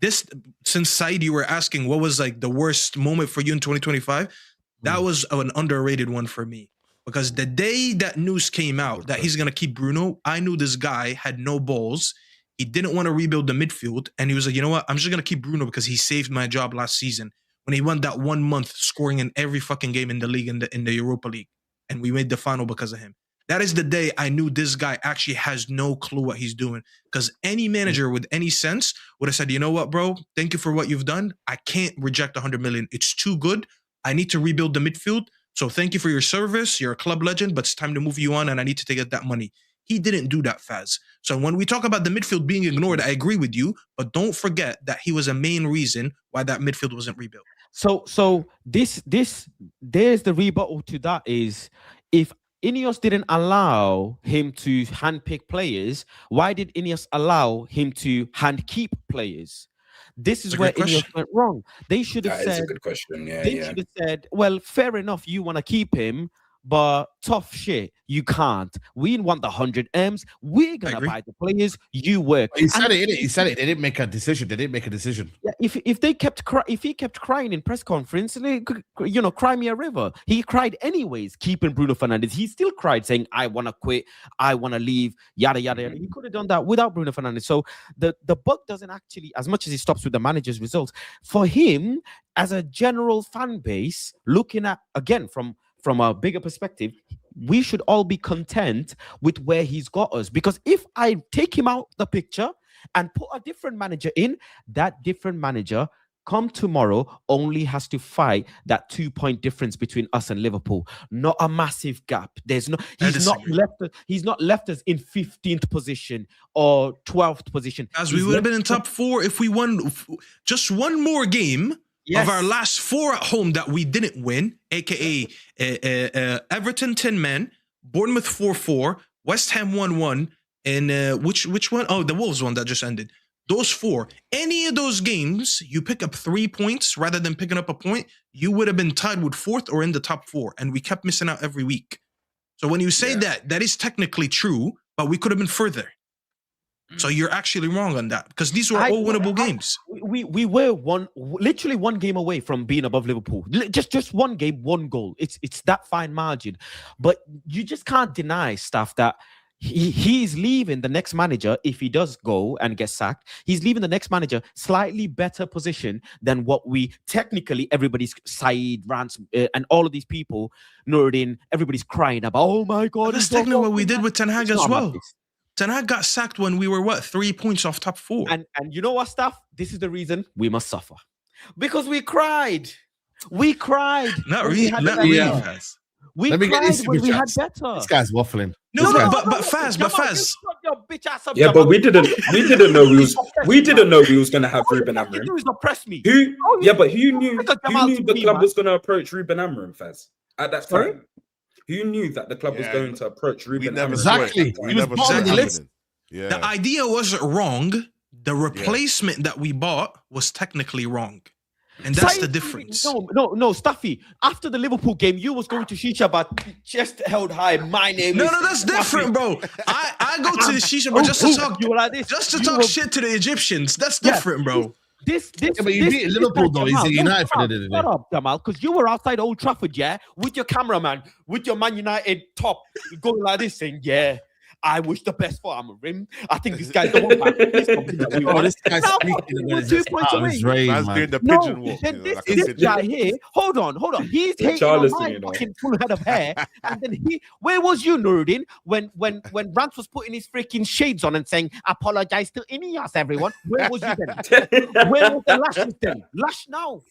This, since Saeed, you were asking what was like the worst moment for you in 2025, that was an underrated one for me. Because the day that news came out that he's going to keep Bruno, I knew this guy had no balls. He didn't want to rebuild the midfield. And he was like, you know what? I'm just going to keep Bruno because he saved my job last season when he won that 1 month scoring in every fucking game in the league, in the Europa League. And we made the final because of him. That is the day I knew this guy actually has no clue what he's doing. Because any manager with any sense would have said, you know what, bro? Thank you for what you've done. I can't reject 100 million. It's too good. I need to rebuild the midfield. So thank you for your service. You're a club legend, but it's time to move you on, and I need to get that money. He didn't do that, Faz. So when we talk about the midfield being ignored, I agree with you, but don't forget that he was a main reason why that midfield wasn't rebuilt. So there's the rebuttal to that is, if Ineos didn't allow him to handpick players, why did Ineos allow him to handkeep players? This is where Ineos went wrong. They should have said. That is a good question. Yeah, they should have said, well, fair enough, you want to keep him, but tough shit, you can't. We want the 100 M's. We're gonna buy the players. You work. He said it. He said it. They didn't make a decision. Yeah, if he kept crying in press conference, cry me a river. He cried anyways, keeping Bruno Fernandes. He still cried, saying, "I want to quit. I want to leave." Yada yada yada. He could have done that without Bruno Fernandes. So the buck doesn't actually, as much as he stops with the manager's results, for him as a general fan base, looking at again from a bigger perspective, we should all be content with where he's got us. Because if I take him out the picture and put a different manager in, that different manager come tomorrow only has to fight that 2-point difference between us and Liverpool. Not a massive gap. He's not left us in 15th position or 12th position. As we would have been in top 4 if we won just one more game. Yes. Of our last 4 at home that we didn't win, aka Everton 10-man, Bournemouth 4-4, West Ham 1-1, and which one? Oh, the Wolves one that just ended. Those 4. Any of those games, you pick up 3 points rather than picking up a point, you would have been tied with 4th or in the top 4, and we kept missing out every week. So when you say that is technically true, but we could have been further. So you're actually wrong on that because these were all winnable games. We were literally one game away from being above Liverpool. Just one game, one goal. It's that fine margin, but you just can't deny stuff that he's leaving the next manager if he does go and get sacked. He's leaving the next manager slightly better position than what we technically everybody's Saeed, Rance, and all of these people. Nuruddin, everybody's crying about. Oh my God! That's technically what we did with Ten Hag as well. Ten Hag got sacked when we were 3 points off top 4. And you know what, stuff? This is the reason we must suffer because we cried. We cried. Not really, Faz. We cried when we had better. This guy's waffling. No, but Faz. Yeah, but we didn't know we was gonna have Ruben Amorim. You oppress me. Who knew the club was gonna approach Ruben Amorim, Faz, at that time? Who knew that the club was going to approach Ruben Amorim? Exactly. He was bottom of the list. Yeah. The idea wasn't wrong. The replacement that we bought was technically wrong. And that's the difference. No, Staffy. After the Liverpool game, you was going to Shisha bar, chest held high. My name is. No, that's different, bro. I go to the Shisha bar just to talk. You were like this. Just to talk shit to the Egyptians. That's different, bro. But you beat Liverpool though. He's a United fan. Shut up, Jamal, because you were outside Old Trafford, with your cameraman, with your Man United top, going like this, saying, I wish the best for Amorim. I think this guy's the one. This guy's speaking 2 points away. Man's doing the pigeon walk. This guy here, hold on. He's hating on my fucking full head of hair. And then where was you, Nuruddin, when Rance was putting his freaking shades on and saying, apologize to Ineos, everyone? Where was you then? Where was the lashes then? Lash now.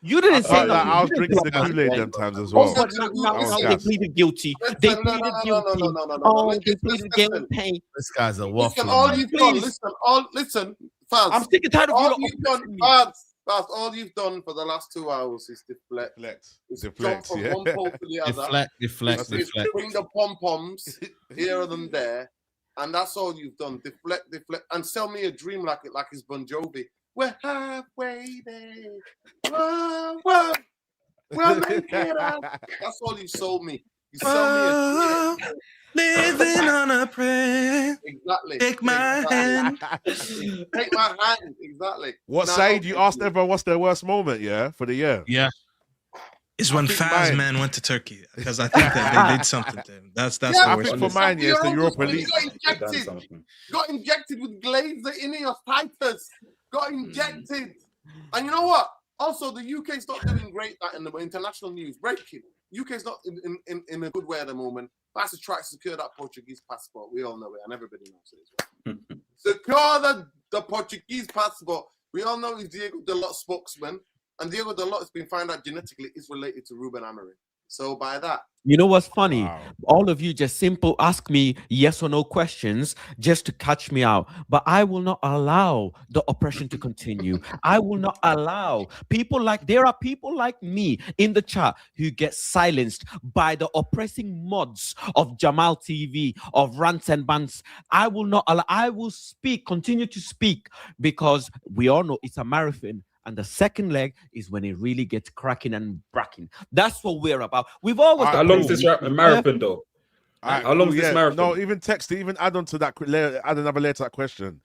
You didn't say that. I was drinking the Kool-Aid them times as well. Now they pleaded guilty. They pleaded guilty. They pleaded guilty. This guy's a waffle. Listen, Faz. I'm sick and tired of Faz, all you've done for the last 2 hours is deflect. Deflect, from one pole to the other. Deflect. Bring the pom-poms here and there. And that's all you've done. Deflect. And sell me a dream like it's Bon Jovi. We're halfway there. Whoa. We'll make it out. That's all you sold me. You sold me a dream. Living on a prayer. Exactly. Take my hand. Take my hand. Exactly. Saeed, you asked everyone what's their worst moment, for the year? Yeah. Is when Faz man went to Turkey because I think that they did something to him. That's the worst. For mine, it's the Europa League. Got injected with Glazer Ineos Titus. Got injected. And you know what? Also, the UK's not doing great in the international news. Breaking. UK's not in a good way at the moment. That's to try to secure that Portuguese passport. We all know it, and everybody knows it as well. Secure the Portuguese passport. We all know he's Diego Dalot spokesman, and Diego Dalot has been found out genetically is related to Ruben Amorim. So by that, you know what's funny? Wow. All of you just simple ask me yes or no questions just to catch me out. But I will not allow the oppression to continue. I will not allow there are people like me in the chat who get silenced by the oppressing mods of Jamal TV, of Rants and Bants. I will not allow. I will continue to speak, because we all know it's a marathon. And the second leg is when it really gets cracking and bracking. That's what we're about. We've always. How long is this marathon, though? How long is this marathon? No, even text. Even add on to that. Add another layer to that question.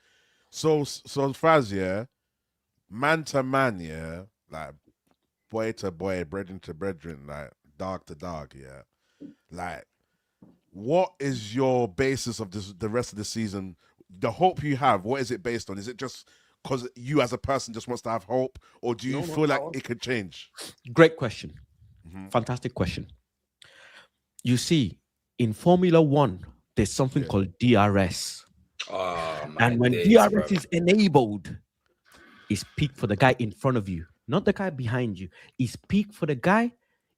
So Faz, man to man, like boy to boy, brethren to brethren, like dog to dog, like what is your basis of the rest of the season? The hope you have, what is it based on? Is it just because you as a person just wants to have hope, or do you feel like it could change? Great question. Fantastic question. You see, in Formula One, there's something called DRS. And when DRS is enabled, it's peak for the guy in front of you, not the guy behind you. It's peak for the guy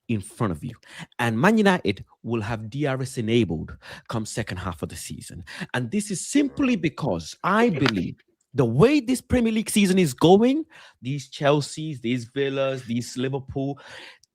in front of you. And Man United will have DRS enabled come second half of the season. And this is simply because I believe the way this Premier League season is going, these Chelseas, these Villas, these Liverpool,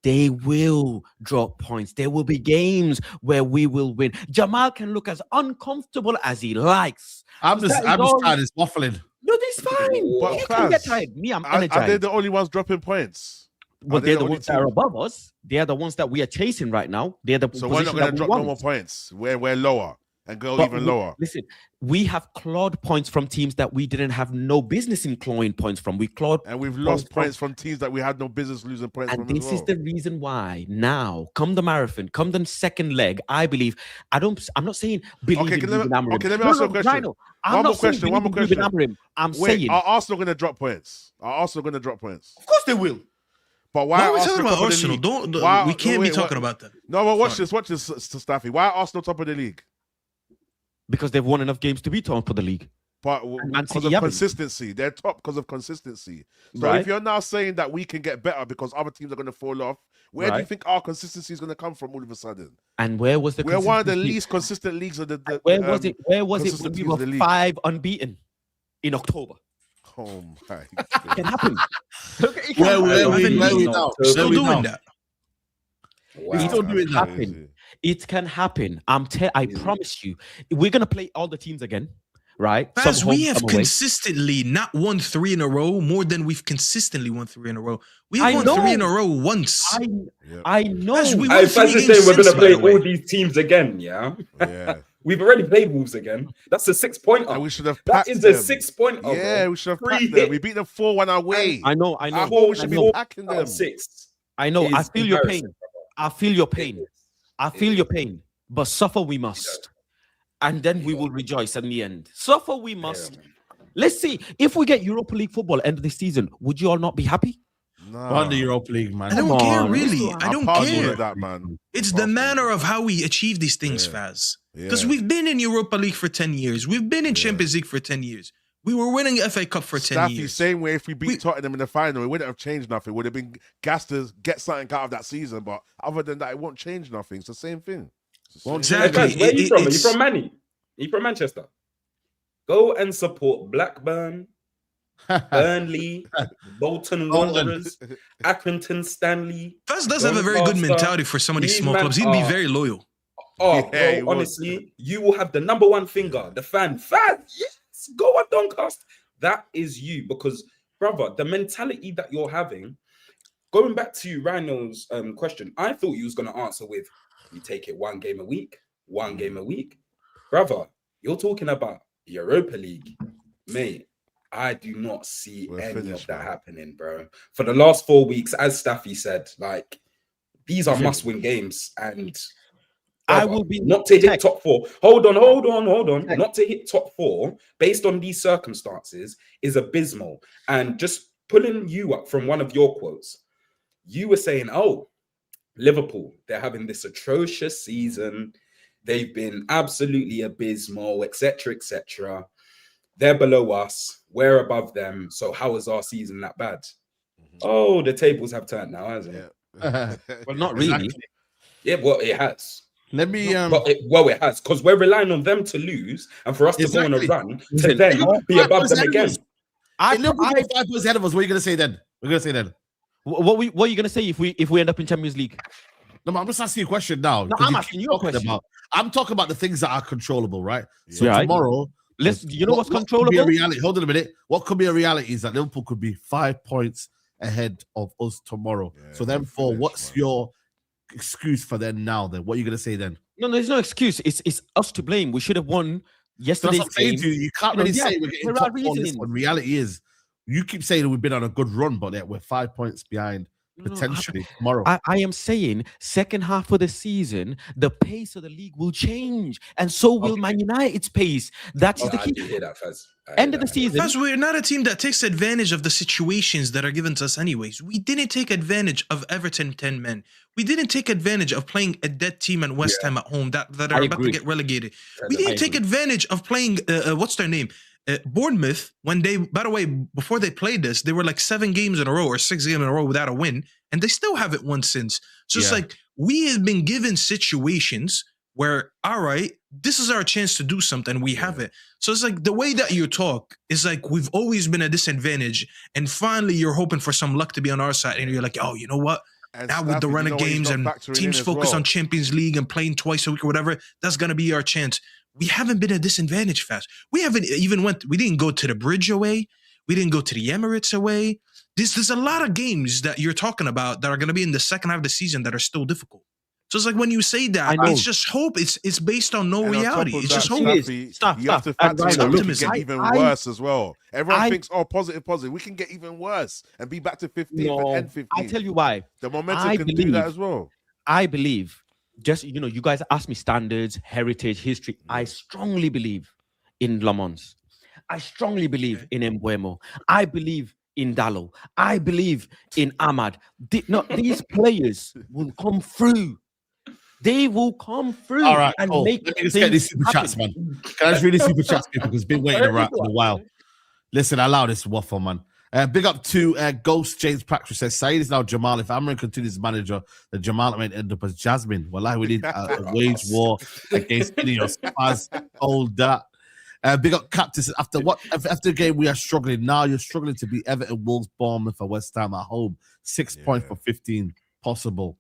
they will drop points. There will be games where we will win. Jamal can look as uncomfortable as he likes. I'm just tired of waffling. No, that's fine. But you can get tired. Me, I'm energized. Are they the only ones dropping points? Well, they're the ones that are above us. They're the ones that we are chasing right now. They're the so we're not going to drop no more points. We're lower. and go But even lower. Listen, we have clawed points from teams that we didn't have no business in clawing points from. We clawed, And we've lost points from teams that we had no business losing points and from. this as is well. the reason why now, come the marathon, come the second leg, I believe. I'm not saying believe in Ruben Amorim. Okay, let me ask you a question. Rhino, I'm One not more saying question. One more believe in question. Ruben Amorim. I'm saying, Are Arsenal going to drop points? Are Arsenal going to drop points? Of course they will. But why Why are are we Arsenal talking about top of the Arsenal? league? We can't be talking about that. No, but watch this, Staffy. Why are Arsenal top of the league? because they've won enough games to be top of the league. But And Man because City of haven't. consistency, they're top because of consistency. So Right. if you're now saying that we can get better because other teams are going to fall off, where do you Right. think our consistency is going to come from all of a sudden? And where was the We're one of the consistency? least consistent leagues of the Where was it? Where was it when consistent we teams were in the league. 5 unbeaten in October? Oh my It can happen. Look, it can Where happen. we now? Still Where we doing now? that. We're still doing that. happen. It can happen. I promise you. We're gonna play all the teams again, right? Faz, Some we home, have some away. consistently not won 3 in a row more than we've consistently won 3 in a row. We I have won know. 3 in a row once. I know. Faz, we I won 3 was just games saying we're since, gonna by play the way. all these teams again. Yeah, Yeah. we've already played Wolves again. That's a 6-pointer. And we should have That packed is them. a 6-pointer. Yeah, bro. we should have 3 packed them. hit We beat them 4-1 away. I know. I Four thought we should be four packing out them. of 6. I know. I is feel your pain. embarrassing, I feel your pain. is. I feel your pain. But suffer we must. And then we will rejoice in the end. Suffer we must. Yeah, man. Let's see. If we get Europa League football end of the season, would you all not be happy? On the Europa League, man. I don't Come care, on. really. I I'm don't past all care. of that, man. It's I'm the past all manner of of how we achieve these things, Yeah. Faz. Yeah. Because we've been in Europa League for 10 years. We've been in Champions League for 10 years. We were winning FA Cup for 10 Staffy, years. same way if we beat We- Tottenham in the final, it wouldn't have changed nothing. It would have been gas to get something out of that season, but other than that, it won't change nothing. It's the same thing. It's the same Exactly. Hey, guys, where are you from? Are you it's- from Manny? Are you from Manchester? Go and support Blackburn, Burnley, Bolton Wanderers, Accrington Stanley. Faz does have a very good Doncaster. mentality for some of these These small men clubs. He'd be are- very loyal. Oh, Yeah, he bro, would. honestly, you will have the number one finger, the fan. Yes, go on Doncaster. That is you because, brother, the mentality that you're having. Going back to Rhino's question, I thought you was gonna answer with, "We take it one game a week, brother." You're talking about Europa League, mate. I do not see We're any finished, of that man. happening, bro. For the last 4 weeks, as Staffy said, like these are must-win games, and I brother, will be not to hit tech. top 4. Hold on. Tech. Not to hit top 4 based on these circumstances is abysmal. And just pulling you up from one of your quotes, you were saying, "Oh, Liverpool, they're having this atrocious season. They've been absolutely abysmal, etc., etc. They're below us. We're above them. So how is our season that bad?" Oh, the tables have turned now, hasn't it? Well, not really. Exactly. Yeah, well, it has. Let me It has, because we're relying on them to lose and for us to go on a Exactly. run to Listen, then be above Five them points again. ahead of us. If Liverpool go 5 points ahead of us, what are you gonna say then? We're gonna say then. What are you gonna say if we end up in Champions League? No, but I'm just asking you a question now. No, 'cause I'm keep asking you a talking question. I'm talking about the things that are controllable, right? So Right. tomorrow, You know what's what could be controllable? a reality? Hold on a minute. What could be a reality is that Liverpool could be 5 points ahead of us tomorrow. Yeah, So we're therefore, finished, what's man. your excuse for them now? Then what are you gonna say then? No, there's no excuse. It's us to blame. We should have won So that's yesterday's what I'm saying game. to you. You can't No, really yeah, say we're getting there top are 4 on this reasons. one. Reality is, you keep saying that we've been on a good run, but that we're 5 points behind No, potentially tomorrow. I am saying second half of the season, the pace of the league will change, and so will Man United's pace. That is the I key. do hear that, Faz. End of the season. Faz, we're not a team that takes advantage of the situations that are given to us anyways. We didn't take advantage of Everton 10 men. We didn't take advantage of playing a dead team at West Ham at home that are I about agree. to get relegated. I We didn't I take agree. advantage of playing, what's their name? Bournemouth, when they, by the way, before they played this, they were like 7 games in a row or 6 games in a row without a win, and they still haven't won since. So it's Yeah. like, we have been given situations where, all right, this is our chance to do something, we have it. So it's like the way that you talk is like we've always been a disadvantage, and finally you're hoping for some luck to be on our side, and you're like, oh, you know what? And Now with the Staffy, run you of know what he's games not and factoring in teams as focus well? on Champions League and playing twice a week or whatever, that's gonna be our chance. We haven't been a disadvantage fast. We haven't even we didn't go to the Bridge away. We didn't go to the Emirates away. There's a lot of games that you're talking about that are gonna be in the second half of the season that are still difficult. So it's like when you say that, it's just hope. It's based on no And on reality. top of It's that, just hope. Staffy, you have to factor in It's that we can optimism. get even worse as well. Everyone thinks, oh, positive. We can get even worse and be back to 15th and end 15th. I tell you why. The momentum can do that as well. I believe, just, you guys ask me standards, heritage, history. I strongly believe in Le Mans. I strongly believe in Mbuemo. I believe in Dallo. I believe in Ahmad. These players will come through. They will come through. All right, and cool. make Let me just get these super chats, man. Can I just read these super chats because it's been waiting around for a while. Listen, allow this waffle, man. Big up to Ghost James Patrick says, Saeed is now Jamal. If Amorim continues as manager, then Jamal might end up as Jasmine. Well, we need a wage war against Ineos. Hold that. Big up Captain says, after the game we are struggling. Now you're struggling to beat Everton, Wolves, Bournemouth, or West Ham at home. 6 points for 15 possible.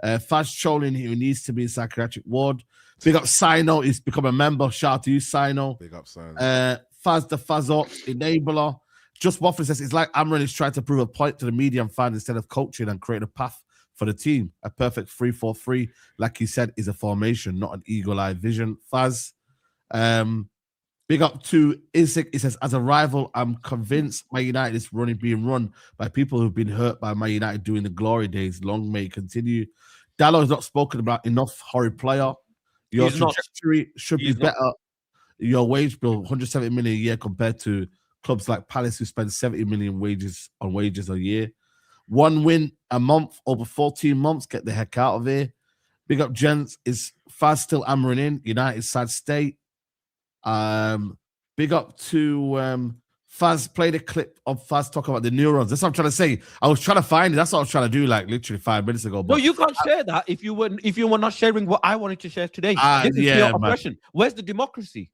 Faz Cholin, who needs to be in psychiatric ward. Big up Sino, he's become a member. Shout out to you, Sino. Big up Sino. Faz the Fazot, enabler. Just Waffle says, it's like Amorim is trying to prove a point to the media and fans instead of coaching and create a path for the team. A perfect 3-4-3, like he said, is a formation, not an eagle-eye vision. Faz, big up to Isaac. He says, as a rival, I'm convinced Man United is being run by people who've been hurt by Man United during the glory days. Long may it continue. Dallo is not spoken about enough. Horrid player. Your trajectory should be better. Your wage bill, 170 million a year compared to clubs like Palace who spend 70 million on wages a year. 1 win a month over 14 months. Get the heck out of here. Big up, gents. Is Faz still Amorim in? United sad state. Big up to Faz. Played a clip of Faz talking about the neurons. That's what I'm trying to say. I was trying to find it. That's what I was trying to do, like literally 5 minutes ago. But no, you can't share that if you were not sharing what I wanted to share today. This is your oppression. Where's the democracy?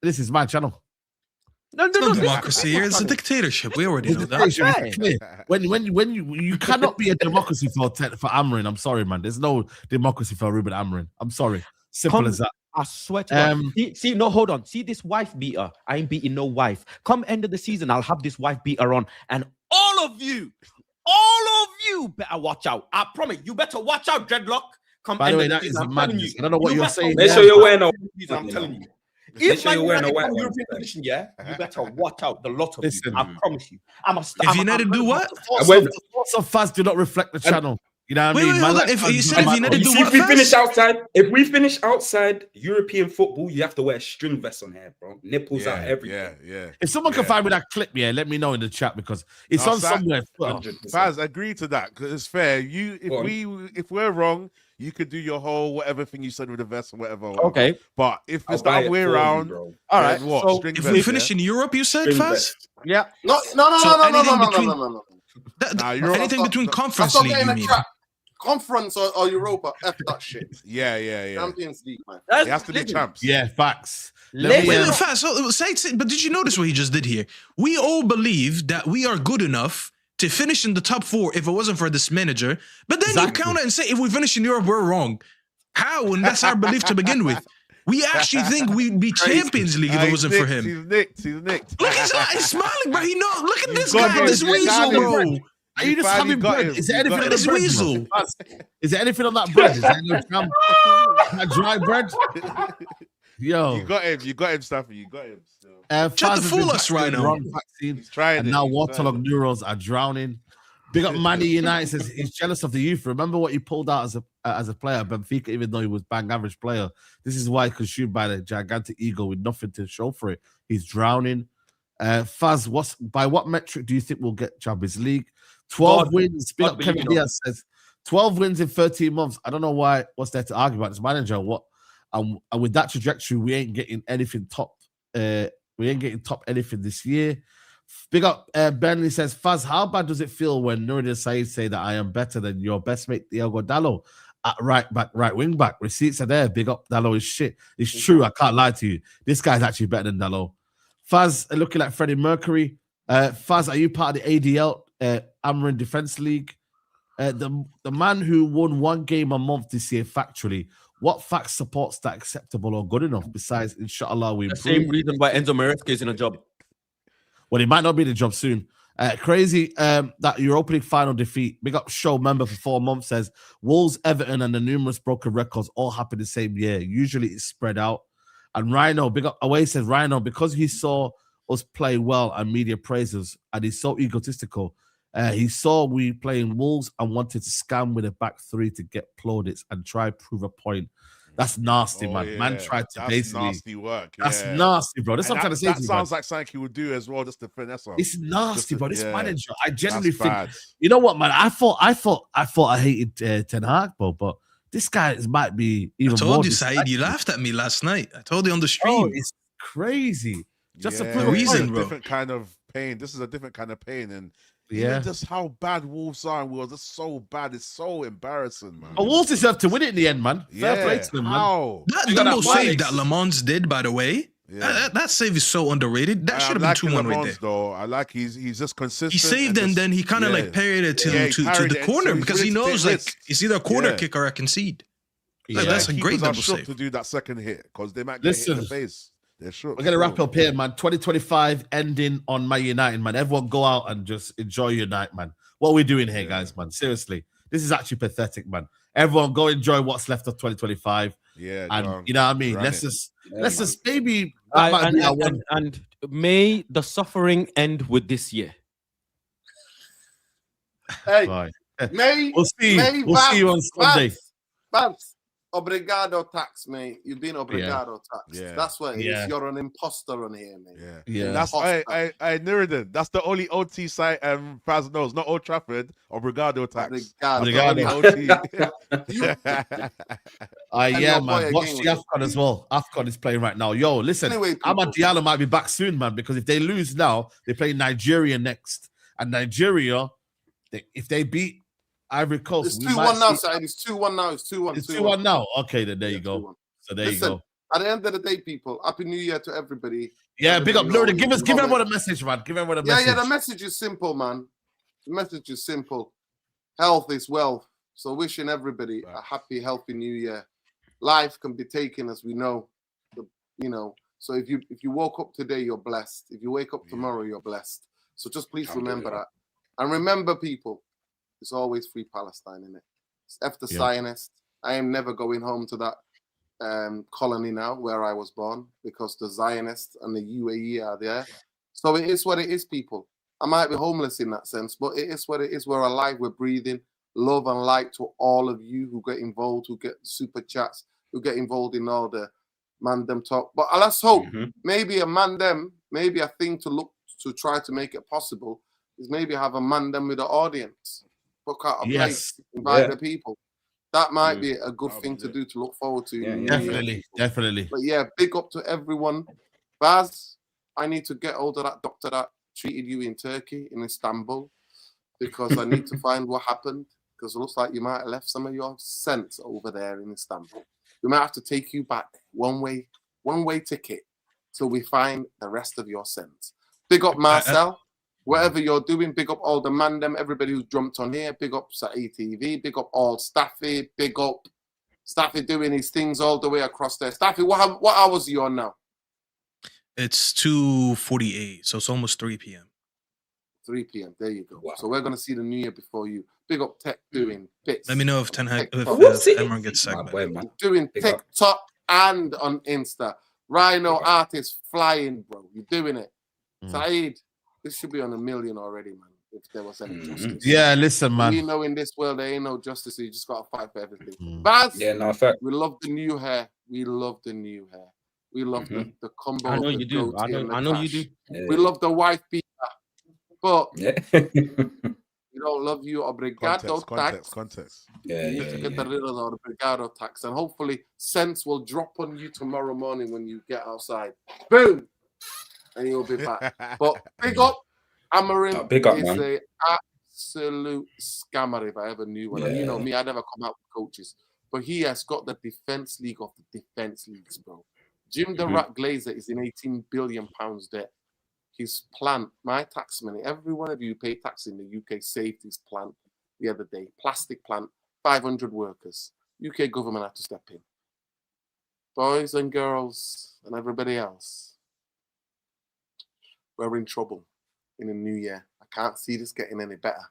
This is my channel. No, democracy here. It's a dictatorship. We already know that. When you cannot be a democracy for Amorim. I'm sorry, man. There's no democracy for Ruben Amorim. I'm sorry. Simple as that. I swear to God. See, no, hold on. See this wife beater. I ain't beating no wife. Come end of the season, I'll have this wife beater on, and all of you better watch out. I promise. You better watch out, Dreadlock. By the way, that is madness. I don't know what you're saying. Make sure you're wearing a. I'm telling you. Make sure you're wearing a white European edition, you better watch out. The lot of you. I promise you. If United do what? The thoughts of Faz do not reflect the channel. You know what I mean? If we finish outside European football, you have to wear a string vest on here, bro. Nipples out everywhere. Yeah. If someone can find me that clip, let me know in the chat because it's on somewhere. Faz, agree to that because it's fair. If we're wrong, you could do your whole whatever thing you said with the vest or whatever. Okay. But if it's the other way around, all right. What? So if we finish in Europe, you said, Faz? Yeah. No. Anything between conference league, you mean? Conference or Europa, F that shit. Yeah. Champions League, man. It has to be champs. Yeah, facts. Faz. But did you notice what he just did here? We all believe that we are good enough to finish in the top 4 if it wasn't for this manager. But then you counter and say, if we finish in Europe, we're wrong. How? And that's our belief to begin with. We actually think we'd be Champions League if it wasn't for him. He's nicked. Look, he's smiling, bro. Look at this guy, this weasel, bro. Are you just having bread? Is there anything on this weasel? Is there anything on that bread? Is there no jam? That dry bread? Yo. You got him, Staffy. You got him. Try to fool us right now. He's trying and now waterlogged neurons are drowning. Big up Manny United says he's jealous of the youth. Remember what he pulled out as a player at Benfica, even though he was bang average player. This is why he's consumed by the gigantic ego with nothing to show for it. He's drowning. Faz, by what metric do you think we'll get Champions League? 12 wins. Big up Kevin Diaz says 12 wins in 13 months. I don't know what's there to argue about this manager. And with that trajectory, we ain't getting anything top. We ain't getting top anything this year. Big up Burnley says, Faz, how bad does it feel when Nuruddin Saeed say that I am better than your best mate Diogo Dallo at right wing back? Receipts are there. Big up Dallo is shit. It's true. I can't lie to you. This guy's actually better than Dallo. Faz, looking like Freddie Mercury. Faz, are you part of the ADL Amorim Defense League? The man who won 1 game a month this year factually. What fact supports that acceptable or good enough? Besides, inshallah, we the same reason why Enzo Maresca is in a job. Well, he might not be in the job soon. Crazy that Europa League final defeat. Big up show member for 4 months says Wolves, Everton, and the numerous broken records all happen the same year. Usually it's spread out. And Rhino, big up away says Rhino, because he saw us play well and media praises, and he's so egotistical. He saw we playing Wolves and wanted to scam with a back three to get plaudits and try prove a point. That's nasty, man. Yeah. Man tried to That's basically nasty work. That's yeah. nasty, bro. That's And what I'm trying to say. that to you, sounds man. like something he would do as well, just to finesse him. It's nasty, bro. This yeah. manager, I genuinely That's think. bad. You know what, man? I thought I hated Ten Hag, bro, but this guy might be even I more. told you, Saeed, you laughed at me last night. I told you on the stream. Oh, it's crazy. Just yeah, to prove a reason, point. bro. Different kind of pain. This is a different kind of pain, and Yeah. even just how bad Wolves are, and we were just so bad. It's so embarrassing, man. But Wolves deserve to win it in the end, man. Fair play to them, man. How? That You got double that save Alex. that Lamont did, by the way, Yeah. that save is so underrated. That should have been 2-1 right there. Though. I like he's just consistent. He saved and then he kind of like parried it to, Yeah, he to parried the it, corner so he's because he willing to knows take like risks. it's either a corner Yeah. kick or I concede. Like, Yeah. that's a great Keepers are double shook save. to do that second hit because they might get hit in the Listen. face. They're shook. We're gonna wrap up here, man. 2025 ending on Man United, man. Everyone go out and just enjoy your night, man. What are we doing here, guys, man? Seriously, this is actually pathetic, man. Everyone go enjoy what's left of 2025, Yeah, and John, you know what I mean. run Let's it. just maybe that might be our one. And may the suffering end with this year. Hey, Right. May, We'll see. May We'll see you on Sunday. Vance, obrigado tax, mate. You've been obrigado tax. Yeah. That's what it is. Yeah. You're an imposter on here, mate. Yeah. Yeah. That's I Nuruddin. That's the only OT site Faz knows, not Old Trafford. Obrigado tax. Obrigado. That's the only OT. And Yeah, your man. boy Watch again the with AFCON as well. AFCON is playing right now. Yo, listen, Anyway, Amad Diallo might be back soon, man, because if they lose now, they play Nigeria next. And Nigeria, if they beat Ivory Coast, It's we 2-1 might now, see- Saeed. It's 2-1 now. It's 2-1. It's 2-1 now. Okay, then there you Yeah, go. 2-1. So there you Listen, go. at the end of the day, people, Happy New Year to everybody. Yeah, big up, Everybody Lord. knows Give it's everyone a message, man. Give everyone a Yeah, message. yeah, the message is simple, man. The message is simple. Health is wealth. So wishing everybody a happy, healthy new year. Life can be taken, as we know. You know, so if you woke up today, you're blessed. If you wake up tomorrow, you're blessed. So just please remember that. And remember, people, it's always free Palestine, innit? It's F the Zionist. I am never going home to that colony now where I was born because the Zionists and the UAE are there. So it is what it is, people. I might be homeless in that sense, but it is what it is. We're alive, we're breathing. Love and light to all of you who get involved, who get super chats, who get involved in all the Mandem talk. But let's hope maybe a Mandem, maybe a thing to look to try to make it possible is maybe have a Mandem with the audience. Book out a place, invite the people. That might be a good thing to do to look forward to. Definitely. But yeah, big up to everyone. Baz, I need to get hold of that doctor that treated you in Turkey, in Istanbul, because I need to find what happened. Because it looks like you might have left some of your sense over there in Istanbul. We might have to take you back one way ticket till we find the rest of your sense. Big up Marcel. Whatever you're doing, big up all the Mandem, everybody who's jumped on here. Big up Saeed TV. Big up all Staffy. Big up Staffy doing his things all the way across there. Staffy, what hours are you on now? It's 2:48, so it's almost 3 p.m. 3 p.m. There you go. Wow. So we're going to see the new year before you. Big up Tech doing bits. Let me know if Emran gets sacked. Doing TikTok and on Insta. Rhino artist flying, bro. You're doing it. Saeed, this should be on 1 million already, man. If there was any justice. Yeah, listen, man. We know in this world there ain't no justice, so you just gotta fight for everything. Baz, we love the new hair. We love the new hair. We love the combo. I know you do. I know you do. We love the wife beater. But we don't love you. Obrigado context. You need to get rid of the obrigado tax. And hopefully sense will drop on you tomorrow morning when you get outside. Boom! And you'll be back. But big up Amorim is an absolute scammer if I ever knew one. And you know me, I never come out with coaches. But he has got the defense league of the defense leagues, bro. Jim the Rat Glazer is in £18 billion debt. His plant, my tax money, every one of you who pay tax in the UK saved his plant the other day. Plastic plant, 500 workers. UK government had to step in. Boys and girls and everybody else, we're in trouble in the new year. I can't see this getting any better.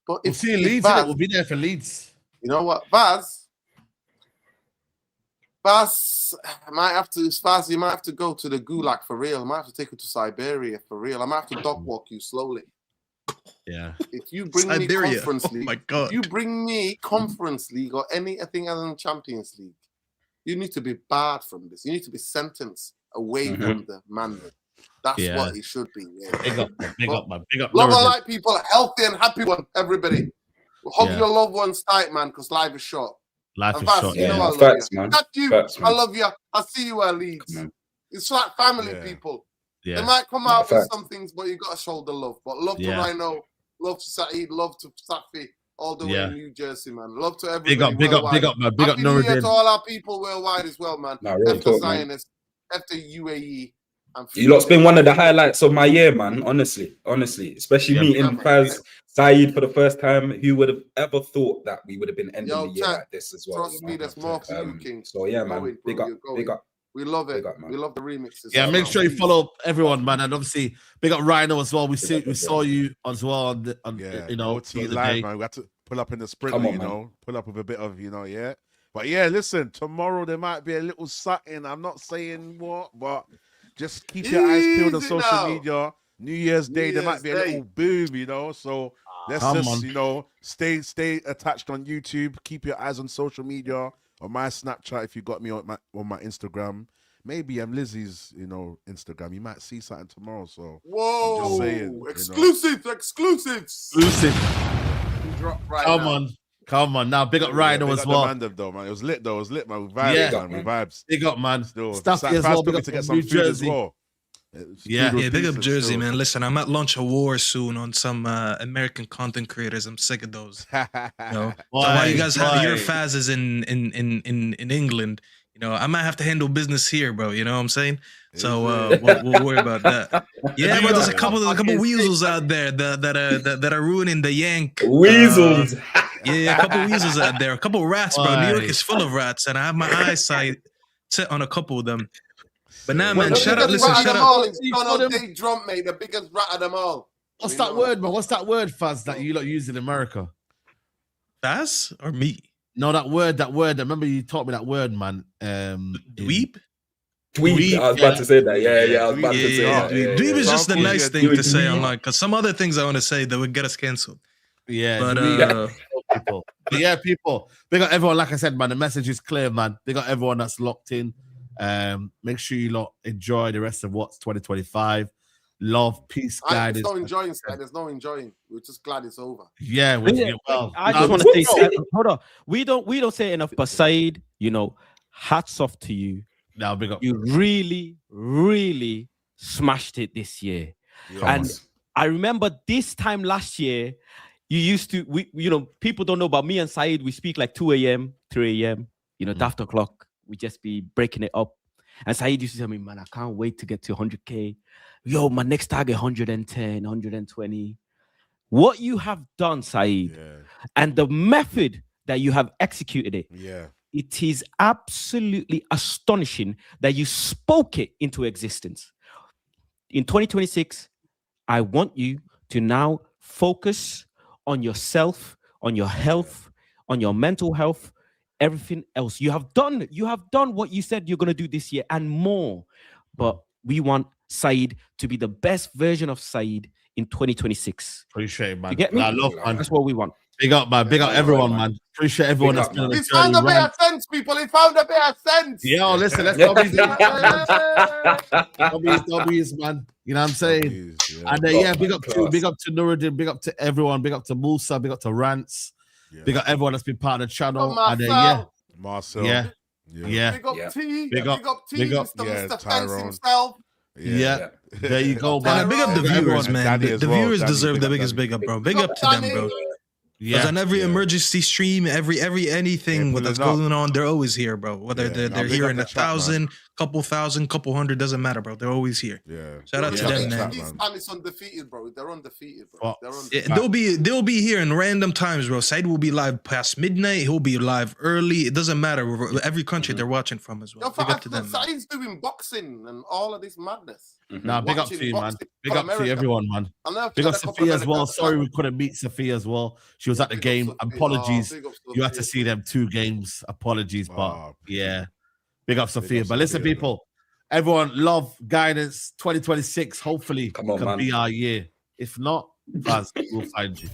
But We'll if, see if Leeds, Vaz, we'll be there for Leeds. you know what, Vaz might have to, Vaz, you might have to go to the gulag for real. I might have to take you to Siberia for real. I might have to dog walk you slowly. Yeah. If you bring me Siberia. Conference Oh League, my God. if you bring me Conference League or anything other than Champions League, you need to be barred from this. You need to be sentenced away from the mandate. That's what it should be. Yeah. Big up, man. Big up. Love and Nuruddin. light people, healthy and happy one, everybody. Hug your loved ones tight, man, because life is short. Life And is Vaz, short. you know I love Facts, you. man. Not you. Facts, I man. love you. I see you at Leeds. It's like family people. They Yeah. might come out with Facts. some things, but you got to show the love. But love to Yeah. Rhino, love to Saeed, love to Safi, all the way Yeah. in New Jersey, man. Love to everybody. Big up, man. Big up, Happy New Year Nuruddin. to all our people worldwide as well, man. Nah, real After talk, man. Zionist, after UAE. And You lot's been one of the highlights of my year, man. Honestly, especially meeting Faz, Saeed for the first time. Who would have ever thought that we would have been ending the year like this as well? Trust me, there's more for you, King. So yeah, man. Going, Big bro, up, you're going. big up. We love it. Big up, man. We love the remixes. Yeah, as make well. sure you Please. follow everyone, man, and obviously big up Rhino as well. We saw you as well on the, Yeah, you know, OT throughout the live, day. man. We got to pull up in the sprint, Come on, you man. know, pull up with a bit of, you know, yeah. But yeah, listen, tomorrow there might be a little something. I'm not saying what, but just keep your eyes peeled on Easy social now. media. New Year's Day, there might be a Year's little boom, you know. So let's Come just, on. you know, stay attached on YouTube. Keep your eyes on social media, on my Snapchat if you got me on my Instagram. Maybe I'm Lizzie's, you know, Instagram. You might see something tomorrow. So Whoa! just saying, you know. Exclusives. Exclusive. Drop right Come now. on. Come on. Now, big up Rhino big as up well. the Mandem though, man. It was lit though. It was lit, man. With vibes, Yeah. man. With vibes. Big up, man. Still, Staffy as Faz well. took Big me up to from get some New food as Jersey. well. Yeah. Yeah, big up Pieces Jersey, still. man. Listen, I might launch a war soon on some American content creators. I'm sick of those. You know? So while you guys have your Fazes in England, you know, I might have to handle business here, bro. You know what I'm saying? So we'll worry about that. Yeah, but there's a couple weasels out there that are ruining the Yank. Weasels. Yeah, a couple weasels out there, a couple rats, bro. New York is full of rats, and I have my eyesight set on a couple of them. But now, man, The shout out, biggest listen, rat of shout them out. all is Donald J. Trump, mate. The biggest rat of them all. What's We that know word, man? What's that word, Faz, that you lot use in America? Faz or me? No, that word. I remember you taught me that word, man. Dweeb? Dweeb. I was about to say that. Yeah. I was about to say Yeah, that. dweeb is just a Sounds nice good. thing to say Dweeb. online, because some other things I want to say that would get us canceled. Yeah, But people. But yeah, people. Big up everyone. Like I said, man, the message is clear, man. Big up everyone that's locked in. Make sure you lot enjoy the rest of what's 2025. Love, peace, There's guidance. no enjoying, sir. There's no enjoying. We're just glad it's over. Yeah, I just want to say, hold on. We don't say enough, but Saeed, you know, hats off to you. Now, big up. You really, really smashed it this year. And I remember this time last year, you used to, people don't know about me and Saeed. We speak like 2 a.m., 3 a.m., daft o'clock. We just be breaking it up. And Saeed used to tell me, man, I can't wait to get to 100K. Yo, my next target, 110, 120. What you have done, Saeed, and the method that you have executed it, it is absolutely astonishing that you spoke it into existence. In 2026, I want you to now focus on yourself, on your health, on your mental health, everything else. You have done what you said you're going to do this year and more. But we want Saeed to be the best version of Saeed in 2026. Appreciate it, man. You get me? I love, man. That's what we want. Big up, man. Big up everyone, man. Appreciate everyone that's been on the He's found a journey. bit of sense, people. He found a bit of sense. Yo, listen, let's W's, man. You know what I'm saying? And big up to Nuruddin, big up to everyone, big up to Musa, big up to Rants, big up everyone that's been part of the channel. And Marcel. Yeah. Big up T. Big up T. big up Mr. Fence Tyrone. himself. Yeah. There you go, And man. big up the viewers, man. Danny The as well. viewers Danny, deserve big the up biggest Danny. big up, bro. Big up to them, bro. Because on every emergency stream, every anything that's going on, they're always here, bro. Whether they're here in 1,000, couple thousand, couple hundred, doesn't matter, bro. They're always here. Yeah. Shout out to them, man. These time is undefeated, bro. They're undefeated, bro. They're undefeated. They'll be here in random times, bro. Saeed will be live past midnight. He'll be live early. It doesn't matter. Every country they're watching from as well. Big up to them. Saeed's doing boxing and all of this madness. Nah, big up to you, man. Big up to everyone, man. Big up Sophia as well. Sorry we couldn't meet Sophia as well. She was at the game. Apologies. You had to see them 2 games. Apologies, but yeah. Big up Sophia. But listen, people, everyone, love, guidance. 2026 hopefully can be our year. If not, we'll find you.